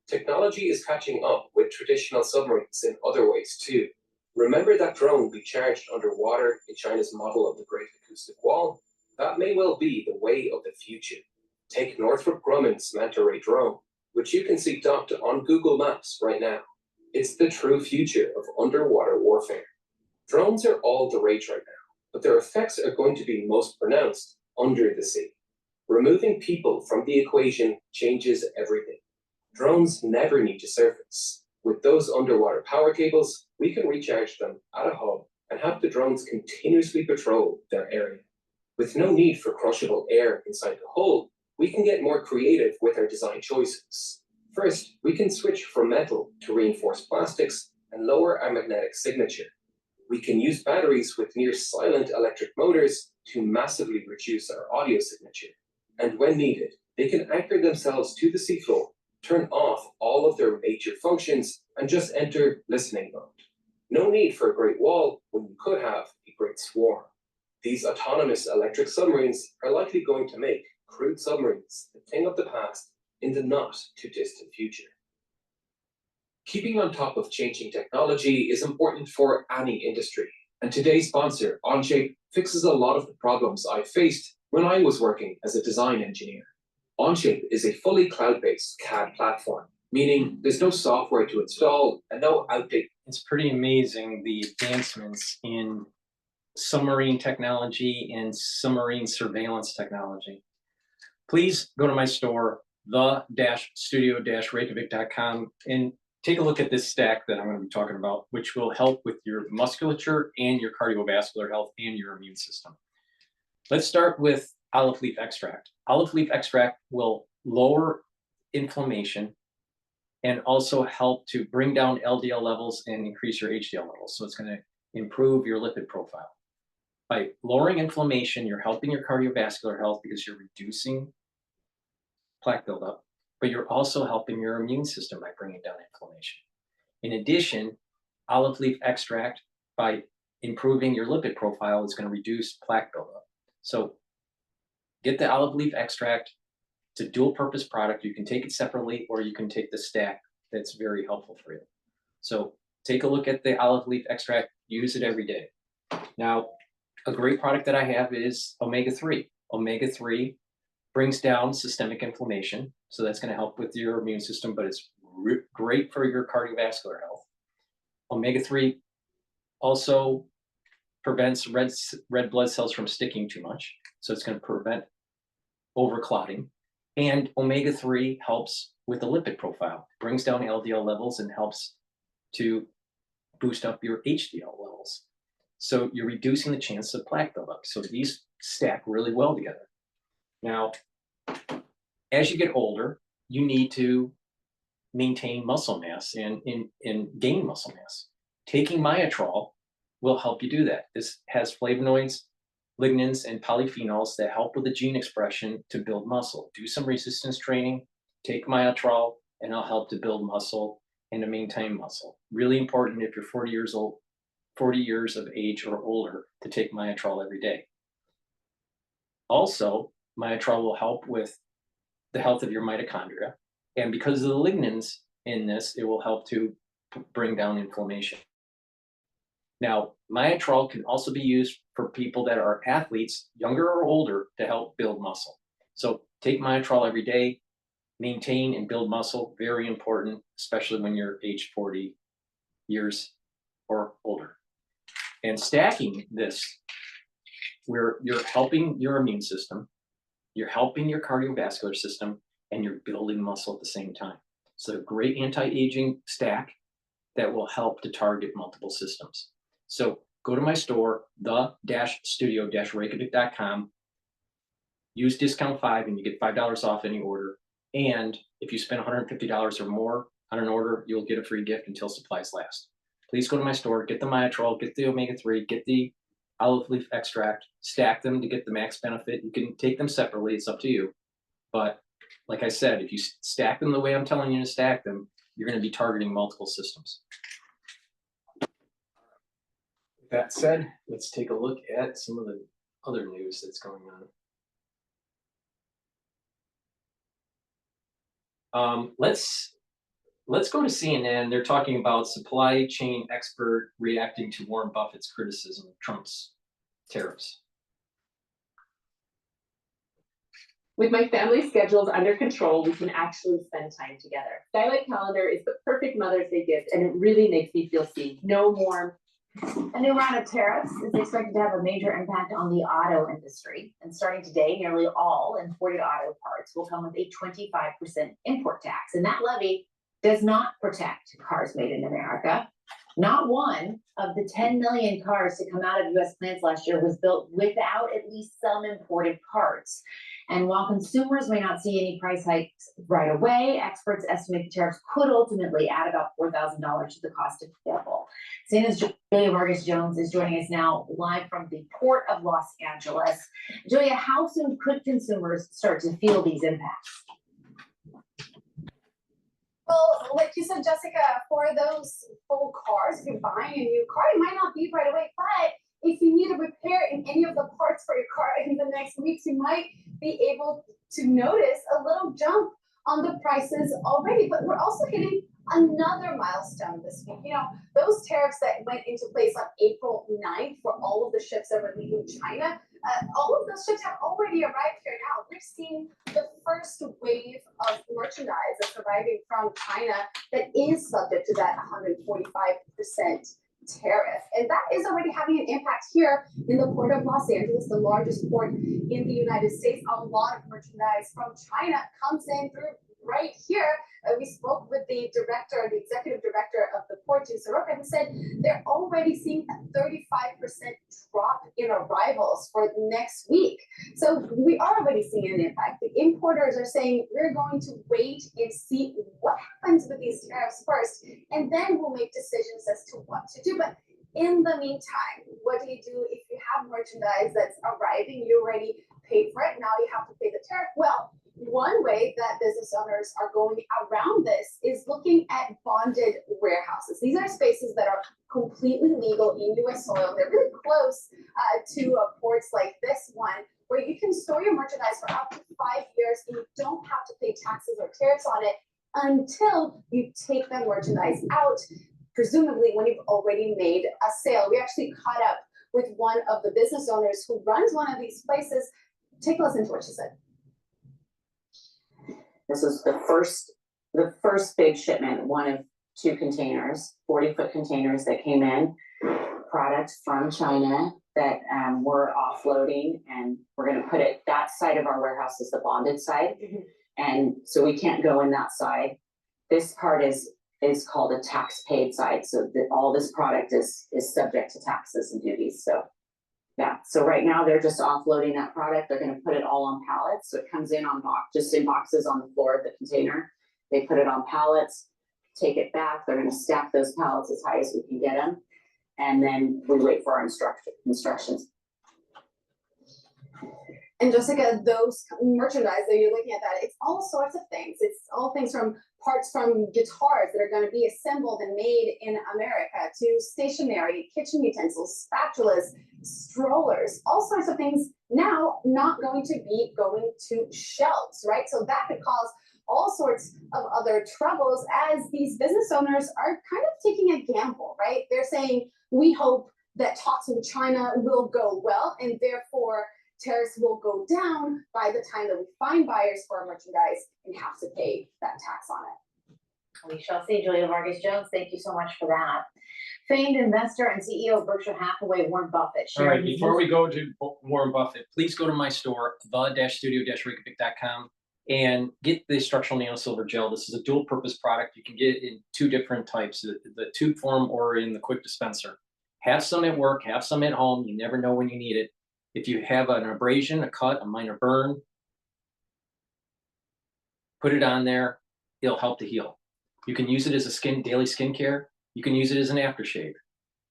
Technology is catching up with traditional submarines in other ways too. Remember that drone we charged underwater in China's model of the Great Acoustic Wall? That may well be the way of the future. Take Northrop Grumman's Manta Ray drone, which you can see docked on Google Maps right now. It's the true future of underwater warfare. Drones are all the rage right now, but their effects are going to be most pronounced under the sea. Removing people from the equation changes everything. Drones never need to surface. With those underwater power cables, we can recharge them at a hub and have the drones continuously patrol their area. With no need for crushable air inside the hull, we can get more creative with our design choices. First, we can switch from metal to reinforced plastics and lower our magnetic signature. We can use batteries with near-silent electric motors to massively reduce our audio signature. And when needed, they can anchor themselves to the seafloor, turn off all of their major functions, and just enter listening mode. No need for a great wall when you could have a great swarm. These autonomous electric submarines are likely going to make crude submarines the thing of the past in the not-too-distant future. Keeping on top of changing technology is important for any industry, and today's sponsor, Onshape, fixes a lot of the problems I faced when I was working as a design engineer. Onshape is a fully cloud-based CAD platform, meaning there's no software to install and no outdated. It's pretty amazing the advancements in submarine technology and submarine surveillance technology. Please go to my store, the-studio-reykjavik.com, and take a look at this stack that I'm going to be talking about, which will help with your musculature and your cardiovascular health and your immune system. Let's start with olive leaf extract. Olive leaf extract will lower inflammation and also help to bring down LDL levels and increase your HDL levels. So it's going to improve your lipid profile. By lowering inflammation, you're helping your cardiovascular health because you're reducing plaque buildup, but you're also helping your immune system by bringing down inflammation. In addition, olive leaf extract, by improving your lipid profile, is going to reduce plaque buildup. So get the olive leaf extract. It's a dual purpose product. You can take it separately or you can take the stack. That's very helpful for you. So take a look at the olive leaf extract, use it every day. Now, a great product that I have is omega-3. Omega-3 brings down systemic inflammation. So that's going to help with your immune system, but it's great for your cardiovascular health. Omega-3 also prevents red blood cells from sticking too much. So it's going to prevent overclotting. And omega-3 helps with the lipid profile, brings down LDL levels and helps to boost up your HDL levels. So you're reducing the chance of plaque buildup. So these stack really well together. Now, as you get older, you need to maintain muscle mass and gain muscle mass. Taking Myotrol will help you do that. This has flavonoids, lignans, and polyphenols that help with the gene expression to build muscle. Do some resistance training, take Myotrol, and it'll help to build muscle and to maintain muscle. Really important if you're 40 years old, 40 years of age or older to take Myotrol every day. Also, Myotrol will help with the health of your mitochondria. And because of the lignans in this, it will help to bring down inflammation. Now, Myotrol can also be used for people that are athletes, younger or older, to help build muscle. So take Myotrol every day, maintain and build muscle, very important, especially when you're age 40 years or older. And stacking this, where you're helping your immune system, you're helping your cardiovascular system, and you're building muscle at the same time. So a great anti-aging stack that will help to target multiple systems. So go to my store, the-studio-reykjavik.com, use discount 5 and you get $5 off any order. And if you spend $150 or more on an order, you'll get a free gift until supplies last. Please go to my store, get the Myotrol, get the omega-3, get the olive leaf extract, stack them to get the max benefit. You can take them separately, it's up to you. But like I said, if you stack them the way I'm telling you to stack them, you're going to be targeting multiple systems. With that said, let's take a look at some of the other news that's going on. Let's go to CNN. They're talking about supply chain expert reacting to Warren Buffett's criticism of Trump's tariffs. With my family schedules under control, we can actually spend time together. Skylight Calendar is the perfect Mother's Day gift, and it really makes me feel seen. No more. A new round of tariffs is expected to have a major impact on the auto industry. And starting today, nearly all imported auto parts will come with a 25% import tax. And that levy does not protect cars made in America. Not one of the 10 million cars to come out of US plants last year was built without at least some imported parts. And while consumers may not see any price hikes right away, experts estimate the tariffs could ultimately add about $4,000 to the cost of vehicle. CNN's Julia Vargas Jones is joining us now live from the Port of Los Angeles. Julia, how soon could consumers start to feel these impacts? Well, like you said, Jessica, for those full cars, if you're buying a new car, it might not be right away, but if you need a repair in any of the parts for your car in the next weeks, you might be able to notice a little jump on the prices already. But we're also hitting another milestone this week. You know, those tariffs that went into place on April 9th for all of the ships that were leaving China, all of those ships have already arrived here now. We're seeing the first wave of merchandise that's arriving from China that is subject to that 145% tariff. And that is already having an impact here in the Port of Los Angeles, the largest port in the United States. A lot of merchandise from China comes in through right here. We spoke with the executive director of the port, Jim Soroka, who said they're already seeing a 35% drop in arrivals for next week. So we are already seeing an impact. The importers are saying we're going to wait and see what happens with these tariffs first, and then we'll make decisions as to what to do. But in the meantime, what do you do if you have merchandise that's arriving, you already paid for it, now you have to pay the tariff? Well, one way that business owners are going around this is looking at bonded warehouses. These are spaces that are completely legal in U.S. soil. They're really close to ports like this one, where you can store your merchandise for up to 5 years and you don't have to pay taxes or tariffs on it until you take the merchandise out, presumably when you've already made a sale. We actually caught up with one of the business owners who runs one of these places. Take a listen to what she said. This was the first big shipment, one of 2 containers, 40-foot containers that came in, products from China that we're offloading, and we're going to put it, that side of our warehouse is the bonded side. And so we can't go in that side. This part is called a tax paid side. So all this product is subject to taxes and duties. So yeah, so right now they're just offloading that product. They're going to put it all on pallets. So it comes in on just in boxes on the floor of the container. They put it on pallets, take it back. They're going to stack those pallets as high as we can get them. And then we wait for our instructions. And Jessica, those merchandise that you're looking at, that it's all sorts of things. It's all things from parts from guitars that are going to be assembled and made in America to stationery, kitchen utensils, spatulas, strollers, all sorts of things now not going to be going to shelves, right? So that could cause all sorts of other troubles as these business owners are kind of taking a gamble, right? They're saying, we hope that talks with China will go well, and therefore tariffs will go down by the time that we find buyers for our merchandise and have to pay that tax on it. We shall see. Julia Vargas Jones, thank you so much for that. Famed investor and CEO of Berkshire Hathaway, Warren Buffett. All right, before we go to Warren Buffett, please go to my store, the-studio-reykjavik.com, and get the structural nano silver gel. This is a dual purpose product. You can get it in two different types, the tube form or in the quick dispenser. Have some at work, have some at home. You never know when you need it. If you have an abrasion, a cut, a minor burn, put it on there. It'll help to heal. You can use it as a daily skincare. You can use it as an aftershave.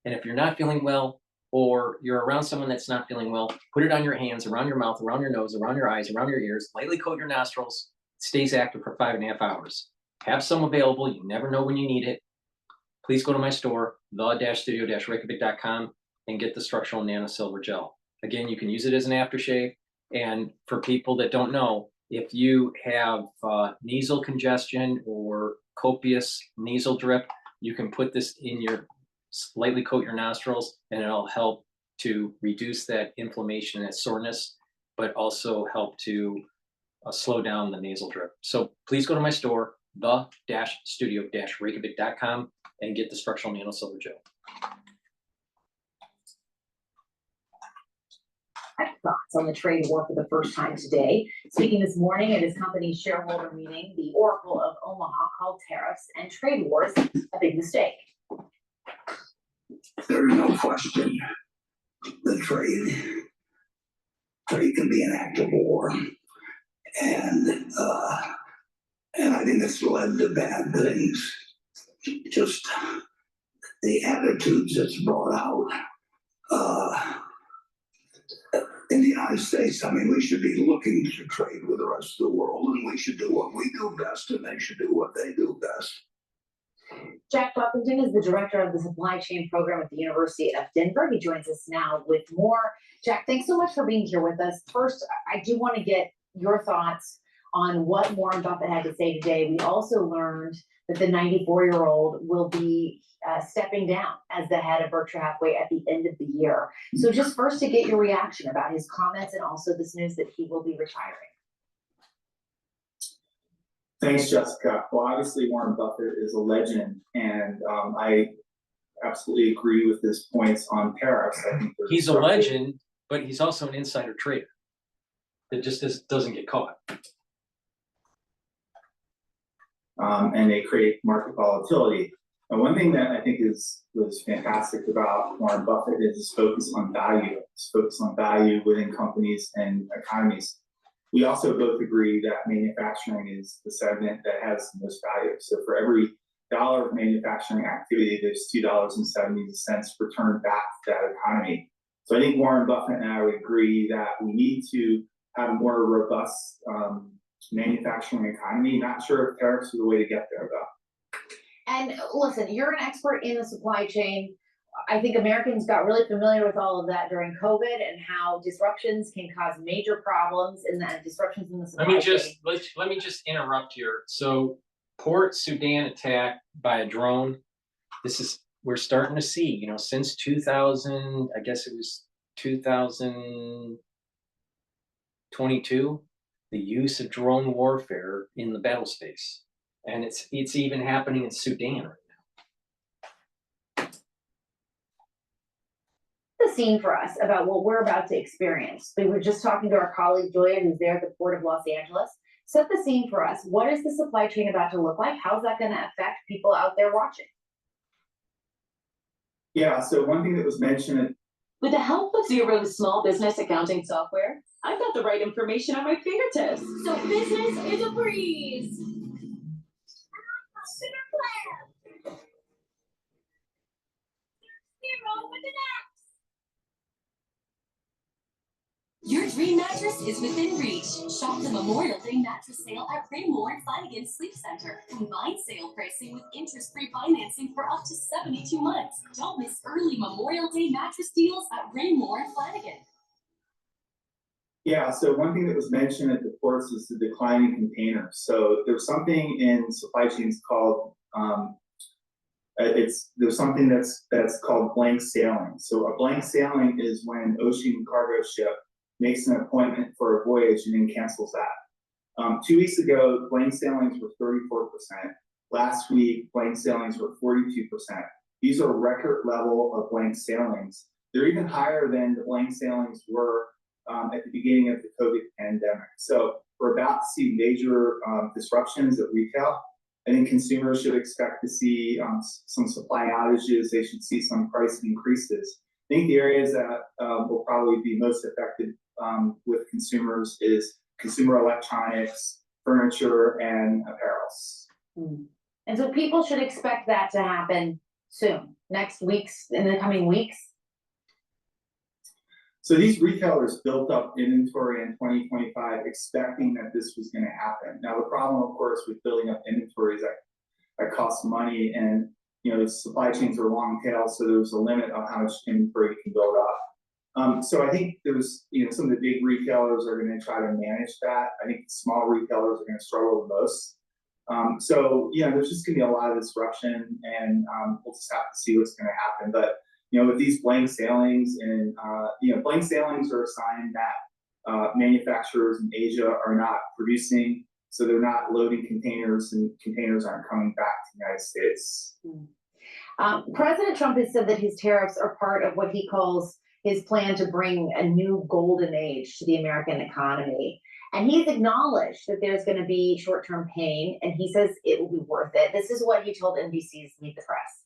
And if you're not feeling well, or you're around someone that's not feeling well, put it on your hands, around your mouth, around your nose, around your eyes, around your ears, lightly coat your nostrils. It stays active for 5.5 hours. Have some available. You never know when you need it. Please go to my store, the-studio-reykjavik.com, and get the structural nano silver gel. Again, you can use it as an aftershave. And for people that don't know, if you have nasal congestion or copious nasal drip, you can put this in your, lightly coat your nostrils, and it'll help to reduce that inflammation and that soreness, but also help to slow down the nasal drip. So please go to my store, the-studio-reykjavik.com, and get the structural nano silver gel. Thoughts on the trade war for the first time today. Speaking this morning at his company's shareholder meeting, the Oracle of Omaha called tariffs and trade wars a big mistake. There's no question the trade can be an act of war, and I think it's led to bad things. Just the attitudes it's brought out. In the United States, I mean, we should be looking to trade with the rest of the world, and we should do what we do best, and they should do what they do best. Jack Buffington is the director of the supply chain program at the University of Denver. He joins us now with more. Jack, thanks so much for being here with us. First, I do want to get your thoughts on what Warren Buffett had to say today. We also learned that the 94-year-old will be stepping down as the head of Berkshire Hathaway at the end of the year. So just first to get your reaction about his comments and also this news that he will be retiring. Thanks, Jessica. Well, obviously Warren Buffett is a legend, and I absolutely agree with his points on tariffs. I think he's a legend, but he's also an insider trader that just doesn't get caught. And they create market volatility. And one thing that I think was fantastic about Warren Buffett is his focus on value. His focus on value within companies and economies. We also both agree that manufacturing is the segment that has the most value. So for every dollar of manufacturing activity, there's $2.70 returned back to that economy. So I think Warren Buffett and I would agree that we need to have a more robust manufacturing economy. Not sure if tariffs are the way to get there, though. And listen, you're an expert in the supply chain. I think Americans got really familiar with all of that during COVID and how disruptions can cause major problems and disruptions in the supply chain. Let me just interrupt here. So Port Sudan attack by a drone. We're starting to see, since 2000, I guess it was 2022, the use of drone warfare in the battle space. And it's even happening in Sudan right now. The scene for us about what we're about to experience. We were just talking to our colleague Julia, who's there at the Port of Los Angeles. Set the scene for us. What is the supply chain about to look like? How's that going to affect people out there watching? Yeah, so one thing that was mentioned. With the help of Xero's small business accounting software, I've got the right information at my fingertips. So business is a breeze. Your dream match mattress is within reach. Shop the Memorial Day mattress sale at Raymore and Flanagan Sleep Center. Combined sale pricing with interest-free financing for up to 72 months. Don't miss early Memorial Day mattress deals at Raymore and Flanagan. Yeah, so one thing that was mentioned at the ports is the decline in containers. So there's something in supply chains called there's something that's called blank sailing. So a blank sailing is when an ocean cargo ship makes an appointment for a voyage and then cancels that. 2 weeks ago, blank sailings were 34%. Last week, blank sailings were 42%. These are record level of blank sailings. They're even higher than the blank sailings were at the beginning of the COVID pandemic. So we're about to see major disruptions at retail. I think consumers should expect to see some supply outages. They should see some price increases. I think the areas that will probably be most affected with consumers is consumer electronics, furniture, and apparels. And so people should expect that to happen soon, in the coming weeks. So these retailers built up inventory in 2025 expecting that this was going to happen. Now the problem, of course, with building up inventory is that costs money, and the supply chains are long tail, so there's a limit on how much inventory you can build up. So I think there's some of the big retailers are going to try to manage that. I think the small retailers are going to struggle the most. So there's just going to be a lot of disruption, and we'll just have to see what's going to happen. But with these blank sailings, and blank sailings are a sign that manufacturers in Asia are not producing, so they're not loading containers, and containers aren't coming back to the United States. President Trump has said that his tariffs are part of what he calls his plan to bring a new golden age to the American economy. And he's acknowledged that there's going to be short-term pain, and he says it will be worth it. This is what he told NBC's Meet the Press.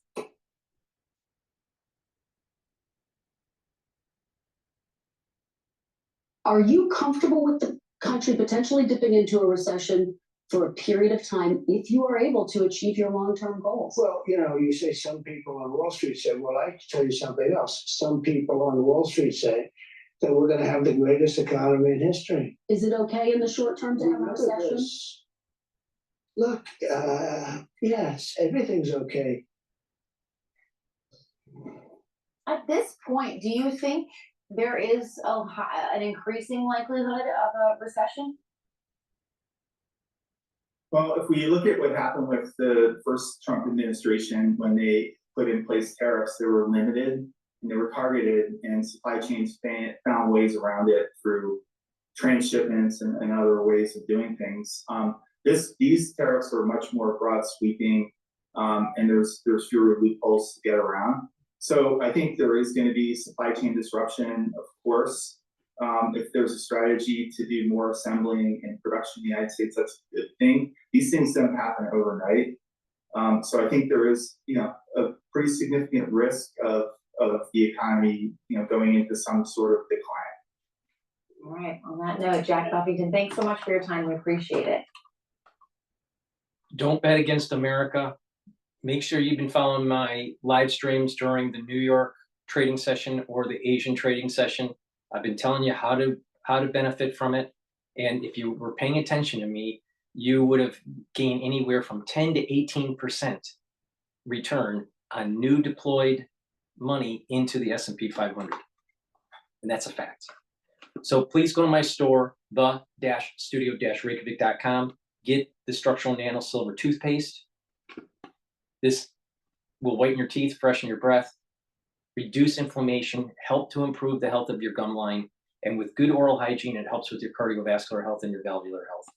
Are you comfortable with the country potentially dipping into a recession for a period of time if you are able to achieve your long-term goals? Well, you say some people on Wall Street say, well, I can tell you something else. Some people on Wall Street say that we're going to have the greatest economy in history. Is it okay in the short term to have a recession? Look, yes, everything's okay. At this point, do you think there is an increasing likelihood of a recession? Well, if we look at what happened with the first Trump administration, when they put in place tariffs, they were limited and they were targeted, and supply chains found ways around it through transshipments and other ways of doing things. These tariffs are much more broad sweeping, and there's fewer loopholes to get around. So I think there is going to be supply chain disruption, of course. If there's a strategy to do more assembling and production in the United States, that's a good thing. These things don't happen overnight. So I think there is, a pretty significant risk of the economy, going into some sort of decline. All right. On that note, Jack Buffington, thanks so much for your time. We appreciate it. Don't bet against America. Make sure you've been following my live streams during the New York trading session or the Asian trading session. I've been telling you how to benefit from it. And if you were paying attention to me, you would have gained anywhere from 10 to 18% return on new deployed money into the S&P 500. And that's a fact. So please go to my store, the-studio-reykjavik.com. Get the structural nano silver toothpaste. This will whiten your teeth, freshen your breath, reduce inflammation, help to improve the health of your gum line, and with good oral hygiene, it helps with your cardiovascular health and your valvular health.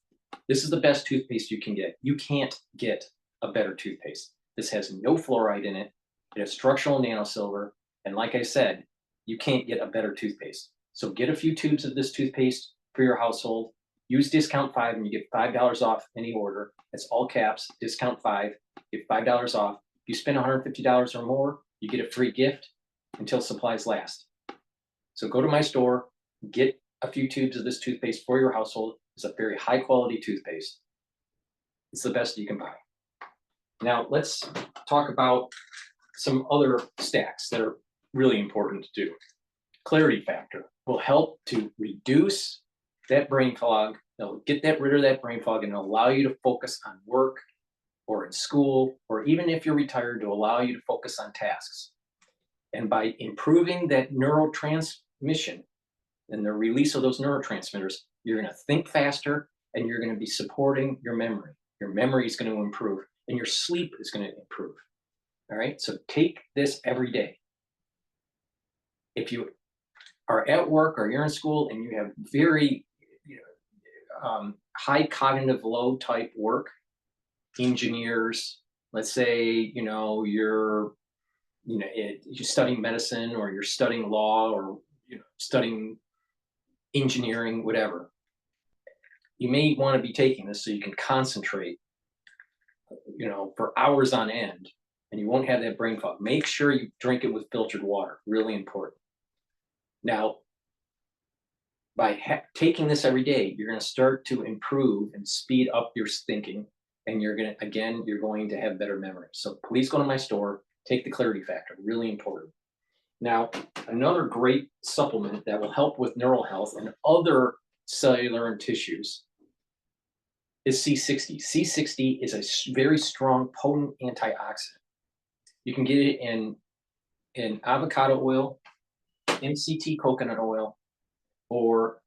This is the best toothpaste you can get. You can't get a better toothpaste. This has no fluoride in it. It has structural nanosilver. And like I said, you can't get a better toothpaste. So get a few tubes of this toothpaste for your household. Use discount 5 and you get $5 off any order. That's all caps, discount 5, get $5 off. If you spend $150 or more, you get a free gift until supplies last. So go to my store, get a few tubes of this toothpaste for your household. It's a very high quality toothpaste. It's the best you can buy. Now let's talk about some other stacks that are really important to do. Clarity factor will help to reduce that brain fog. It'll get rid of that brain fog and allow you to focus on work or in school, or even if you're retired, to allow you to focus on tasks. And by improving that neurotransmission and the release of those neurotransmitters, you're going to think faster and you're going to be supporting your memory. Your memory is going to improve and your sleep is going to improve. All right, so take this every day. If you are at work or you're in school and you have very high cognitive load type work, engineers, let's say, you're studying medicine or you're studying law or studying engineering, whatever. You may want to be taking this so you can concentrate, for hours on end, and you won't have that brain fog. Make sure you drink it with filtered water. Really important. Now, by taking this every day, you're going to start to improve and speed up your thinking, and you're going to have better memory. So please go to my store, take the Clarity Factor. Really important. Now, another great supplement that will help with neural health and other cellular and tissues is C60. C60 is a very strong, potent antioxidant. You can get it in avocado oil, MCT coconut oil, or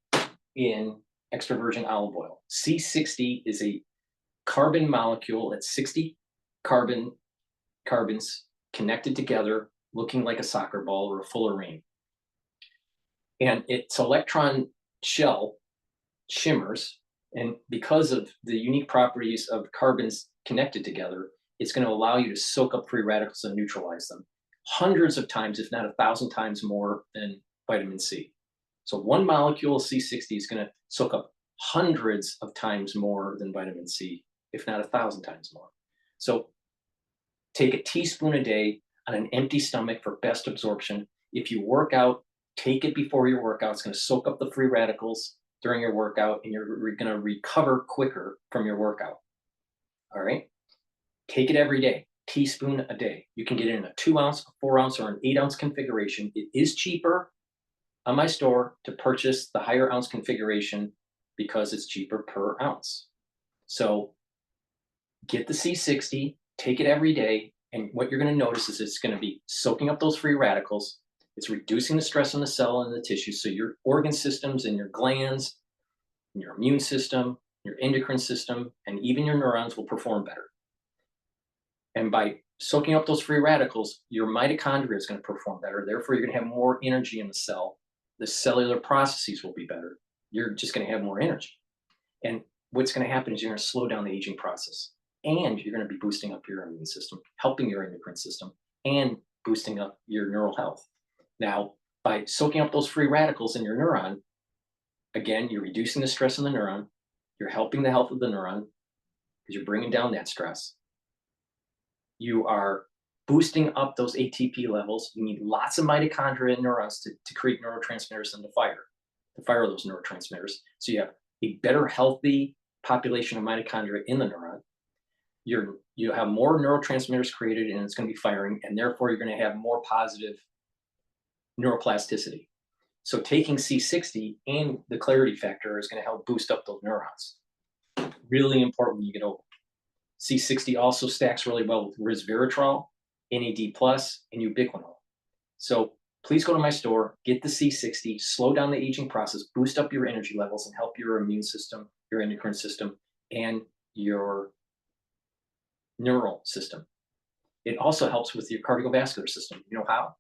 in extra virgin olive oil. C60 is a carbon molecule at 60 carbons connected together, looking like a soccer ball or a fullerene. And its electron shell shimmers, and because of the unique properties of carbons connected together, it's going to allow you to soak up free radicals and neutralize them hundreds of times, if not 1,000 times more than vitamin C. So one molecule of C60 is going to soak up hundreds of times more than vitamin C, if not 1,000 times more. So take a teaspoon a day on an empty stomach for best absorption. If you work out, take it before your workout. It's going to soak up the free radicals during your workout, and you're going to recover quicker from your workout. All right? Take it every day, teaspoon a day. You can get it in a 2 ounce, a 4 ounce, or an 8 ounce configuration. It is cheaper on my store to purchase the higher ounce configuration because it's cheaper per ounce. So get the C60, take it every day, and what you're going to notice is it's going to be soaking up those free radicals. It's reducing the stress on the cell and the tissue, so your organ systems and your glands, and your immune system, your endocrine system, and even your neurons will perform better. And by soaking up those free radicals, your mitochondria is going to perform better. Therefore, you're going to have more energy in the cell. The cellular processes will be better. You're just going to have more energy. And what's going to happen is you're going to slow down the aging process. And you're going to be boosting up your immune system, helping your endocrine system, and boosting up your neural health. Now, by soaking up those free radicals in your neuron, again, you're reducing the stress on the neuron. You're helping the health of the neuron because you're bringing down that stress. You are boosting up those ATP levels. You need lots of mitochondria and neurons to create neurotransmitters and to fire those neurotransmitters. So you have a better, healthy population of mitochondria in the neuron. You have more neurotransmitters created, and it's going to be firing, and therefore you're going to have more positive neuroplasticity. So taking C60 and the Clarity Factor is going to help boost up those neurons. Really important when you get older. C60 also stacks really well with resveratrol, NAD+, and ubiquinol. So please go to my store, get the C60, slow down the aging process, boost up your energy levels, and help your immune system, your endocrine system, and your neural system. It also helps with your cardiovascular system. You know how?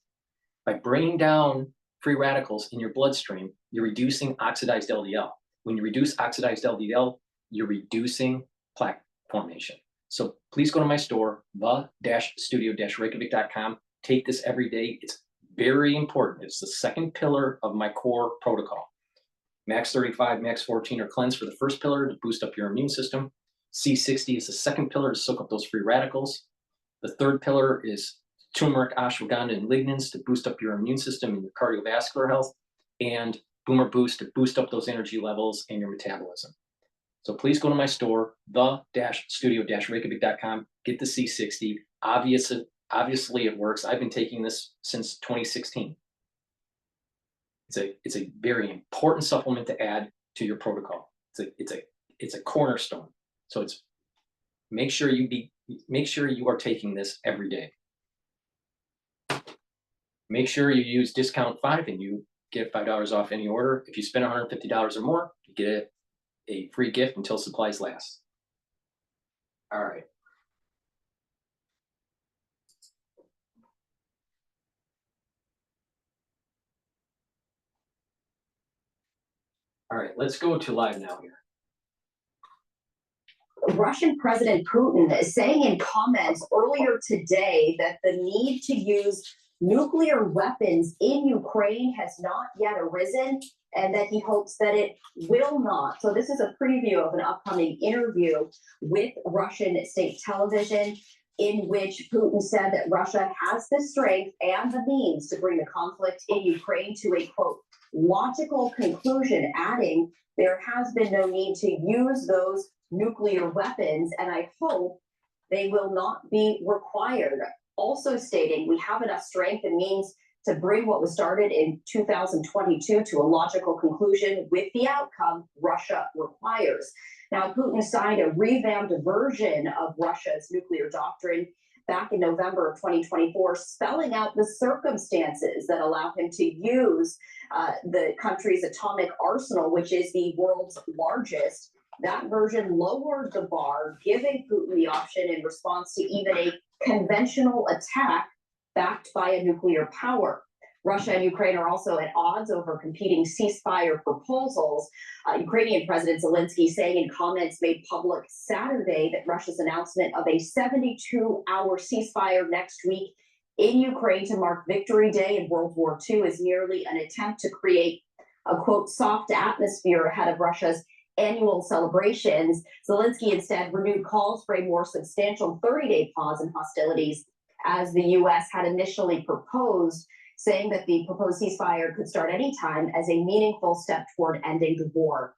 By bringing down free radicals in your bloodstream, you're reducing oxidized LDL. When you reduce oxidized LDL, you're reducing plaque formation. So please go to my store, the-studio-reykjavik.com. Take this every day. It's very important. It's the second pillar of my core protocol. Max 35, Max 14 are cleanse for the first pillar to boost up your immune system. C60 is the second pillar to soak up those free radicals. The third pillar is turmeric, ashwagandha, and lignans to boost up your immune system and your cardiovascular health. And Boomer Boost to boost up those energy levels and your metabolism. So please go to my store, the-studio-reykjavik.com, get the C60. Obviously it works. I've been taking this since 2016. It's a very important supplement to add. to your protocol. It's a cornerstone. So it's make sure you are taking this every day. Make sure you use discount 5 and you get $5 off any order. If you spend $150 or more, you get a free gift until supplies last. All right. All right, let's go to live now here. Russian President Putin is saying in comments earlier today that the need to use nuclear weapons in Ukraine has not yet arisen and that he hopes that it will not. So this is a preview of an upcoming interview with Russian state television in which Putin said that Russia has the strength and the means to bring the conflict in Ukraine to a, quote, logical conclusion, adding there has been no need to use those nuclear weapons, and I hope they will not be required. Also stating we have enough strength and means to bring what was started in 2022 to a logical conclusion with the outcome Russia requires. Now, Putin signed a revamped version of Russia's nuclear doctrine back in November of 2024, spelling out the circumstances that allow him to use the country's atomic arsenal, which is the world's largest. That version lowered the bar, giving Putin the option in response to even a conventional attack backed by a nuclear power. Russia and Ukraine are also at odds over competing ceasefire proposals. Ukrainian President Zelensky saying in comments made public Saturday that Russia's announcement of a 72-hour ceasefire next week in Ukraine to mark Victory Day in World War II is merely an attempt to create a, quote, soft atmosphere ahead of Russia's annual celebrations. Zelensky instead renewed calls for a more substantial 30-day pause in hostilities, as the U.S. had initially proposed, saying that the proposed ceasefire could start anytime as a meaningful step toward ending the war.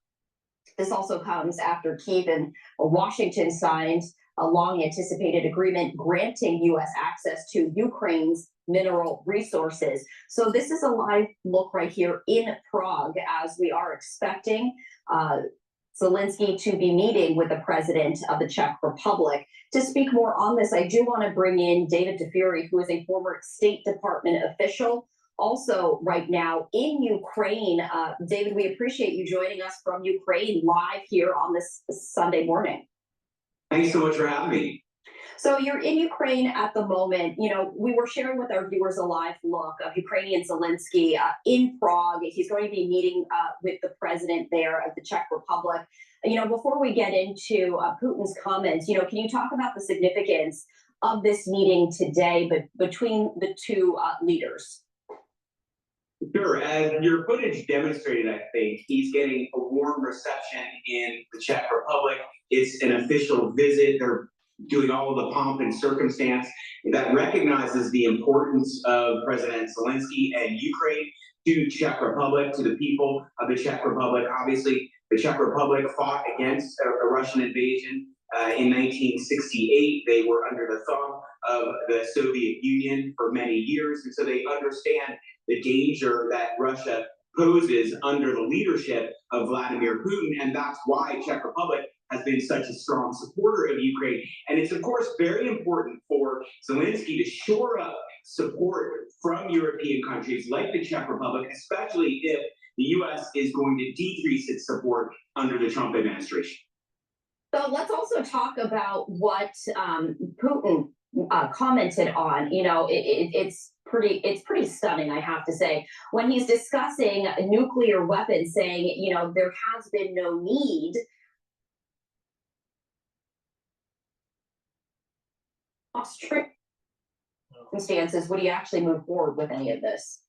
This also comes after Kyiv and Washington signed a long-anticipated agreement granting U.S. access to Ukraine's mineral resources. So this is a live look right here in Prague, as we are expecting Zelensky to be meeting with the president of the Czech Republic. To speak more on this, I do want to bring in David DeFury, who is a former State Department official, also right now in Ukraine. David, we appreciate you joining us from Ukraine live here on this Sunday morning. Thanks so much for having me. So you're in Ukraine at the moment. You know, we were sharing with our viewers a live look of Ukrainian Zelensky in Prague. He's going to be meeting with the president there of the Czech Republic. You know, before we get into Putin's comments, you know, can you talk about the significance of this meeting today, but between the two leaders? Sure. As your footage demonstrated, I think he's getting a warm reception in the Czech Republic. It's an official visit. They're doing all of the pomp and circumstance that recognizes the importance of President Zelensky and Ukraine to Czech Republic, to the people of the Czech Republic. Obviously, the Czech Republic fought against a Russian invasion in 1968. They were under the thumb of the Soviet Union for many years, and so they understand the danger that Russia poses under the leadership of Vladimir Putin, and that's why Czech Republic has been such a strong supporter of Ukraine. And it's, of course, very important for Zelensky to shore up support from European countries like the Czech Republic, especially if the U.S. is going to decrease its support under the Trump administration. So let's also talk about what Putin commented on. You know, it's pretty stunning, I have to say, when he's discussing nuclear weapons, saying, you know, there has been no need circumstances. Would he actually move forward with any of this?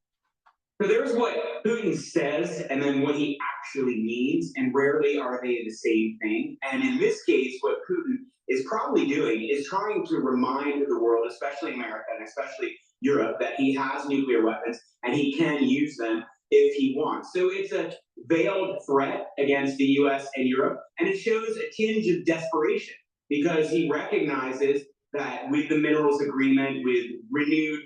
So there's what Putin says and then what he actually means, and rarely are they the same thing. And in this case, what Putin is probably doing is trying to remind the world, especially America and especially Europe, that he has nuclear weapons and he can use them if he wants. So it's a veiled threat against the US and Europe, and it shows a tinge of desperation because he recognizes that with the minerals agreement, with renewed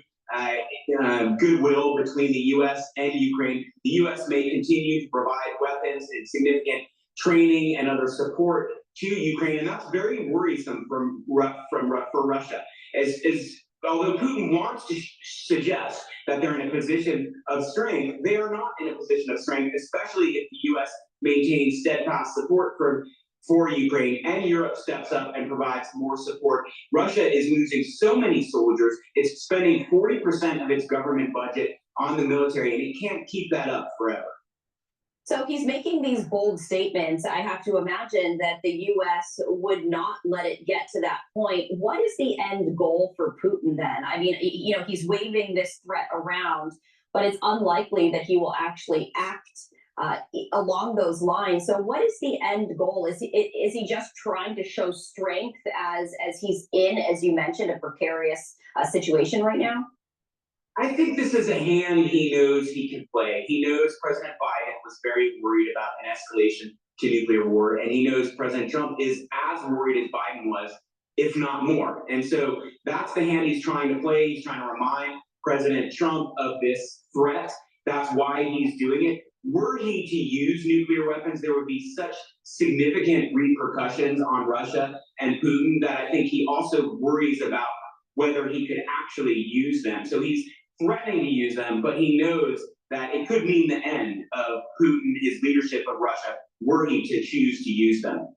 goodwill between the U.S. and Ukraine. The U.S. may continue to provide weapons and significant training and other support to Ukraine, and that's very worrisome for Russia. Although Putin wants to suggest that they're in a position of strength, they are not in a position of strength, especially if the U.S. maintains steadfast support for Ukraine and Europe steps up and provides more support. Russia is losing so many soldiers. It's spending 40% of its government budget on the military, and it can't keep that up forever. So he's making these bold statements. I have to imagine that the U.S. would not let it get to that point. What is the end goal for Putin then? I mean, he's waving this threat around, but it's unlikely that he will actually act along those lines. So what is the end goal? Is he just trying to show strength as he's in, as you mentioned, a precarious situation right now? I think this is a hand he knows he can play. He knows President Biden was very worried about an escalation to nuclear war, and he knows President Trump is as worried as Biden was, if not more. And so that's the hand he's trying to play. He's trying to remind President Trump of this threat. That's why he's doing it. Were he to use nuclear weapons, there would be such significant repercussions on Russia and Putin that I think he also worries about whether he could actually use them. So he's threatening to use them, but he knows that it could mean the end of Putin, his leadership of Russia, were he to choose to use them.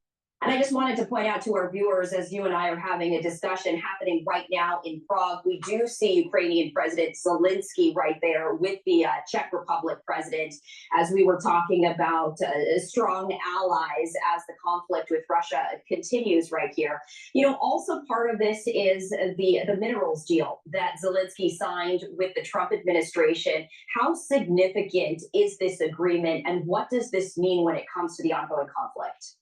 And I just wanted to point out to our viewers, as you and I are having a discussion happening right now in Prague, we do see Ukrainian President Zelensky right there with the Czech Republic president, as we were talking about strong allies as the conflict with Russia continues right here. Also part of this is the minerals deal that Zelensky signed with the Trump administration. How significant is this agreement, and what does this mean when it comes to the ongoing conflict?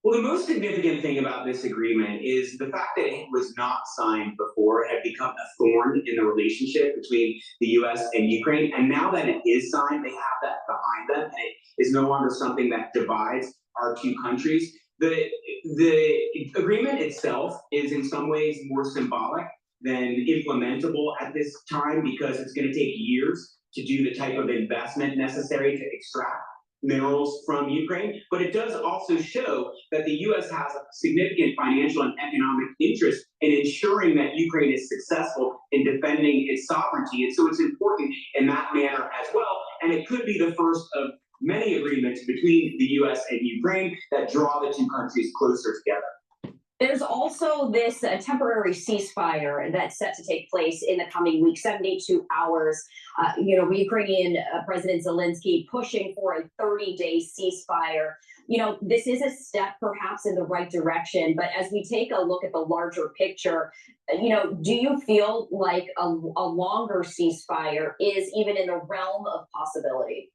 Well, the most significant thing about this agreement is the fact that it was not signed before had become a thorn in the relationship between the U.S. and Ukraine. And now that it is signed, they have that behind them, and it is no longer something that divides our two countries. The agreement itself is in some ways more symbolic than implementable at this time, because it's going to take years to do the type of investment necessary to extract minerals from Ukraine, but it does also show that the U.S. has a significant financial and economic interest in ensuring that Ukraine is successful in defending its sovereignty. And so it's important in that manner as well. And it could be the first of many agreements between the U.S. and Ukraine that draw the two countries closer together. There's also this temporary ceasefire that's set to take place in the coming week, 72 hours. Ukrainian President Zelensky pushing for a 30-day ceasefire. This is a step perhaps in the right direction, but as we take a look at the larger picture, do you feel like a longer ceasefire is even in the realm of possibility?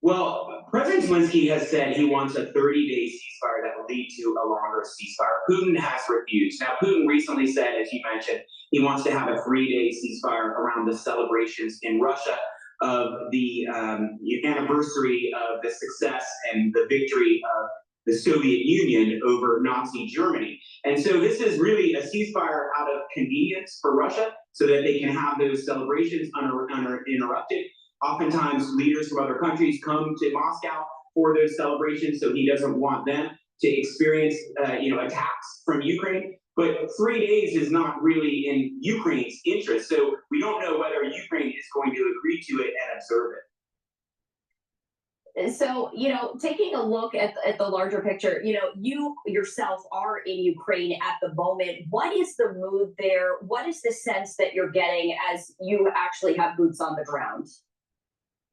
Well, President Zelensky has said he wants a 30-day ceasefire that will lead to a longer ceasefire. Putin has refused. Now, Putin recently said, as you mentioned, he wants to have a 3-day ceasefire around the celebrations in Russia of the anniversary of the success and the victory of the Soviet Union over Nazi Germany. And so this is really a ceasefire out of convenience for Russia so that they can have those celebrations uninterrupted. Oftentimes, leaders from other countries come to Moscow for those celebrations, so he doesn't want them to experience, attacks from Ukraine. But 3 days is not really in Ukraine's interest, so we don't know whether Ukraine is going to agree to it and observe it. So, taking a look at the larger picture, you yourself are in Ukraine at the moment. What is the mood there? What is the sense that you're getting as you actually have boots on the ground?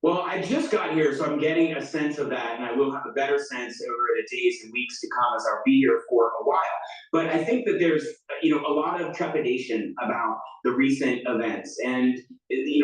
Well, I just got here, so I'm getting a sense of that, and I will have a better sense over the days and weeks to come as I'll be here for a while. But I think that there's, a lot of trepidation about the recent events, and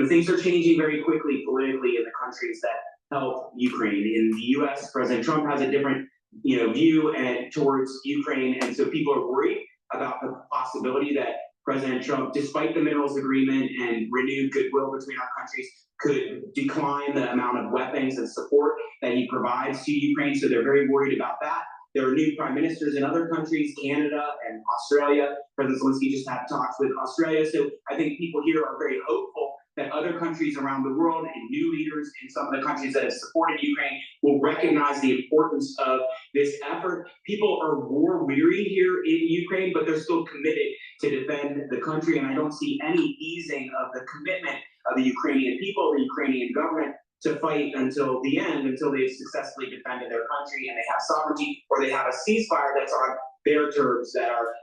things are changing very quickly politically in the countries that help Ukraine. In the U.S., President Trump has a different, view towards Ukraine, and so people are worried about the possibility that President Trump, despite the minerals agreement and renewed goodwill between our countries, could decline the amount of weapons and support that he provides to Ukraine. So they're very worried about that. There are new prime ministers in other countries, Canada and Australia. President Zelensky just had talks with Australia. So I think people here are very hopeful that other countries around the world and new leaders in some of the countries that have supported Ukraine will recognize the importance of this effort. People are war weary here in Ukraine, but they're still committed to defend the country. And I don't see any easing of the commitment of the Ukrainian people, the Ukrainian government, to fight until the end, until they've successfully defended their country and they have sovereignty, or they have a ceasefire that's on their terms that are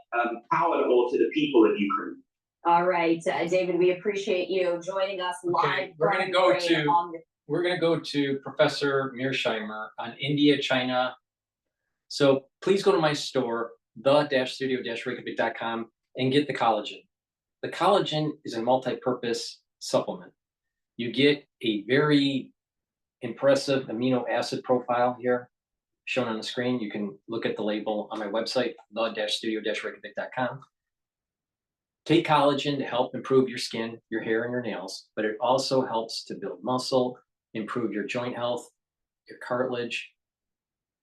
palatable to the people of Ukraine. All right, David, we appreciate you joining us live. We're going to go to Professor Mearsheimer on India, China. So please go to my store, the-studio-reykjavik.com, and get the collagen. The collagen is a multi-purpose supplement. You get a very impressive amino acid profile here shown on the screen. You can look at the label on my website, the-studio-reykjavik.com. Take collagen to help improve your skin, your hair, and your nails, but it also helps to build muscle, improve your joint health, your cartilage,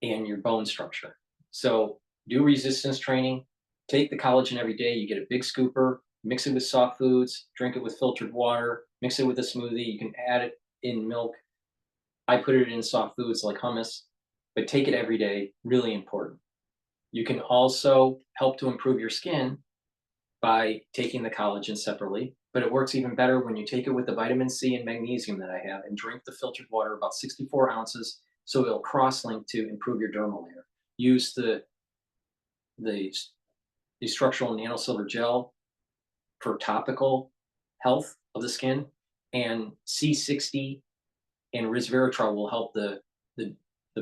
and your bone structure. So do resistance training, take the collagen every day. You get a big scooper, mix it with soft foods, drink it with filtered water, mix it with a smoothie. You can add it in milk. I put it in soft foods like hummus, but take it every day, really important. You can also help to improve your skin by taking the collagen separately, but it works even better when you take it with the vitamin C and magnesium that I have and drink the filtered water, about 64 ounces, so it'll cross-link to improve your dermal layer. Use the structural nanosilver gel for topical health of the skin, and C60 and resveratrol will help the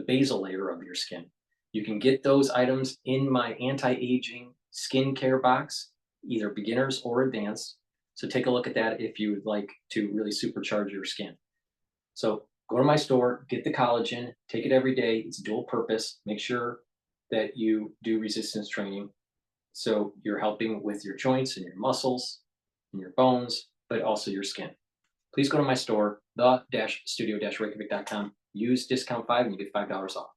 basal layer of your skin. You can get those items in my anti-aging skincare box, either beginners or advanced. So take a look at that if you would like to really supercharge your skin. So go to my store, get the collagen, take it every day. It's dual purpose. Make sure that you do resistance training. So you're helping with your joints and your muscles and your bones, but also your skin. Please go to my store, the-studio-reykjavik.com. Use discount 5 and you get $5 off.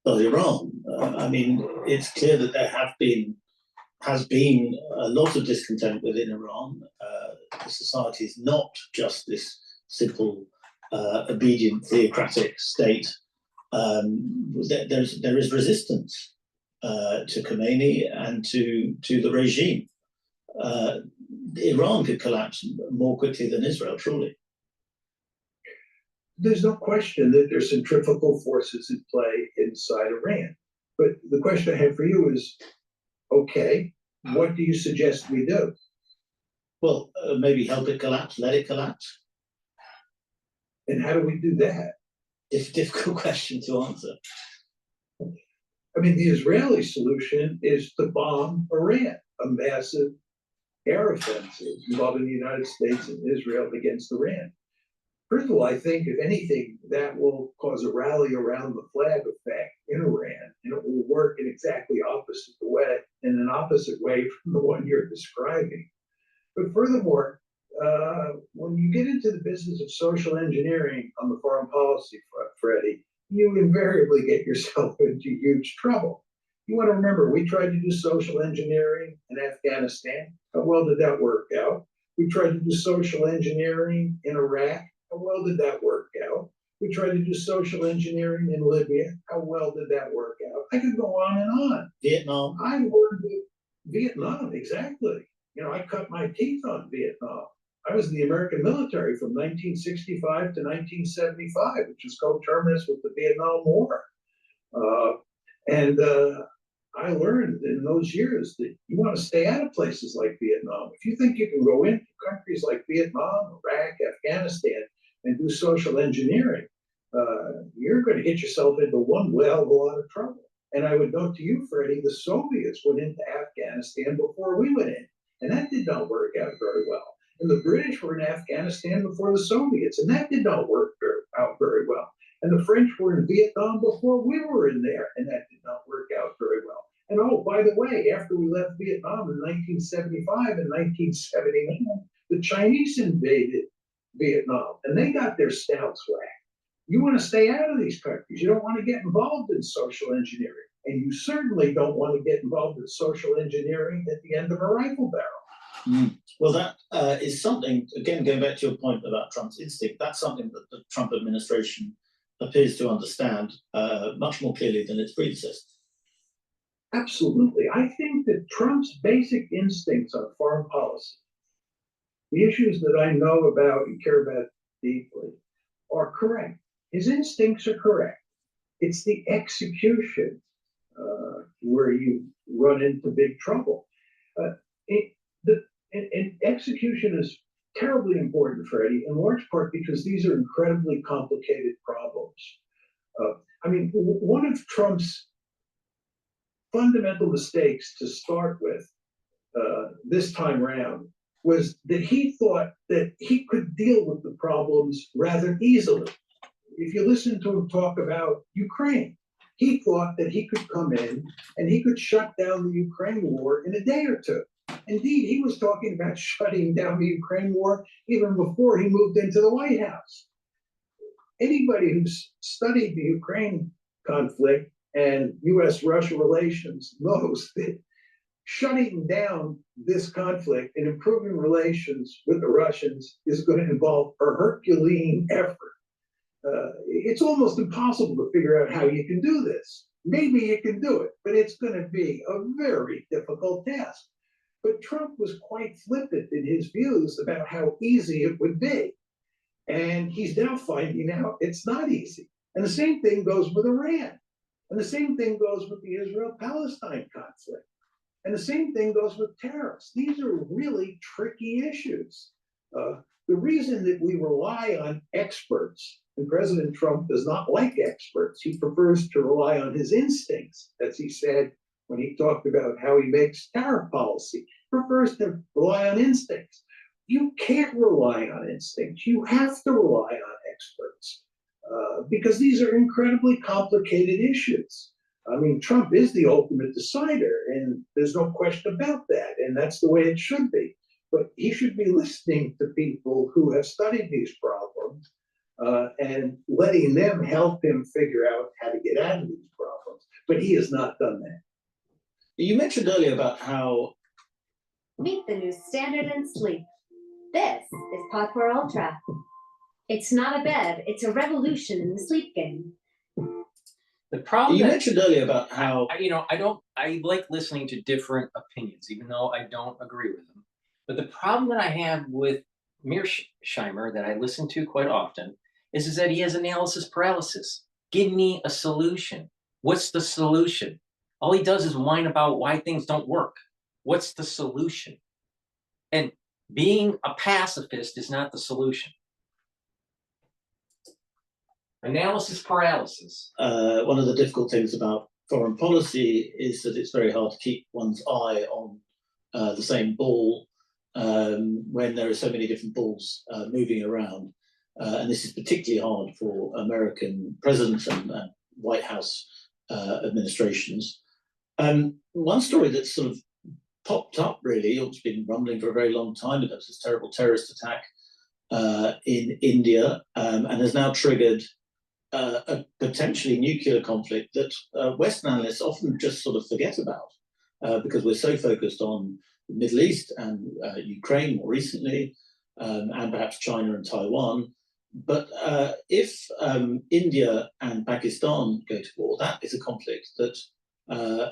Of Iran. I mean, it's clear that there has been a lot of discontent within Iran. The society is not just this simple, obedient, theocratic state. There is resistance to Khomeini and to the regime. Iran could collapse more quickly than Israel, surely. There's no question that there's centrifugal forces at play inside Iran. But the question I have for you is, okay, what do you suggest we do? Well, maybe help it collapse, let it collapse. And how do we do that? It's a difficult question to answer. I mean, the Israeli solution is to bomb Iran, a massive air offensive involving the United States and Israel against Iran. First of all, I think, if anything, that will cause a rally around the flag effect in Iran, and it will work in exactly an opposite way from the one you're describing. But furthermore, when you get into the business of social engineering on the foreign policy front, Freddie, you invariably get yourself into huge trouble. You want to remember, we tried to do social engineering in Afghanistan. How well did that work out? We tried to do social engineering in Iraq. How well did that work out? We tried to do social engineering in Libya. How well did that work out? I could go on and on. Vietnam. I learned Vietnam, exactly. You know, I cut my teeth on Vietnam. I was in the American military from 1965 to 1975, which was coterminous with the Vietnam War. I learned in those years that you want to stay out of places like Vietnam. If you think you can go into countries like Vietnam, Iraq, Afghanistan, and do social engineering, you're going to get yourself into one hell of a lot of trouble. And I would note to you, Freddie, the Soviets went into Afghanistan before we went in, and that did not work out very well. And the British were in Afghanistan before the Soviets, and that did not work out very well. And the French were in Vietnam before we were in there, and that did not work out very well. And oh, by the way, after we left Vietnam in 1975 and 1979, the Chinese invaded Vietnam, and they got their snouts whacked. You want to stay out of these countries. You don't want to get involved in social engineering. And you certainly don't want to get involved in social engineering at the end of a rifle barrel. Well, that is something, again, going back to your point about Trump's instinct, that's something that the Trump administration appears to understand much more clearly than its predecessors. Absolutely. I think that Trump's basic instincts on foreign policy, the issues that I know about and care about deeply, are correct. His instincts are correct. It's the execution where you run into big trouble. Execution is terribly important, Freddie, in large part because these are incredibly complicated problems. I mean, one of Trump's fundamental mistakes to start with this time around was that he thought that he could deal with the problems rather easily. If you listen to him talk about Ukraine, he thought that he could come in and he could shut down the Ukraine war in a day or two. Indeed, he was talking about shutting down the Ukraine war even before he moved into the White House. Anybody who's studied the Ukraine conflict and US-Russia relations knows that shutting down this conflict and improving relations with the Russians is going to involve a Herculean effort. It's almost impossible to figure out how you can do this. Maybe you can do it, but it's going to be a very difficult task. But Trump was quite flippant in his views about how easy it would be. And he's now finding out it's not easy. And the same thing goes with Iran. And the same thing goes with the Israel-Palestine conflict. And the same thing goes with tariffs. These are really tricky issues. The reason that we rely on experts, and President Trump does not like experts, he prefers to rely on his instincts, as he said when he talked about how he makes tariff policy, prefers to rely on instincts. You can't rely on instincts. You have to rely on experts because these are incredibly complicated issues. I mean, Trump is the ultimate decider, and there's no question about that, and that's the way it should be. But he should be listening to people who have studied these problems and letting them help him figure out how to get out of these problems. But he has not done that. You mentioned earlier about how... Meet the new standard in sleep. This is Podcore Ultra. It's not a bed, it's a revolution in the sleep game. The problem you mentioned earlier about how... I like listening to different opinions, even though I don't agree with them. But the problem that I have with Mearsheimer, that I listen to quite often, is that he has analysis paralysis. Give me a solution. What's the solution? All he does is whine about why things don't work. What's the solution? And being a pacifist is not the solution. Analysis paralysis. One of the difficult things about foreign policy is that it's very hard to keep one's eye on the same ball when there are so many different balls moving around. And this is particularly hard for American presidents and White House administrations. One story that's sort of popped up, really, it's been rumbling for a very long time, but there's this terrible terrorist attack in India and has now triggered a potentially nuclear conflict that Western analysts often just sort of forget about because we're so focused on the Middle East and Ukraine more recently, and perhaps China and Taiwan. But if India and Pakistan go to war, that is a conflict that,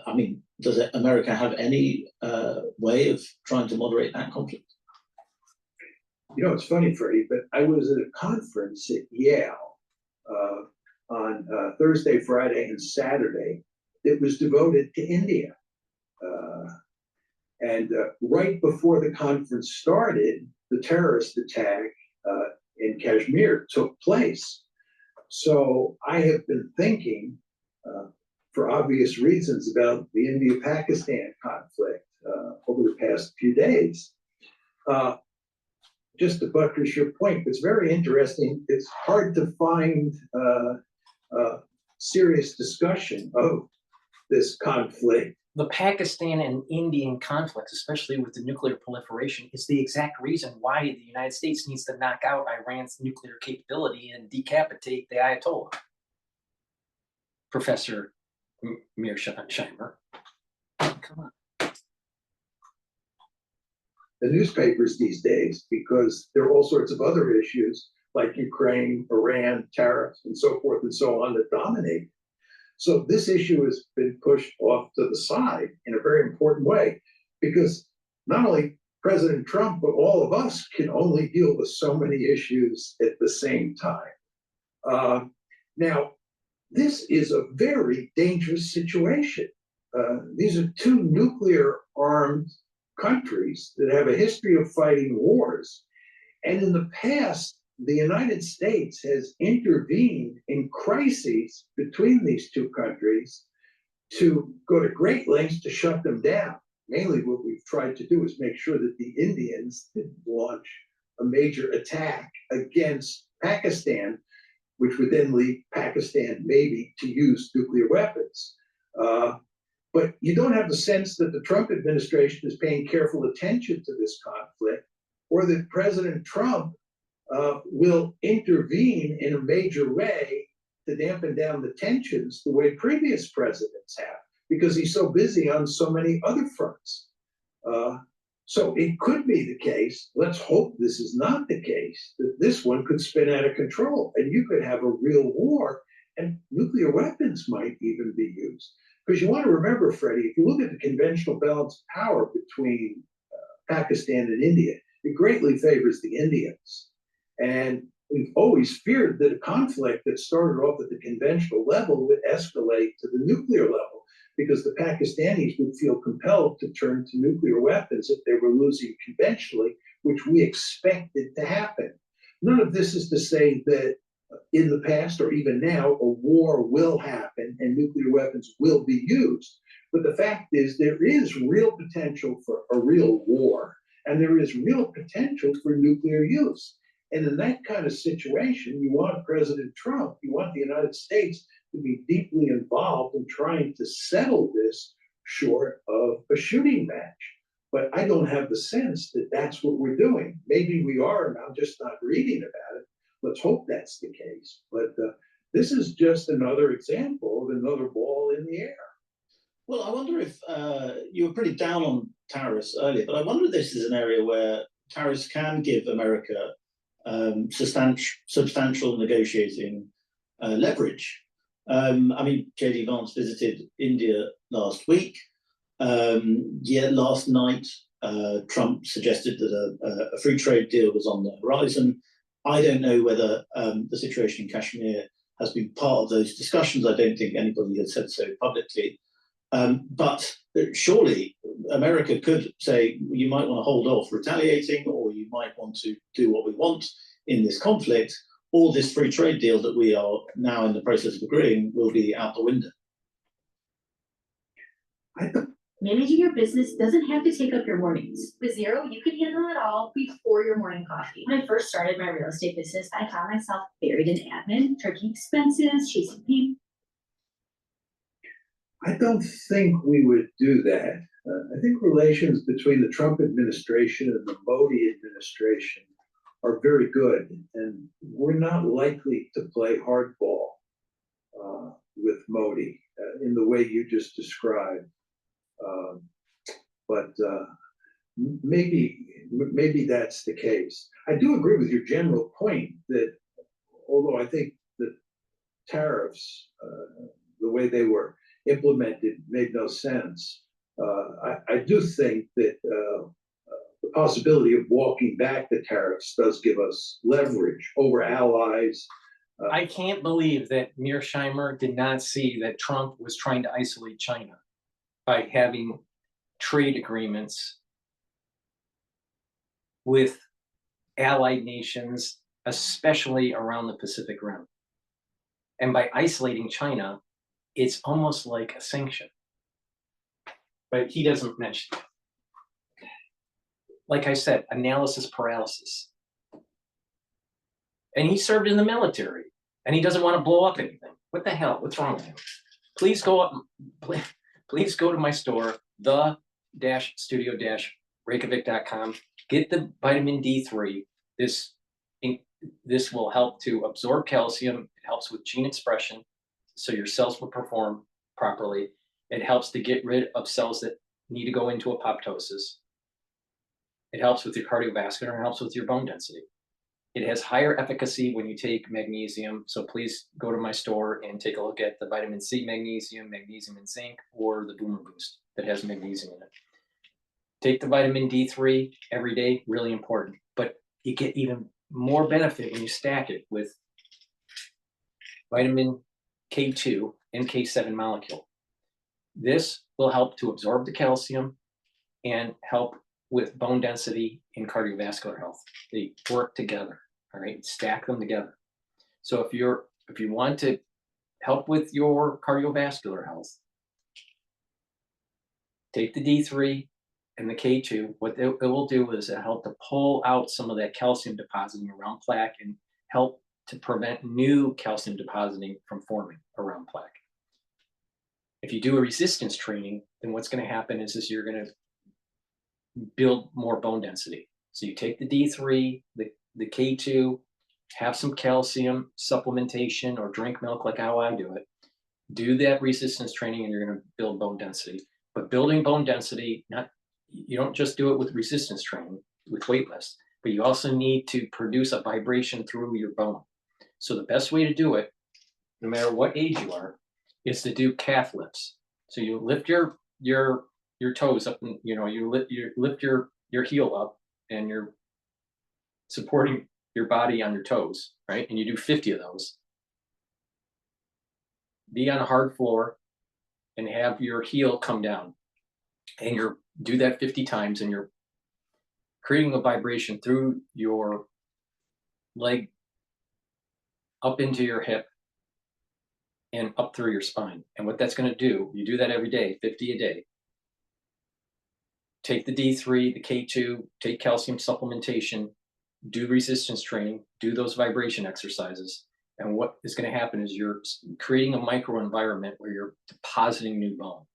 I mean, does America have any way of trying to moderate that conflict? You know, it's funny, Freddie, but I was at a conference at Yale on Thursday, Friday, and Saturday that was devoted to India. And right before the conference started, the terrorist attack in Kashmir took place. So I have been thinking, for obvious reasons, about the India-Pakistan conflict over the past few days. Just to buttress your point, it's very interesting. It's hard to find serious discussion of this conflict The Pakistan and Indian conflicts, especially with the nuclear proliferation, is the exact reason why the United States needs to knock out Iran's nuclear capability and decapitate the Ayatollah. Professor Mearsheimer. Come on. The newspapers these days, because there are all sorts of other issues like Ukraine, Iran, tariffs, and so forth and so on that dominate. So this issue has been pushed off to the side in a very important way, because not only President Trump, but all of us can only deal with so many issues at the same time. Now, this is a very dangerous situation. These are two nuclear-armed countries that have a history of fighting wars. And in the past, the United States has intervened in crises between these two countries to go to great lengths to shut them down. Mainly what we've tried to do is make sure that the Indians didn't launch a major attack against Pakistan, which would then lead Pakistan maybe to use nuclear weapons. But you don't have the sense that the Trump administration is paying careful attention to this conflict, or that President Trump will intervene in a major way to dampen down the tensions the way previous presidents have, because he's so busy on so many other fronts. So it could be the case, let's hope this is not the case, that this one could spin out of control and you could have a real war, and nuclear weapons might even be used. Because you want to remember, Freddie, if you look at the conventional balance of power between Pakistan and India, it greatly favors the Indians. And we've always feared that a conflict that started off at the conventional level would escalate to the nuclear level, because the Pakistanis would feel compelled to turn to nuclear weapons if they were losing conventionally, which we expected to happen. None of this is to say that in the past or even now, a war will happen and nuclear weapons will be used. But the fact is, there is real potential for a real war, and there is real potential for nuclear use. And in that kind of situation, you want President Trump, you want the United States to be deeply involved in trying to settle this short of a shooting match. But I don't have the sense that that's what we're doing. Maybe we are, and I'm just not reading about it. Let's hope that's the case. But this is just another example of another ball in the air. Well, I wonder if you were pretty down on tariffs earlier, but I wonder if this is an area where tariffs can give America substantial negotiating leverage. I mean, J.D. Vance visited India last week. Last night, Trump suggested that a free trade deal was on the horizon. I don't know whether the situation in Kashmir has been part of those discussions. I don't think anybody has said so publicly. But surely America could say, you might want to hold off retaliating, or you might want to do what we want in this conflict, or this free trade deal that we are now in the process of agreeing will be out the window. Managing your business doesn't have to take up your mornings. With Zero, you can handle it all before your morning coffee. When I first started my real estate business, I found myself buried in admin, tracking expenses, chasing people. I don't think we would do that. I think relations between the Trump administration and the Modi administration are very good, and we're not likely to play hardball with Modi in the way you just described. But maybe that's the case. I do agree with your general point that although I think that tariffs, the way they were implemented, made no sense, I do think that the possibility of walking back the tariffs does give us leverage over allies. I can't believe that Mearsheimer did not see that Trump was trying to isolate China by having trade agreements with allied nations, especially around the Pacific Rim. And by isolating China, it's almost like a sanction. But he doesn't mention it. Like I said, analysis paralysis. And he served in the military, and he doesn't want to blow up anything. What the hell? What's wrong with him? Please go up. please go to my store, the-studio-reykjavik.com. Get the vitamin D3. This will help to absorb calcium. It helps with gene expression, so your cells will perform properly. It helps to get rid of cells that need to go into apoptosis. It helps with your cardiovascular and helps with your bone density. It has higher efficacy when you take magnesium, so please go to my store and take a look at the vitamin C magnesium, magnesium and zinc, or the Boomer Boost that has magnesium in it. Take the vitamin D3 every day, really important, but you get even more benefit when you stack it with vitamin K2 and K7 molecule. This will help to absorb the calcium and help with bone density and cardiovascular health. They work together, all right? Stack them together. So if you want to help with your cardiovascular health, take the D3 and the K2. What it will do is it help to pull out some of that calcium depositing around plaque and help to prevent new calcium depositing from forming around plaque. If you do a resistance training, then what's going to happen is you're going to build more bone density. So you take the D3, the K2, have some calcium supplementation or drink milk like how I do it. Do that resistance training and you're going to build bone density. But building bone density, you don't just do it with resistance training, with weight lifts, but you also need to produce a vibration through your bone. So the best way to do it, no matter what age you are, is to do calf lifts. So you lift your toes up, and you lift your heel up, and you're supporting your body on your toes, right? And you do 50 of those. Be on a hard floor and have your heel come down, and do that 50 times, and you're creating a vibration through your leg up into your hip and up through your spine. And what that's going to do, you do that every day, 50 a day. Take the D3, the K2, take calcium supplementation, do resistance training, do those vibration exercises. And what is going to happen is you're creating a microenvironment where you're depositing new bone.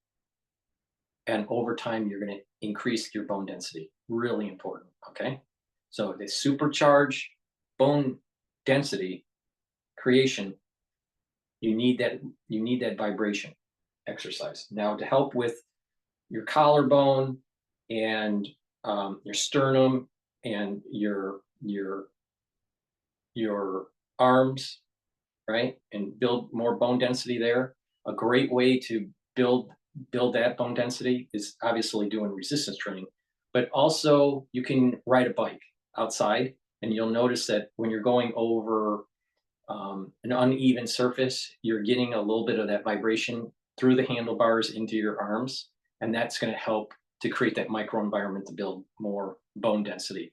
And over time, you're going to increase your bone density. Really important, okay? So to supercharge bone density creation, you need that vibration exercise. Now, to help with your collarbone and your sternum and your arms, right, and build more bone density there, a great way to build that bone density is obviously doing resistance training, but also you can ride a bike outside, and you'll notice that when you're going over an uneven surface, you're getting a little bit of that vibration through the handlebars into your arms, and that's going to help to create that microenvironment to build more bone density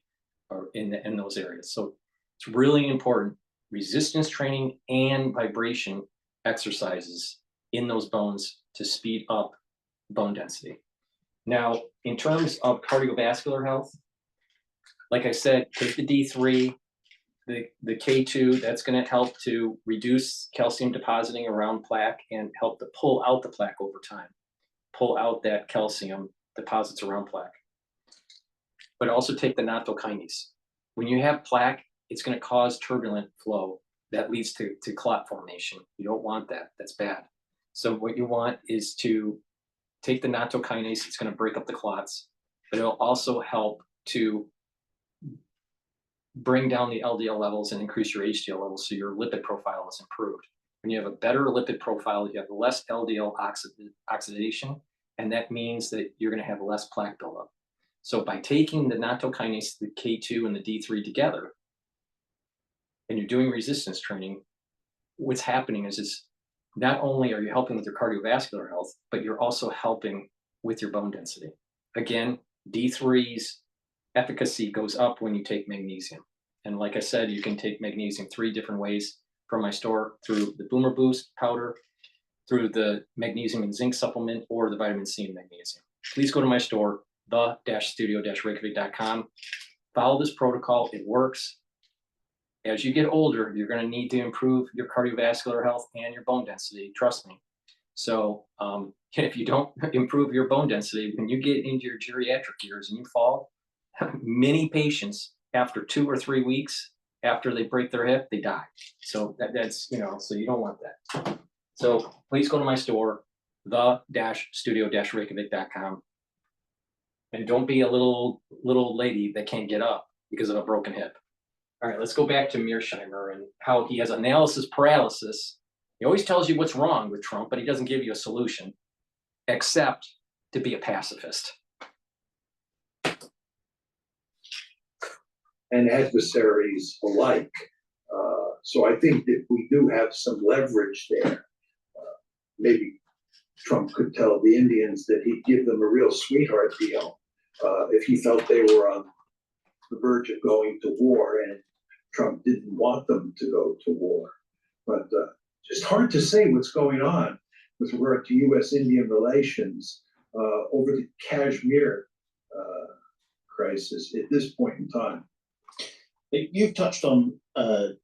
or in those areas. So it's really important, resistance training and vibration exercises in those bones to speed up bone density. Now, in terms of cardiovascular health, like I said, take the D3, the K2, that's going to help to reduce calcium depositing around plaque and help to pull out the plaque over time, pull out that calcium deposits around plaque. But also take the nattokinase. When you have plaque, it's going to cause turbulent flow that leads to clot formation. You don't want that. That's bad. So what you want is to take the nattokinase. It's going to break up the clots, but it'll also help to bring down the LDL levels and increase your HDL levels, so your lipid profile is improved. When you have a better lipid profile, you have less LDL oxidation, and that means that you're going to have less plaque buildup. So by taking the nattokinase, the K2, and the D3 together, and you're doing resistance training, what's happening is not only are you helping with your cardiovascular health, but you're also helping with your bone density. Again, D3's efficacy goes up when you take magnesium. And like I said, you can take magnesium 3 different ways from my store: through the Boomer Boost powder, through the magnesium and zinc supplement, or the vitamin C and magnesium. Please go to my store, the-studio-reykjavik.com. Follow this protocol. It works. As you get older, you're going to need to improve your cardiovascular health and your bone density. Trust me. So if you don't improve your bone density, when you get into your geriatric years and you fall, many patients after 2 or 3 weeks after they break their hip, they die. So that's, so you don't want that. So please go to my store, the-studio-reykjavik.com. And don't be a little lady that can't get up because of a broken hip. All right, let's go back to Mearsheimer and how he has analysis paralysis. He always tells you what's wrong with Trump, but he doesn't give you a solution, except to be a pacifist. And adversaries alike. So I think that we do have some leverage there. Maybe Trump could tell the Indians that he'd give them a real sweetheart deal if he felt they were on the verge of going to war and Trump didn't want them to go to war. But just hard to say what's going on with regard to U.S.-Indian relations over the Kashmir crisis at this point in time. You've touched on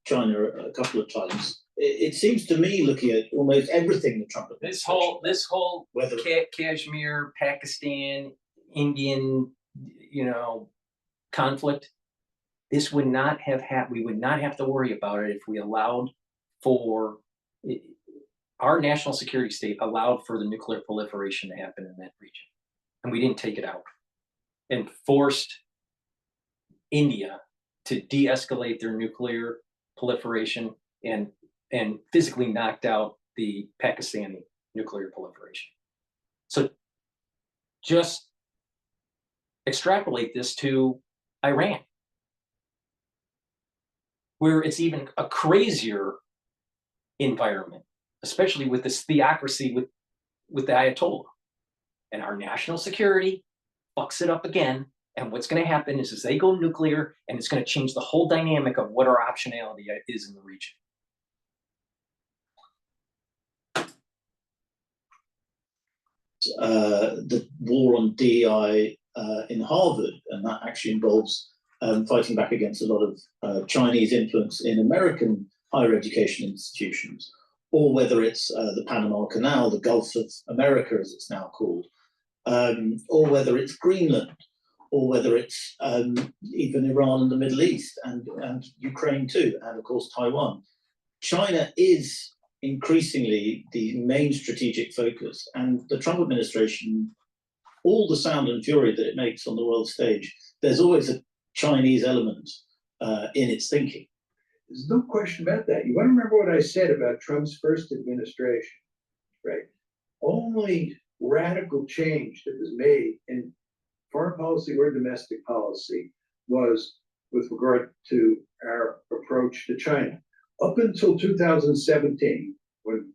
China a couple of times. It seems to me, looking at almost everything the Trump administration, this whole Kashmir, Pakistan, Indian, conflict, this would not have we would not have to worry about it if we allowed for our national security state allowed for the nuclear proliferation to happen in that region, and we didn't take it out and forced India to de-escalate their nuclear proliferation and physically knocked out the Pakistani nuclear proliferation. So just extrapolate this to Iran, where it's even a crazier environment, especially with this theocracy with the Ayatollah. And our national security fucks it up again. And what's going to happen is they go nuclear, and it's going to change the whole dynamic of what our optionality is in the region. The war on DEI in Harvard, and that actually involves fighting back against a lot of Chinese influence in American higher education institutions, or whether it's the Panama Canal, the Gulf of America, as it's now called, or whether it's Greenland, or whether it's even Iran and the Middle East, and Ukraine too, and of course Taiwan. China is increasingly the main strategic focus, and the Trump administration, all the sound and fury that it makes on the world stage, there's always a Chinese element in its thinking. There's no question about that. You want to remember what I said about Trump's first administration, right? Only radical change that was made in foreign policy or domestic policy was with regard to our approach to China. Up until 2017, when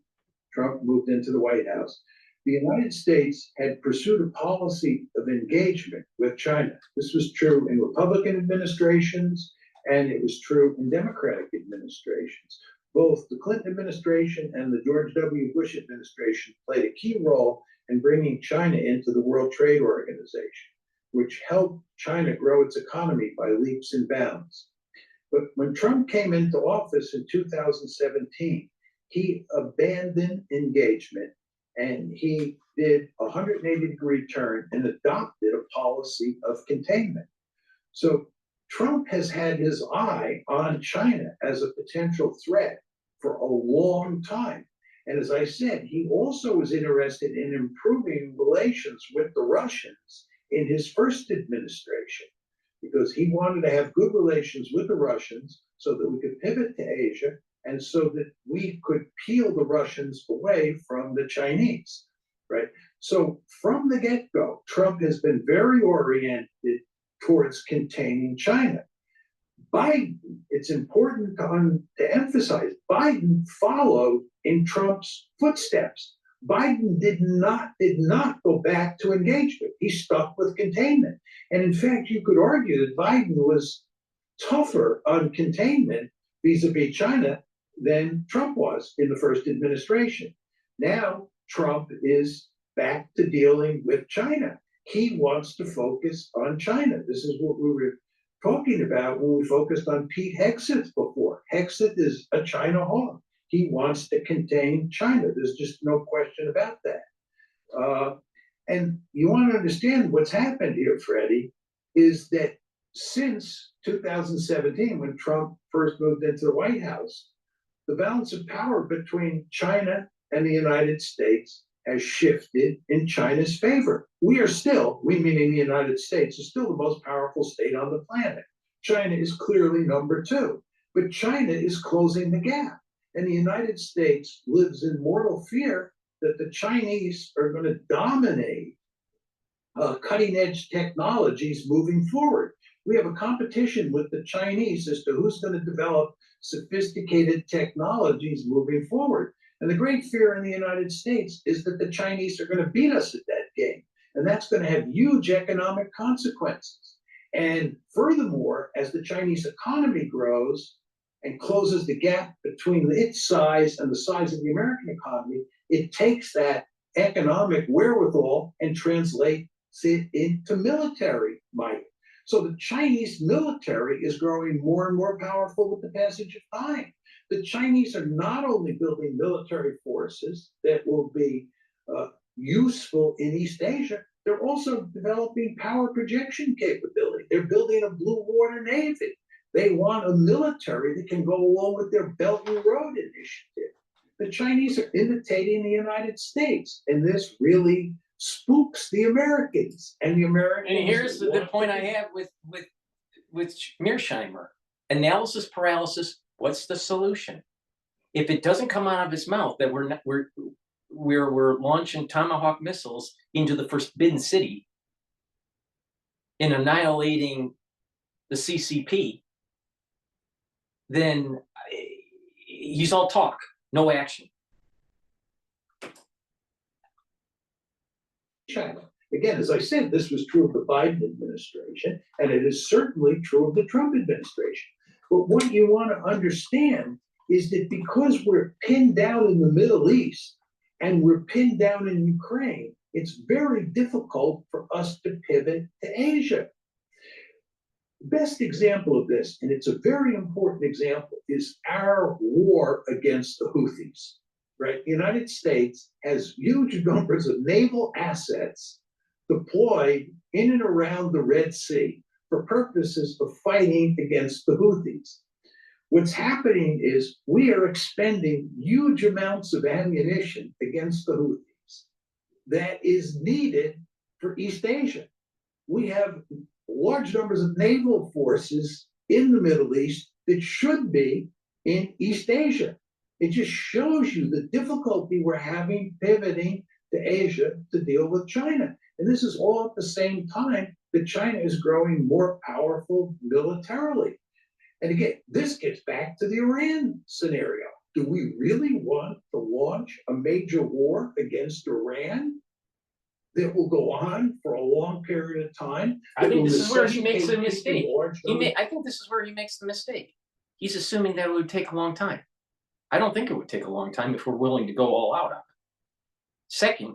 Trump moved into the White House, the United States had pursued a policy of engagement with China. This was true in Republican administrations, and it was true in Democratic administrations. Both the Clinton administration and the George W. Bush administration played a key role in bringing China into the World Trade Organization, which helped China grow its economy by leaps and bounds. But when Trump came into office in 2017, he abandoned engagement and he did a 180-degree turn and adopted a policy of containment. So Trump has had his eye on China as a potential threat for a long time. And as I said, he also was interested in improving relations with the Russians in his first administration, because he wanted to have good relations with the Russians so that we could pivot to Asia and so that we could peel the Russians away from the Chinese, right? So from the get-go, Trump has been very oriented towards containing China. Biden, it's important to emphasize, Biden followed in Trump's footsteps. Biden did not go back to engagement. He stuck with containment. And in fact, you could argue that Biden was tougher on containment vis-a-vis China than Trump was in the first administration. Now, Trump is back to dealing with China. He wants to focus on China. This is what we were talking about when we focused on Pete Hegseth before. Hegseth is a China hawk. he wants to contain China. There's just no question about that. And you want to understand what's happened here, Freddie, is that since 2017, when Trump first moved into the White House, the balance of power between China and the United States has shifted in China's favor. We meaning the United States, is still the most powerful state on the planet. China is clearly number two, but China is closing the gap. And the United States lives in mortal fear that the Chinese are going to dominate cutting edge technologies moving forward. We have a competition with the Chinese as to who's going to develop sophisticated technologies moving forward. And the great fear in the United States is that the Chinese are going to beat us at that game. And that's going to have huge economic consequences. And furthermore, as the Chinese economy grows and closes the gap between its size and the size of the American economy, it takes that economic wherewithal and translates it into military might. So the Chinese military is growing more and more powerful with the passage of time. The Chinese are not only building military forces that will be useful in East Asia, they're also developing power projection capability. They're building a blue water navy. They want a military that can go along with their Belt and Road initiative. The Chinese are imitating the United States, and this really spooks the Americans. And the Americans. And here's the point I have with Mearsheimer: analysis paralysis. What's the solution? If it doesn't come out of his mouth that we're launching Tomahawk missiles into the forbidden city and annihilating the CCP, then he's all talk, no action. China. Again, as I said, this was true of the Biden administration, and it is certainly true of the Trump administration. But what you want to understand is that because we're pinned down in the Middle East and we're pinned down in Ukraine, it's very difficult for us to pivot to Asia. The best example of this, and it's a very important example, is our war against the Houthis. Right? The United States has huge numbers of naval assets deployed in and around the Red Sea for purposes of fighting against the Houthis. What's happening is we are expending huge amounts of ammunition against the Houthis that is needed for East Asia. We have large numbers of naval forces in the Middle East that should be in East Asia. It just shows you the difficulty we're having pivoting to Asia to deal with China. And this is all at the same time that China is growing more powerful militarily. And again, this gets back to the Iran scenario. Do we really want to launch a major war against Iran that will go on for a long period of time? I think this is where he makes a mistake. I think this is where he makes the mistake. He's assuming that it would take a long time. I don't think it would take a long time if we're willing to go all out on it. Second,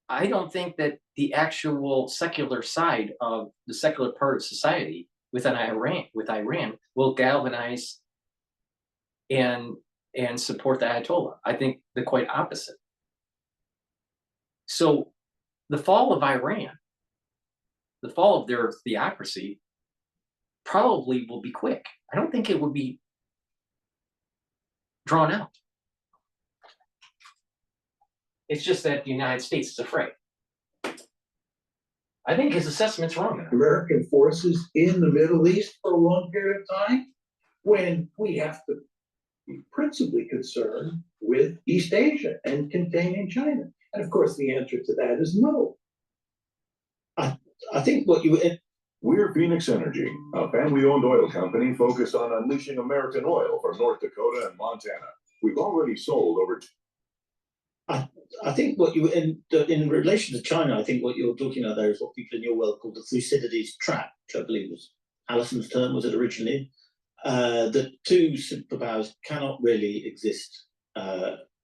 I don't think that the actual secular side of the secular part of society with Iran will galvanize and support the Ayatollah. I think the quite opposite. So the fall of Iran, the fall of their theocracy, probably will be quick. I don't think it would be drawn out. It's just that the United States is afraid. I think his assessment's wrong. American forces in the Middle East for a long period of time, when we have to be principally concerned with East Asia and containing China. And of course, the answer to that is no. I think what you... We're Phoenix Energy, a family-owned oil company focused on unleashing American oil from North Dakota and Montana. We've already sold over... I think what you, in relation to China, I think what you're talking about there is what people in your world call the Thucydides trap, which I believe was Allison's term, was it originally? That two superpowers cannot really exist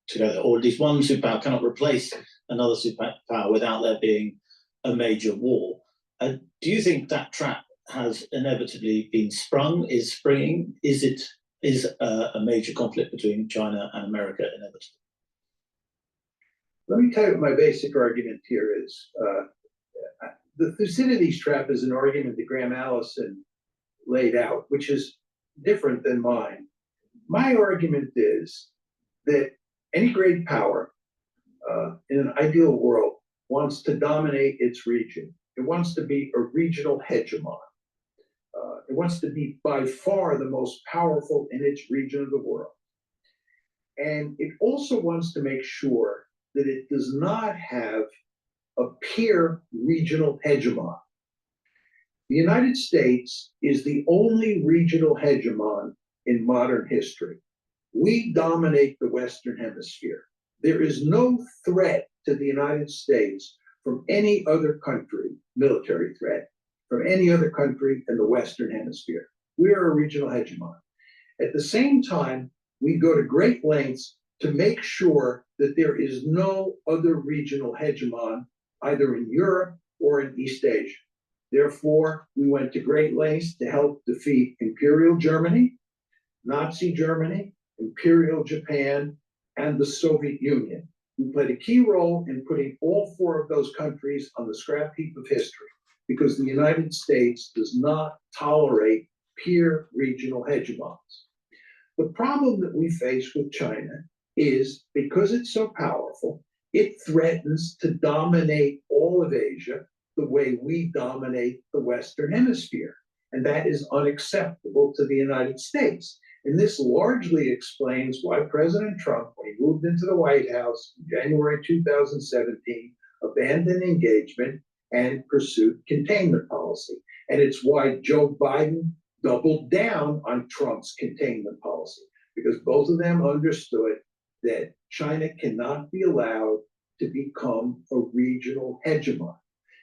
together, or at least one superpower cannot replace another superpower without there being a major war. Do you think that trap has inevitably been sprung, is springing? Is it is a major conflict between China and America inevitable? Let me tell you what my basic argument here is. The Thucydides trap is an argument that Graham Allison laid out, which is different than mine. My argument is that any great power in an ideal world wants to dominate its region. It wants to be a regional hegemon. It wants to be by far the most powerful in its region of the world. And it also wants to make sure that it does not have a peer regional hegemon. The United States is the only regional hegemon in modern history. We dominate the Western Hemisphere. There is no threat to the United States from any other country, military threat, from any other country in the Western Hemisphere. We are a regional hegemon. At the same time, we go to great lengths to make sure that there is no other regional hegemon, either in Europe or in East Asia. Therefore, we went to great lengths to help defeat Imperial Germany, Nazi Germany, Imperial Japan, and the Soviet Union. We played a key role in putting all four of those countries on the scrap heap of history because the United States does not tolerate peer regional hegemons. The problem that we face with China is because it's so powerful, it threatens to dominate all of Asia the way we dominate the Western Hemisphere. And that is unacceptable to the United States. And this largely explains why President Trump, when he moved into the White House in January 2017, abandoned engagement and pursued containment policy. And it's why Joe Biden doubled down on Trump's containment policy, because both of them understood that China cannot be allowed to become a regional hegemon.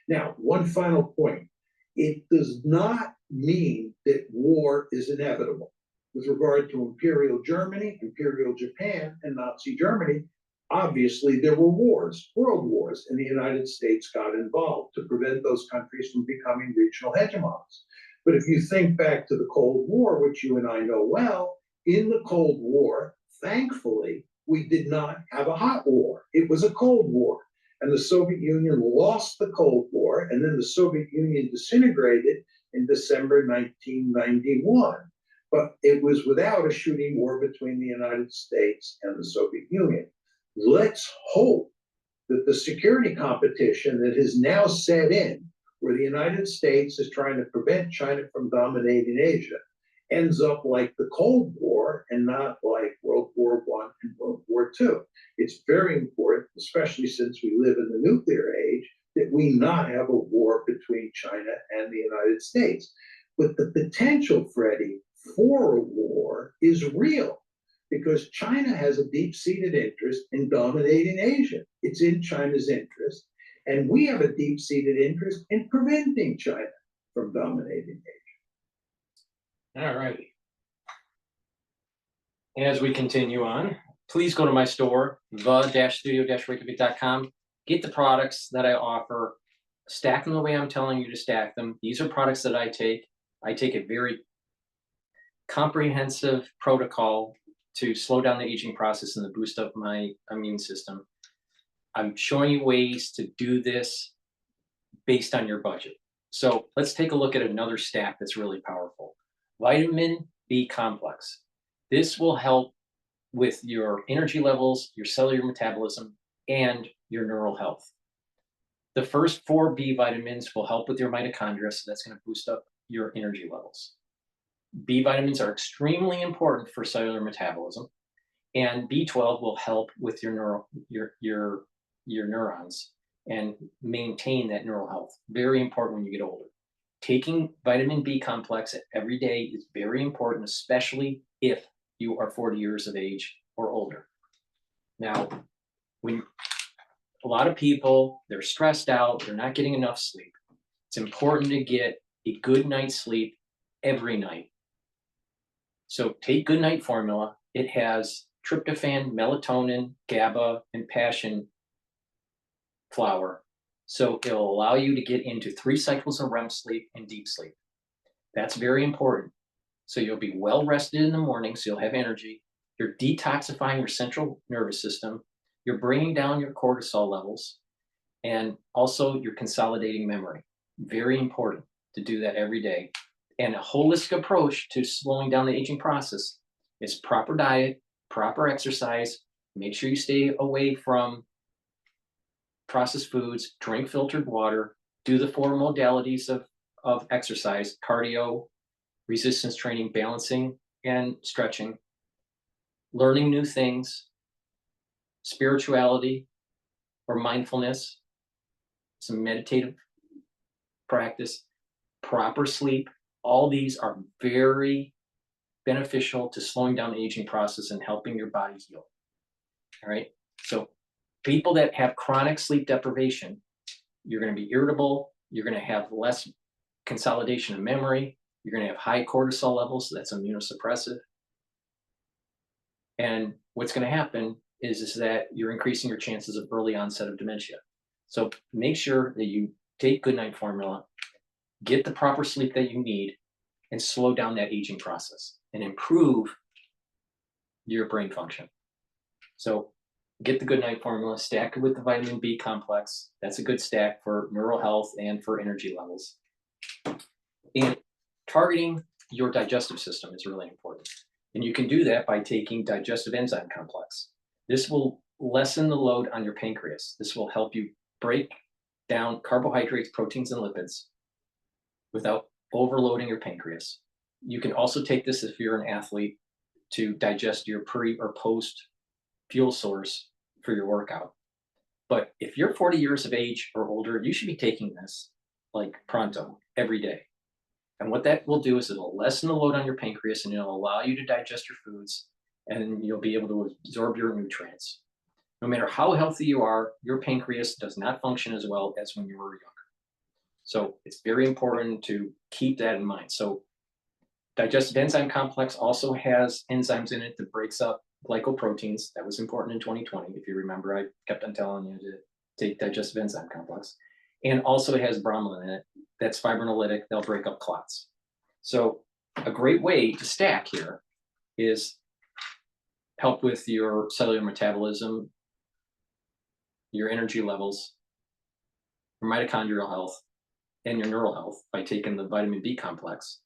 Now, one final point. It does not mean that war is inevitable. With regard to Imperial Germany, Imperial Japan, and Nazi Germany, obviously there were wars, world wars, and the United States got involved to prevent those countries from becoming regional hegemons. But if you think back to the Cold War, which you and I know well, in the Cold War, thankfully, we did not have a hot war. It was a Cold War. And the Soviet Union lost the Cold War, and then the Soviet Union disintegrated in December 1991. But it was without a shooting war between the United States and the Soviet Union. Let's hope that the security competition that has now set in, where the United States is trying to prevent China from dominating Asia, ends up like the Cold War and not like World War I and World War II. It's very important, especially since we live in the nuclear age, that we not have a war between China and the United States. But the potential, Freddie, for a war is real because China has a deep-seated interest in dominating Asia. It's in China's interest. And we have a deep-seated interest in preventing China from dominating Asia. All righty. As we continue on, please go to my store, the-studio-reykjavik.com. Get the products that I offer, stack them the way I'm telling you to stack them. These are products that I take. I take a very comprehensive protocol to slow down the aging process and to boost up my immune system. I'm showing you ways to do this based on your budget. So let's take a look at another stack that's really powerful. Vitamin B complex. This will help with your energy levels, your cellular metabolism, and your neural health. The first 4 B vitamins will help with your mitochondria, so that's going to boost up your energy levels. B vitamins are extremely important for cellular metabolism, and B12 will help with your neurons and maintain that neural health. Very important when you get older. Taking vitamin B complex every day is very important, especially if you are 40 years of age or older. Now, when a lot of people, they're stressed out, they're not getting enough sleep. It's important to get a good night's sleep every night. So take Good Night Formula. It has tryptophan, melatonin, GABA, and passion flower. So it'll allow you to get into 3 cycles of REM sleep and deep sleep. That's very important. So you'll be well rested in the morning, so you'll have energy. You're detoxifying your central nervous system. You're bringing down your cortisol levels, and also you're consolidating memory. Very important to do that every day. And a holistic approach to slowing down the aging process is proper diet, proper exercise. Make sure you stay away from processed foods, drink filtered water, do the 4 modalities of exercise: cardio, resistance training, balancing, and stretching, learning new things, spirituality or mindfulness, some meditative practice, proper sleep. All these are very beneficial to slowing down the aging process and helping your body heal. All right. So people that have chronic sleep deprivation, you're going to be irritable. You're going to have less consolidation of memory. You're going to have high cortisol levels. So that's immunosuppressive. And what's going to happen is that you're increasing your chances of early onset of dementia. So make sure that you take Goodnight Formula, get the proper sleep that you need, and slow down that aging process and improve your brain function. So get the Goodnight Formula, stack it with the vitamin B complex. That's a good stack for neural health and for energy levels. And targeting your digestive system is really important. And you can do that by taking digestive enzyme complex. This will lessen the load on your pancreas. This will help you break down carbohydrates, proteins, and lipids without overloading your pancreas. You can also take this if you're an athlete to digest your pre or post fuel source for your workout. But if you're 40 years of age or older, you should be taking this like pronto every day. And what that will do is it'll lessen the load on your pancreas and it'll allow you to digest your foods, and you'll be able to absorb your nutrients. No matter how healthy you are, your pancreas does not function as well as when you were younger. So it's very important to keep that in mind. So digestive enzyme complex also has enzymes in it that breaks up glycoproteins. That was important in 2020. If you remember, I kept on telling you to take digestive enzyme complex. And also it has bromelain in it. That's fibrinolytic. They'll break up clots. So a great way to stack here is help with your cellular metabolism, your energy levels, your mitochondrial health, and your neural health by taking the vitamin B complex,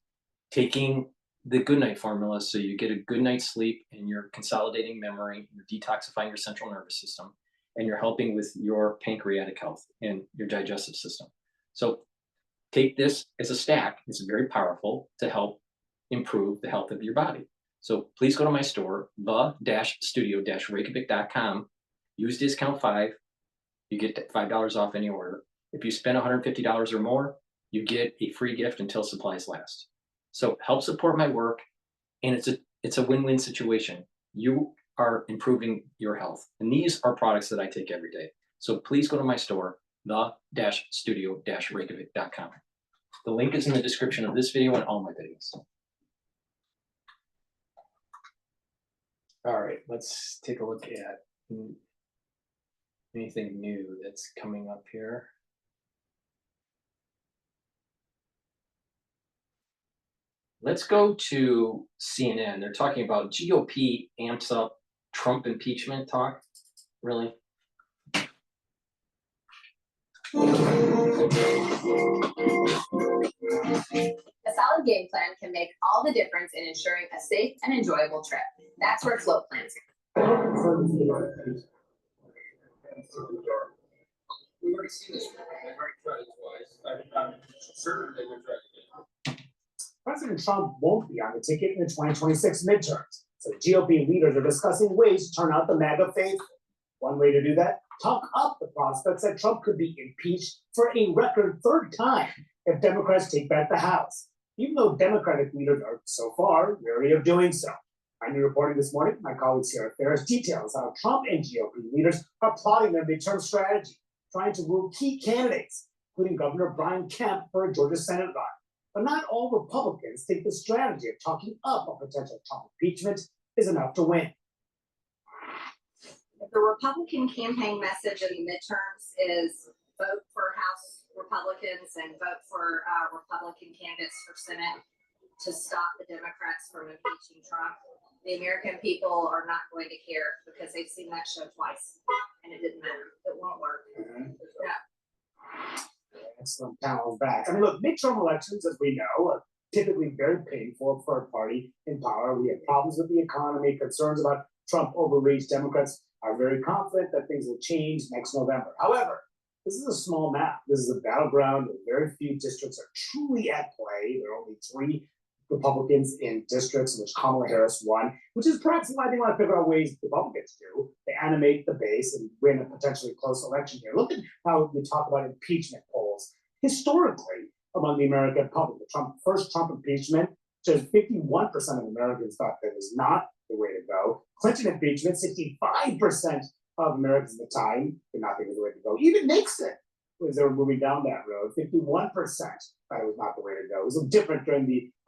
taking the Goodnight Formula so you get a good night's sleep and you're consolidating memory, you're detoxifying your central nervous system, and you're helping with your pancreatic health and your digestive system. So take this as a stack. It's very powerful to help improve the health of your body. So please go to my store, the-studio-reykjavik.com, use discount 5, you get $5 off any order. If you spend $150 or more, you get a free gift until supplies last. So help support my work, and it's a win-win situation. You are improving your health, and these are products that I take every day. So please go to my store, the-studio-reykjavik.com. The link is in the description of this video and all my videos. All right, let's take a look at anything new that's coming up here. Let's go to CNN. They're talking about GOP amps up Trump impeachment talk. Really? A solid game plan can make all the difference in ensuring a safe and enjoyable trip. That's where float plans come. We've already seen this. They've already tried it twice. I'm certain they would try it again. President Trump won't be on the ticket in the 2026 midterms, so GOP leaders are discussing ways to turn out the MAGA faithful. One way to do that, talk up the prospects that Trump could be impeached for a record 3rd time if Democrats take back the House, even though Democratic leaders are so far wary of doing so. My new reporting this morning, my colleague Sarah Ferris details how Trump and GOP leaders are plotting their midterm strategy, trying to woo key candidates, including Governor Brian Kemp for a Georgia Senate run. But not all Republicans think the strategy of talking up a potential Trump impeachment is enough to win. If the Republican campaign message in the midterms is vote for House Republicans and vote for Republican candidates for Senate, to stop the Democrats from impeaching Trump. The American people are not going to care because they've seen that show twice and it didn't matter. It won't work. Yeah. Excellent panel back. I mean, look, midterm elections, as we know, are typically very painful for a party in power. We have problems with the economy, concerns about Trump overreach. Democrats are very confident that things will change next November. However, this is a small map. This is a battleground where very few districts are truly at play. There are only 3 Republicans in districts in which Kamala Harris won, which is perhaps why they want to figure out ways Republicans do to animate the base and win a potentially close election here. Look at how we talk about impeachment polls. Historically, among the American public, the first Trump impeachment shows 51% of Americans thought that was not the way to go. Clinton impeachment, 65% of Americans at the time did not think it was the way to go. Even Nixon, as they were moving down that road, 51% thought it was not the way to go. It was different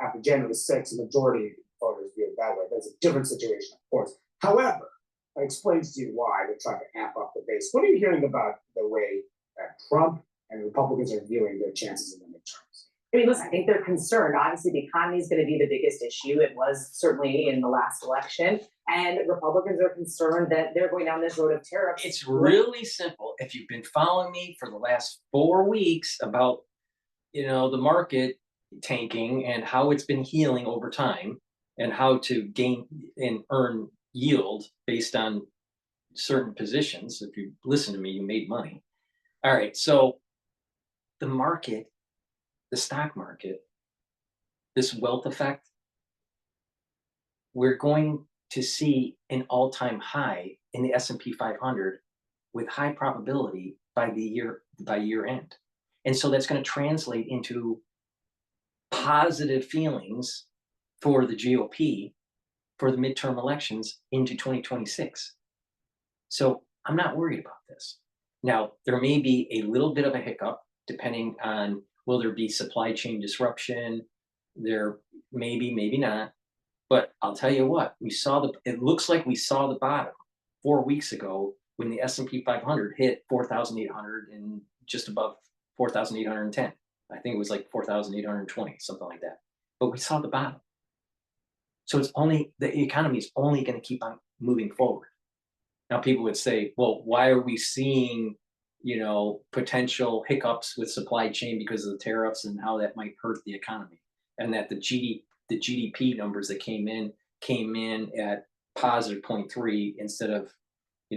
after January 6th, the majority of voters viewed it that way. That's a different situation, of course. However, that explains to you why they're trying to amp up the base. What are you hearing about the way that Trump and Republicans are viewing their chances in the midterms? I mean, listen, I think they're concerned. Obviously, the economy is going to be the biggest issue. It was certainly in the last election. And Republicans are concerned that they're going down this road of tariffs. It's really simple. If you've been following me for the last 4 weeks about, the market tanking and how it's been healing over time and how to gain and earn yield based on certain positions. If you listen to me, you made money. All right. So the market, the stock market, this wealth effect, we're going to see an all-time high in the S&P 500 with high probability by year end. And so that's going to translate into positive feelings for the GOP for the midterm elections into 2026. So I'm not worried about this. Now, there may be a little bit of a hiccup depending on, will there be supply chain disruption? There maybe not. But I'll tell you what, it looks like we saw the bottom 4 weeks ago when the S&P 500 hit 4,800 and just above 4,810. I think it was like 4,820, something like that. But we saw the bottom. So the economy is only going to keep on moving forward. Now people would say, well, why are we seeing, potential hiccups with supply chain because of the tariffs and how that might hurt the economy? And that the GDP numbers that came in at positive 0.3 instead of,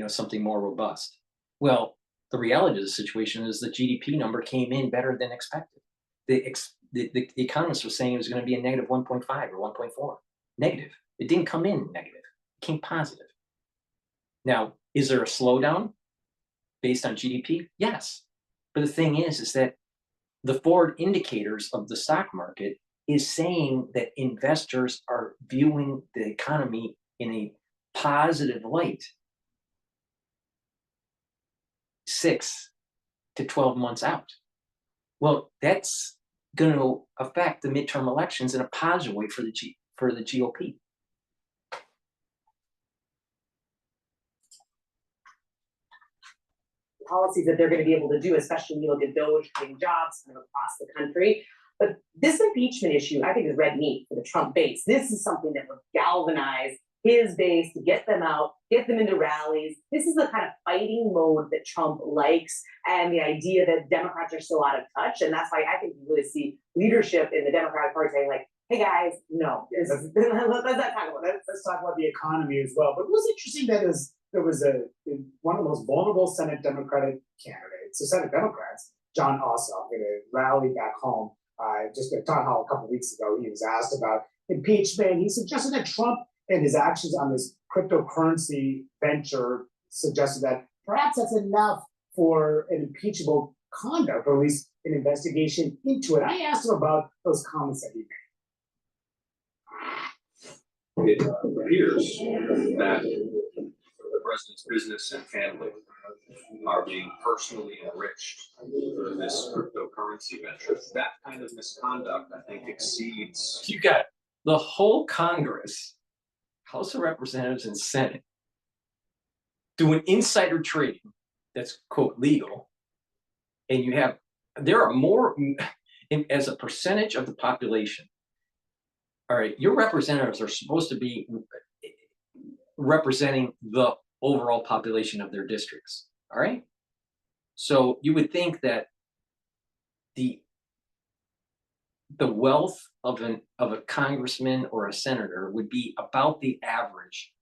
something more robust. Well, the reality of the situation is the GDP number came in better than expected. The economists were saying it was going to be a negative 1.5 or 1.4. Negative. It didn't come in negative. It came positive. Now, is there a slowdown based on GDP? Yes. But the thing is that the forward indicators of the stock market is saying that investors are viewing the economy in a positive light 6 to 12 months out. Well, that's going to affect the midterm elections in a positive way for the GOP. Policies that they're going to be able to do, especially when you look at those creating jobs kind of across the country. But this impeachment issue, I think, is red meat for the Trump base. This is something that would galvanize his base to get them out, get them into rallies. This is the kind of fighting mode that Trump likes, and the idea that Democrats are so out of touch. And that's why I think you really see leadership in the Democratic Party saying, like, hey guys, no, let's not talk about that. Let's talk about the economy as well. But what's interesting that is there was one of the most vulnerable Senate Democratic candidates, the Senate Democrats, John Ossoff, in a rally back home, just at a town hall a couple of weeks ago. He was asked about impeachment. He suggested that Trump and his actions on this cryptocurrency venture suggested that perhaps that's enough for an impeachable conduct, or at least an investigation into it. I asked him about those comments that he made. It appears that the president's business and family are being personally enriched through this cryptocurrency venture. That kind of misconduct, I think, exceeds. You got the whole Congress, House of Representatives and Senate doing insider trading that's, quote, legal. And there are more, as a percentage of the population, All right, your representatives are supposed to be representing the overall population of their districts. All right. So you would think that the wealth of a congressman or a senator would be about the average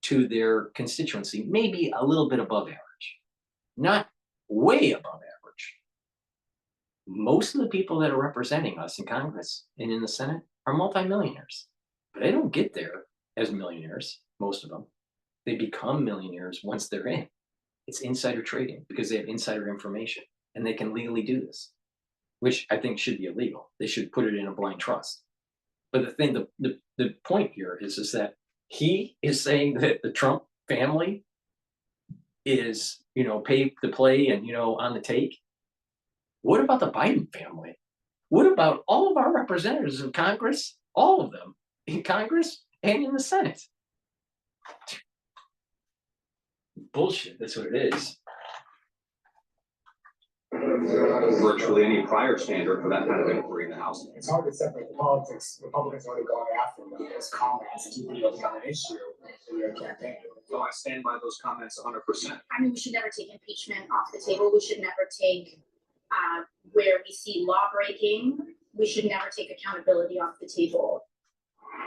to their constituency, maybe a little bit above average, not way above average. Most of the people that are representing us in Congress and in the Senate are multimillionaires, but they don't get there as millionaires, most of them. They become millionaires once they're in. It's insider trading because they have insider information and they can legally do this, which I think should be illegal. They should put it in a blind trust. But the thing, the point here is that he is saying that the Trump family is, pay to play and, on the take. What about the Biden family? What about all of our representatives in Congress? All of them in Congress and in the Senate. Bullshit, that's what it is. Virtually any prior standard for that kind of inquiry in the House. It's hard to separate the politics. Republicans already going after them as comments to be on an issue in your campaign. So I stand by those comments 100%. I mean, we should never take impeachment off the table. We should never take where we see law breaking. We should never take accountability off the table.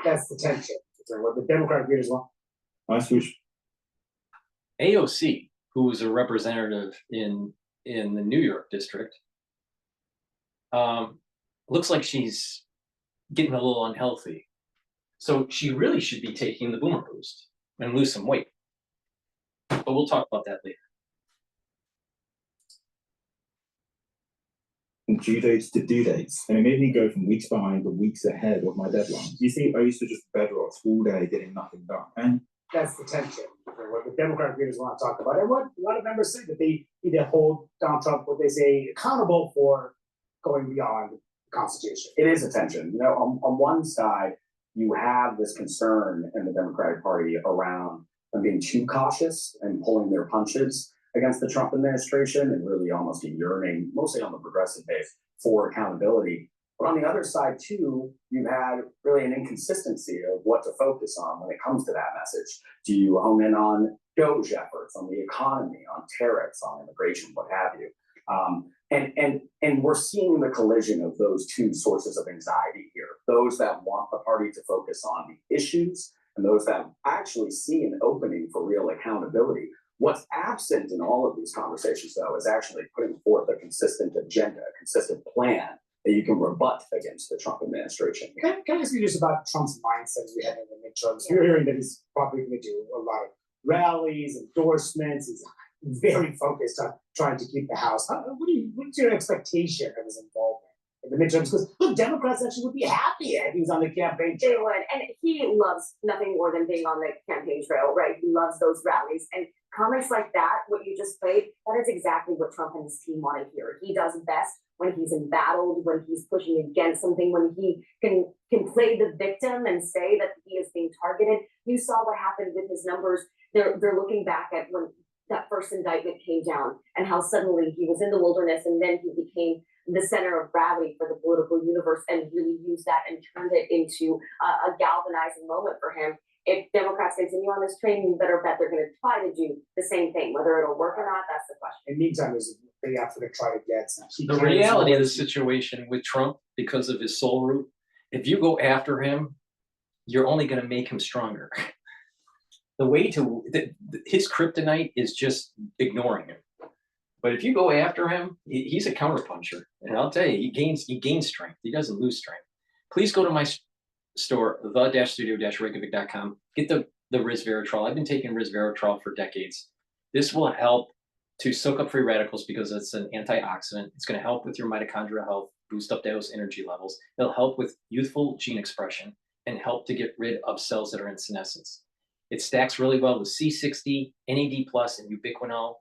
That's the tension. What the Democratic leaders want. AOC, who was a representative in the New York district, looks like she's getting a little unhealthy. So she really should be taking the boomer boost and lose some weight. But we'll talk about that later. Due dates to due dates, and it made me go from weeks behind to weeks ahead of my deadline. You see, I used to just bed rot all day getting nothing done. And that's the tension. What the Democratic leaders want to talk about, and what a lot of members say that they need to hold Donald Trump, what they say, accountable for going beyond the Constitution. It is a tension. On one side, you have this concern in the Democratic Party around them being too cautious and pulling their punches against the Trump administration and really almost a yearning, mostly on the progressive base, for accountability. But on the other side, too, you've had really an inconsistency of what to focus on when it comes to that message. Do you hone in on DOGE efforts, on the economy, on tariffs, on immigration, what have you? And we're seeing the collision of those two sources of anxiety here. Those that want the party to focus on the issues and those that actually see an opening for real accountability. What's absent in all of these conversations, though, is actually putting forth a consistent agenda, a consistent plan that you can rebut against the Trump administration. Can I ask you just about Trump's mindset as we head into the midterms? You're hearing that he's probably going to do a lot of rallies, endorsements. He's very focused on trying to keep the House. What's your expectation of his involvement in the midterms? Because look, Democrats actually would be happy if he was on the campaign trail. They would, and he loves nothing more than being on the campaign trail, right? He loves those rallies and comments like that. What you just played, that is exactly what Trump and his team want to hear. He does best when he's embattled, when he's pushing against something, when he can play the victim and say that he is being targeted. You saw what happened with his numbers. They're looking back at when that first indictment came down and how suddenly he was in the wilderness and then he became the center of gravity for the political universe and really used that and turned it into a galvanizing moment for him. If Democrats continue on this train, you better bet they're going to try to do the same thing. Whether it'll work or not, that's the question. In the meantime, there's a big effort to try to get some. The reality of the situation with Trump, because of his soul root, if you go after him, you're only going to make him stronger. His kryptonite is just ignoring him. But if you go after him, he's a counterpuncher. And I'll tell you, he gains strength. He doesn't lose strength. Please go to my store, the-studio-reykjavik.com. Get the resveratrol. I've been taking resveratrol for decades. This will help to soak up free radicals because it's an antioxidant. It's going to help with your mitochondrial health, boost up those energy levels. It'll help with youthful gene expression and help to get rid of cells that are in senescence. It stacks really well with C60, NAD+, and ubiquinol,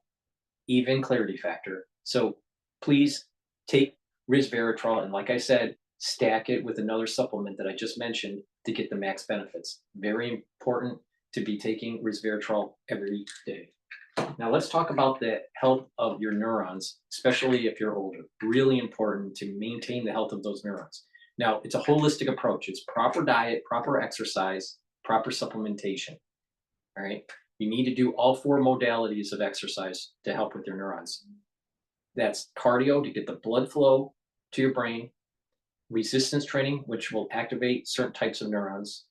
even clarity factor. So please take resveratrol, and like I said, stack it with another supplement that I just mentioned to get the max benefits. Very important to be taking resveratrol every day. Now let's talk about the health of your neurons, especially if you're older. Really important to maintain the health of those neurons. Now, it's a holistic approach. It's proper diet, proper exercise, proper supplementation. All right. You need to do all 4 modalities of exercise to help with your neurons. That's cardio to get the blood flow to your brain, resistance training, which will activate certain types of neurons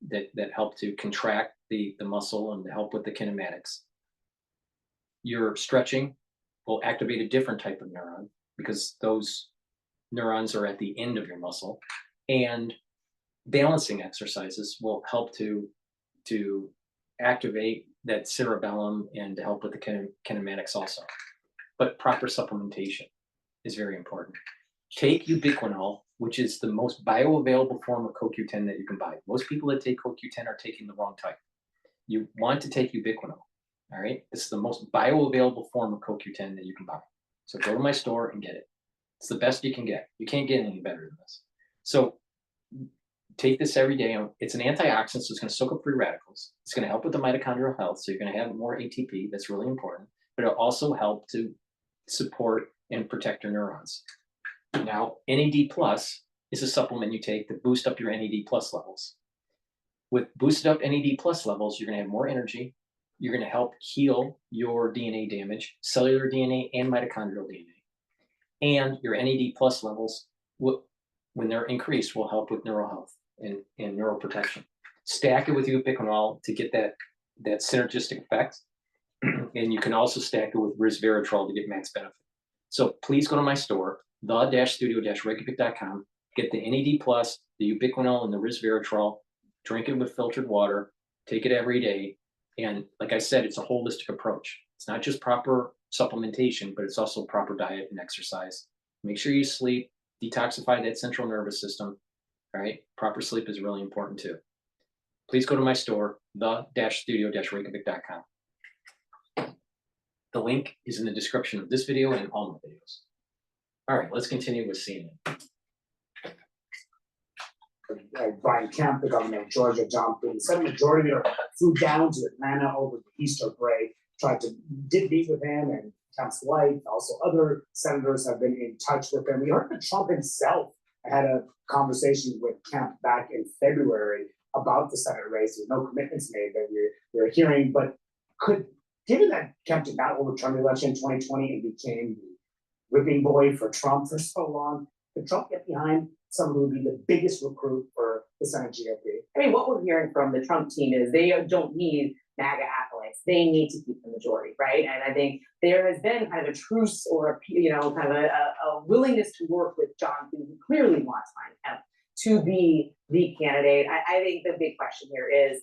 that help to contract the muscle and help with the kinematics. Your stretching will activate a different type of neuron because those neurons are at the end of your muscle. And balancing exercises will help to activate that cerebellum and to help with the kinematics also. But proper supplementation is very important. Take ubiquinol, which is the most bioavailable form of CoQ10 that you can buy. Most people that take CoQ10 are taking the wrong type. You want to take ubiquinol, all right? This is the most bioavailable form of CoQ10 that you can buy. So go to my store and get it. It's the best you can get. You can't get any better than this. So take this every day. It's an antioxidant, so it's going to soak up free radicals. It's going to help with the mitochondrial health, so you're going to have more ATP. That's really important. But it'll also help to support and protect your neurons. Now, NAD+ is a supplement you take to boost up your NAD+ levels. With boosted up NAD+ levels, you're going to have more energy. You're going to help heal your DNA damage, cellular DNA and mitochondrial DNA. And your NAD+ levels, when they're increased, will help with neural health and neural protection. Stack it with ubiquinol to get that synergistic effect. And you can also stack it with resveratrol to get max benefit. So please go to my store, the-studio-reykjavik.com, get the NAD+, the ubiquinol, and the resveratrol, drink it with filtered water, take it every day. And like I said, it's a holistic approach. It's not just proper supplementation, but it's also proper diet and exercise. Make sure you sleep, detoxify that central nervous system. All right, proper sleep is really important too. Please go to my store, the-studio-reykjavik.com. The link is in the description of this video and all my videos. All right, let's continue with CNN. Brian Kemp, the governor of Georgia, John Putin, Senate Majority Leader flew down to Atlanta over the Easter break, did meet with him and Kemp's wife. Also, other senators have been in touch with him. We heard that Trump himself had a conversation with Kemp back in February about the Senate race. There's no commitments made that we're hearing, but given that Kemp did not overturn the election in 2020 and became the whipping boy for Trump for so long, could Trump get behind someone who would be the biggest recruit for the Senate GOP? I mean, what we're hearing from the Trump team is they don't need MAGA acolytes. They need to keep the majority, right? And I think there has been kind of a truce or a willingness to work with John, who clearly wants Brian Kemp to be the candidate. I think the big question here is,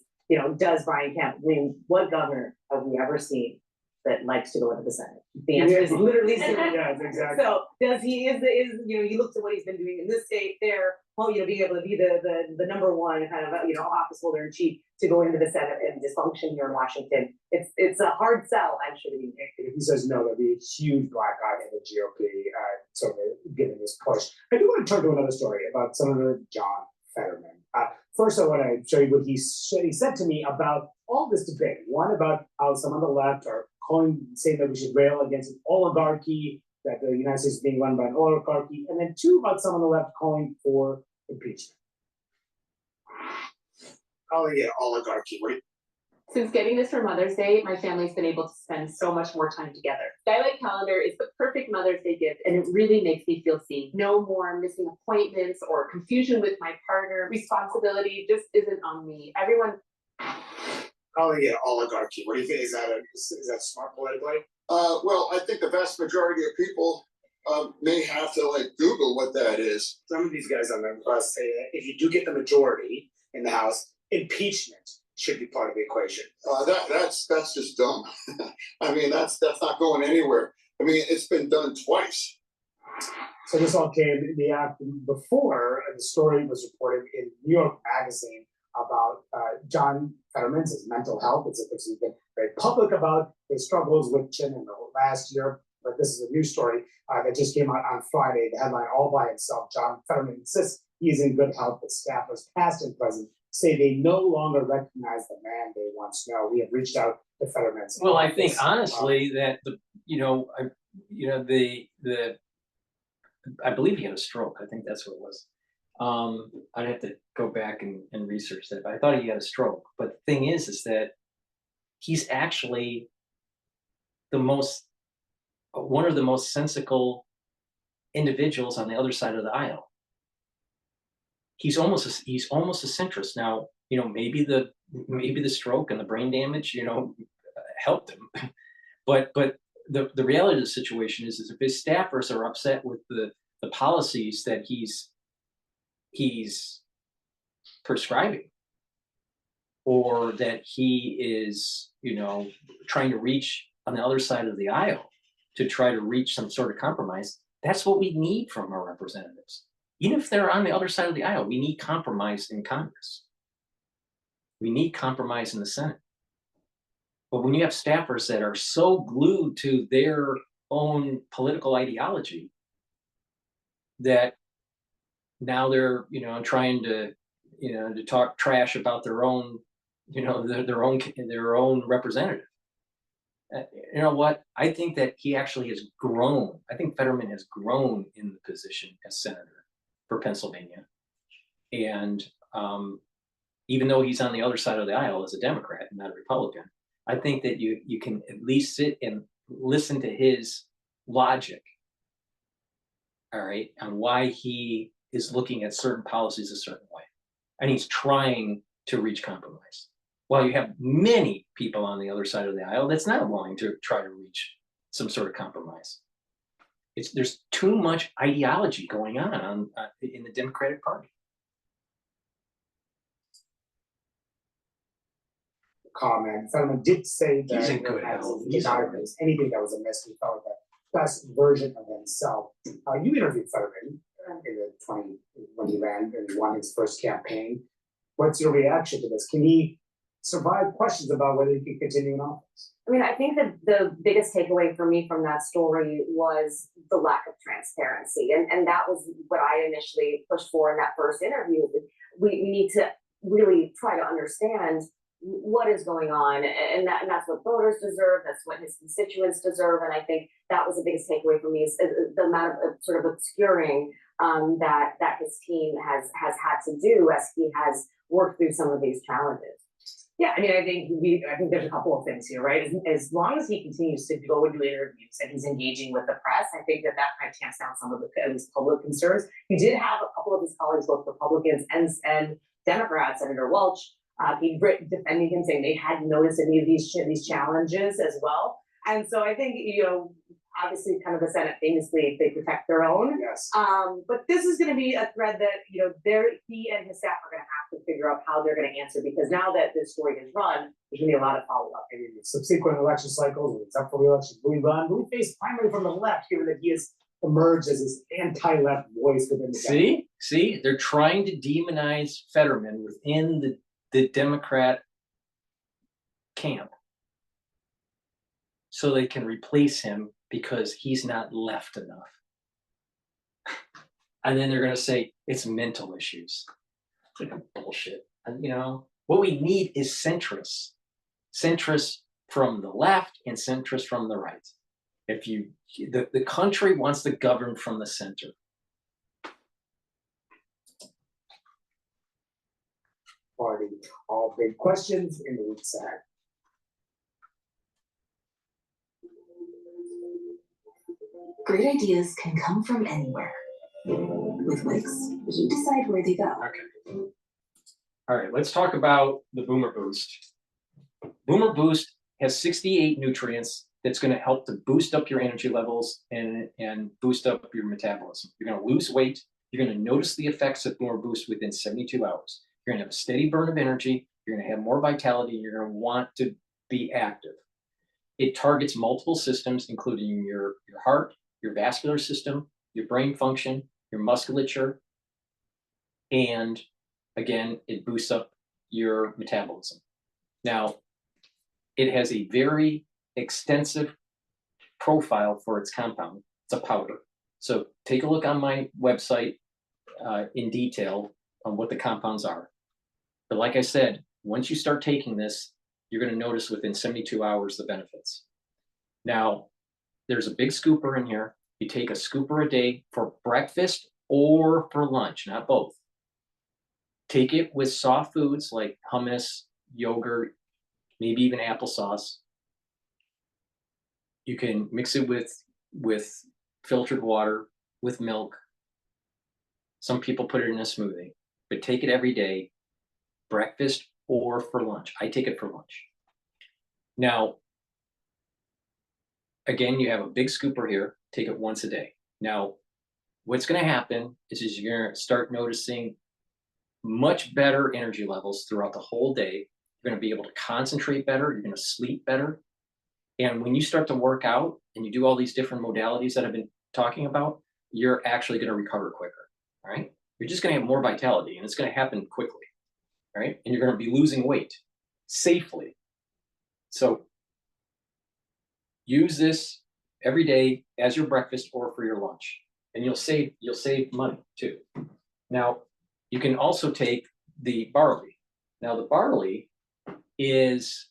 does Brian Kemp win? What governor have we ever seen that likes to go into the Senate? The answer is literally zero. Yes, exactly. So does he he looks at what he's been doing in this state there, being able to be the number one kind of office holder in chief to go into the Senate and dysfunction here in Washington. It's a hard sell, I'm sure. If he says no, there'll be a huge black eye in the GOP, sort of giving this push. I do want to turn to another story about Senator John Fetterman. First, I want to show you what he said to me about all this debate. One, about how some on the left are saying that we should rail against an oligarchy, that the United States is being run by an oligarchy, and then two, about some on the left calling for impeachment. Calling it oligarchy, right? Since getting this for Mother's Day, my family's been able to spend so much more time together. Skylight Calendar is the perfect Mother's Day gift, and it really makes me feel seen. No more missing appointments or confusion with my partner. Responsibility just isn't on me. Everyone calling it oligarchy. What do you think? Is that smart politically? Well, I think the vast majority of people may have to Google what that is. Some of these guys on the bus say that if you do get the majority in the House, impeachment should be part of the equation. That's just dumb. I mean, that's not going anywhere. I mean, it's been done twice. So this all came before the story was reported in New York Magazine about John Fetterman's mental health. He's been very public about his struggles with chin in the last year, but this is a new story that just came out on Friday. The headline, all by himself, John Fetterman insists he's in good health, but staffers past and present say they no longer recognize the man they once know. We have reached out to Fetterman's. Well, I think honestly that I believe he had a stroke. I think that's what it was. I'd have to go back and research that, but I thought he had a stroke. But the thing is that he's actually one of the most sensical individuals on the other side of the aisle. He's almost a centrist now. You know, maybe the stroke and the brain damage, you know, helped him. But the reality of the situation is if his staffers are upset with the policies that he's prescribing, or that he is, you know, trying to reach on the other side of the aisle to try to reach some sort of compromise, that's what we need from our representatives. Even if they're on the other side of the aisle, we need compromise in Congress. We need compromise in the Senate. But when you have staffers that are so glued to their own political ideology that now they're, you know, trying to, you know, to talk trash about their own, you know, their own representative. You know what? I think that he actually has grown. I think Fetterman has grown in the position as senator for Pennsylvania. And even though he's on the other side of the aisle as a Democrat and not a Republican, I think that you can at least sit and listen to his logic, all right, on why he is looking at certain policies a certain way. And he's trying to reach compromise. While you have many people on the other side of the aisle that's not willing to try to reach some sort of compromise. There's too much ideology going on in the Democratic Party. Comment. Fetterman did say that He's in good health. He's all right. anything that was amiss, he felt the best version of himself. You interviewed Fetterman when he ran and won his first campaign. What's your reaction to this? Can he survive questions about whether he can continue in office? I mean, I think that the biggest takeaway for me from that story was the lack of transparency. And that was what I initially pushed for in that first interview. We need to really try to understand what is going on, and that's what voters deserve, that's what his constituents deserve. And I think that was the biggest takeaway for me is the amount of sort of obscuring that his team has had to do as he has worked through some of these challenges. Yeah, I mean, I think there's a couple of things here, right? As long as he continues to go and do interviews and he's engaging with the press, I think that kind of tamps down some of the at least public concerns. He did have a couple of his colleagues, both Republicans and Democrats, Senator Welch, he'd written defending him, saying they hadn't noticed any of these challenges as well. And so I think, you know, obviously kind of the Senate famously, they protect their own. Yes. But this is going to be a thread that, you know, he and his staff are going to have to figure out how they're going to answer, because now that this story has run, there's going to be a lot of follow-up. In subsequent election cycles, when it's up for re-election, will he run? Will he face primary from the left, given that he has emerged as this anti-left voice within the See, they're trying to demonize Fetterman within the Democrat camp so they can replace him because he's not left enough. And then they're going to say it's mental issues. It's like a bullshit. And, you know, what we need is centrists from the left and centrists from the right. If the country wants to govern from the center. Party. All big questions in the week's ahead. Great ideas can come from anywhere. With Wix, you decide where they go. Okay. All right, let's talk about the Boomer Boost. Boomer Boost has 68 nutrients that's going to help to boost up your energy levels and boost up your metabolism. You're going to lose weight. You're going to notice the effects of Boomer Boost within 72 hours. You're going to have a steady burn of energy. You're going to have more vitality. You're going to want to be active. It targets multiple systems, including your heart, your vascular system, your brain function, your musculature, and again, it boosts up your metabolism. Now, it has a very extensive profile for its compound. It's a powder. So take a look on my website in detail on what the compounds are. But like I said, once you start taking this, you're going to notice within 72 hours the benefits. Now, there's a big scooper in here. You take a scooper a day for breakfast or for lunch, not both. Take it with soft foods like hummus, yogurt, maybe even applesauce. You can mix it with filtered water, with milk. Some people put it in a smoothie, but take it every day, breakfast or for lunch. I take it for lunch. Now, again, you have a big scooper here. Take it once a day. Now, what's going to happen is you're going to start noticing much better energy levels throughout the whole day. You're going to be able to concentrate better. You're going to sleep better. And when you start to work out and you do all these different modalities that I've been talking about, you're actually going to recover quicker. All right. You're just going to have more vitality, and it's going to happen quickly. Right. And you're going to be losing weight safely. So use this every day as your breakfast or for your lunch, and you'll save money too. Now, you can also take the barley. Now, the barley is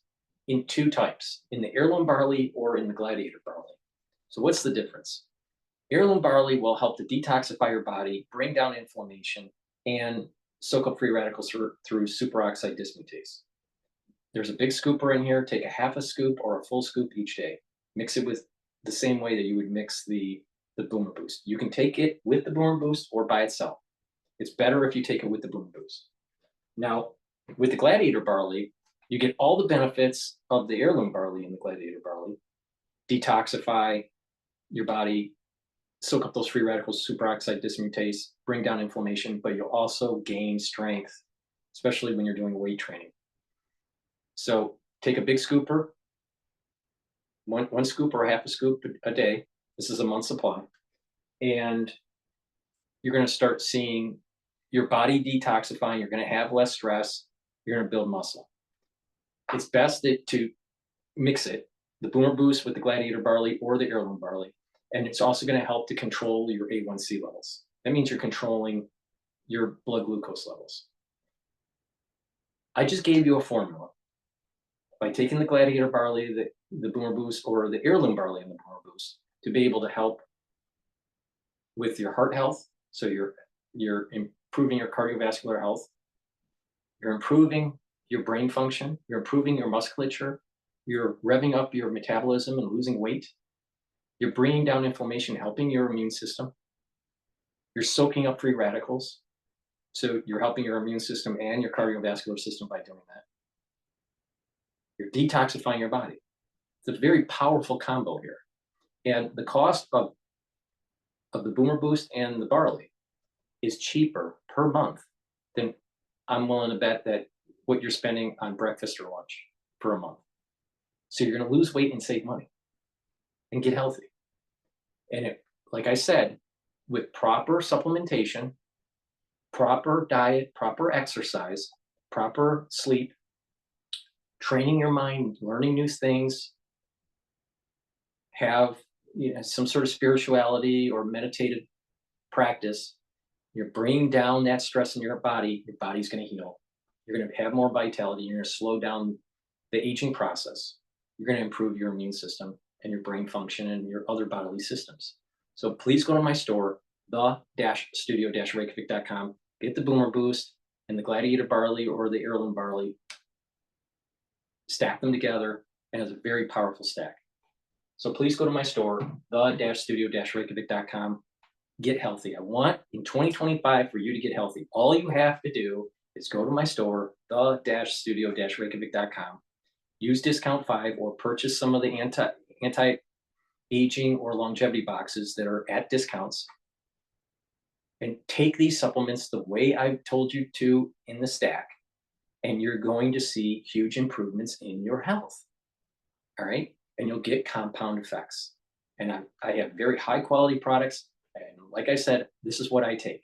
in two types, in the heirloom barley or in the gladiator barley. So what's the difference? Heirloom barley will help to detoxify your body, bring down inflammation, and soak up free radicals through superoxide dismutase. There's a big scooper in here. Take a half a scoop or a full scoop each day. Mix it with the same way that you would mix the Boomer Boost. You can take it with the Boomer Boost or by itself. It's better if you take it with the Boomer Boost. Now, with the gladiator barley, you get all the benefits of the heirloom barley and the gladiator barley. Detoxify your body, soak up those free radicals, superoxide dismutase, bring down inflammation, but you'll also gain strength, especially when you're doing weight training. So take a big scooper, one scoop or a half a scoop a day. This is a month's supply. And you're going to start seeing your body detoxifying. You're going to have less stress. You're going to build muscle. It's best to mix it, the Boomer Boost with the gladiator barley or the heirloom barley. And it's also going to help to control your A1C levels. That means you're controlling your blood glucose levels. I just gave you a formula. By taking the gladiator barley, the Boomer Boost, or the heirloom barley and the Boomer Boost, to be able to help with your heart health. So you're improving your cardiovascular health. You're improving your brain function. You're improving your musculature. You're revving up your metabolism and losing weight. You're bringing down inflammation, helping your immune system. You're soaking up free radicals. So you're helping your immune system and your cardiovascular system by doing that. You're detoxifying your body. It's a very powerful combo here. And the cost of the Boomer Boost and the barley is cheaper per month than I'm willing to bet that what you're spending on breakfast or lunch for a month. So you're going to lose weight and save money and get healthy. And like I said, with proper supplementation, proper diet, proper exercise, proper sleep, training your mind, learning new things, have some sort of spirituality or meditative practice, you're bringing down that stress in your body's going to heal. You're going to have more vitality. You're going to slow down the aging process. You're going to improve your immune system and your brain function and your other bodily systems. So please go to my store, the-studio-reykjavik.com, get the Boomer Boost and the gladiator barley or the heirloom barley, stack them together, and it's a very powerful stack. So please go to my store, the-studio-reykjavik.com, get healthy. I want in 2025 for you to get healthy. All you have to do is go to my store, the-studio-reykjavik.com, use discount 5 or purchase some of the anti-aging or longevity boxes that are at discounts, and take these supplements the way I've told you to in the stack, and you're going to see huge improvements in your health. All right. And you'll get compound effects. And I have very high quality products. And like I said, this is what I take.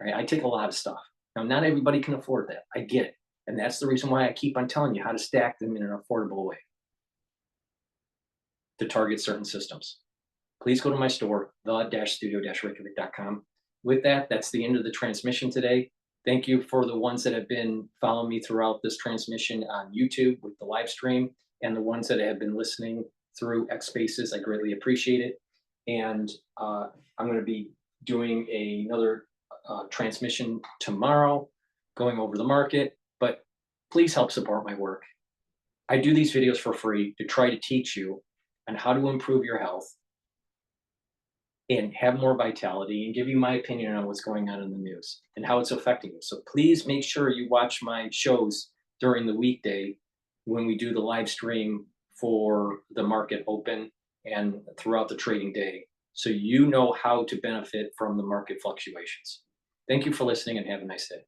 Right? I take a lot of stuff. Now, not everybody can afford that. I get it. And that's the reason why I keep on telling you how to stack them in an affordable way to target certain systems. Please go to my store, the-studio-reykjavik.com. With that, that's the end of the transmission today. Thank you for the ones that have been following me throughout this transmission on YouTube with the live stream, and the ones that have been listening through X Spaces. I greatly appreciate it. And I'm going to be doing another transmission tomorrow going over the market, but please help support my work. I do these videos for free to try to teach you on how to improve your health and have more vitality and give you my opinion on what's going on in the news and how it's affecting you. So please make sure you watch my shows during the weekday when we do the live stream for the market open and throughout the trading day, so you know how to benefit from the market fluctuations. Thank you for listening and have a nice day.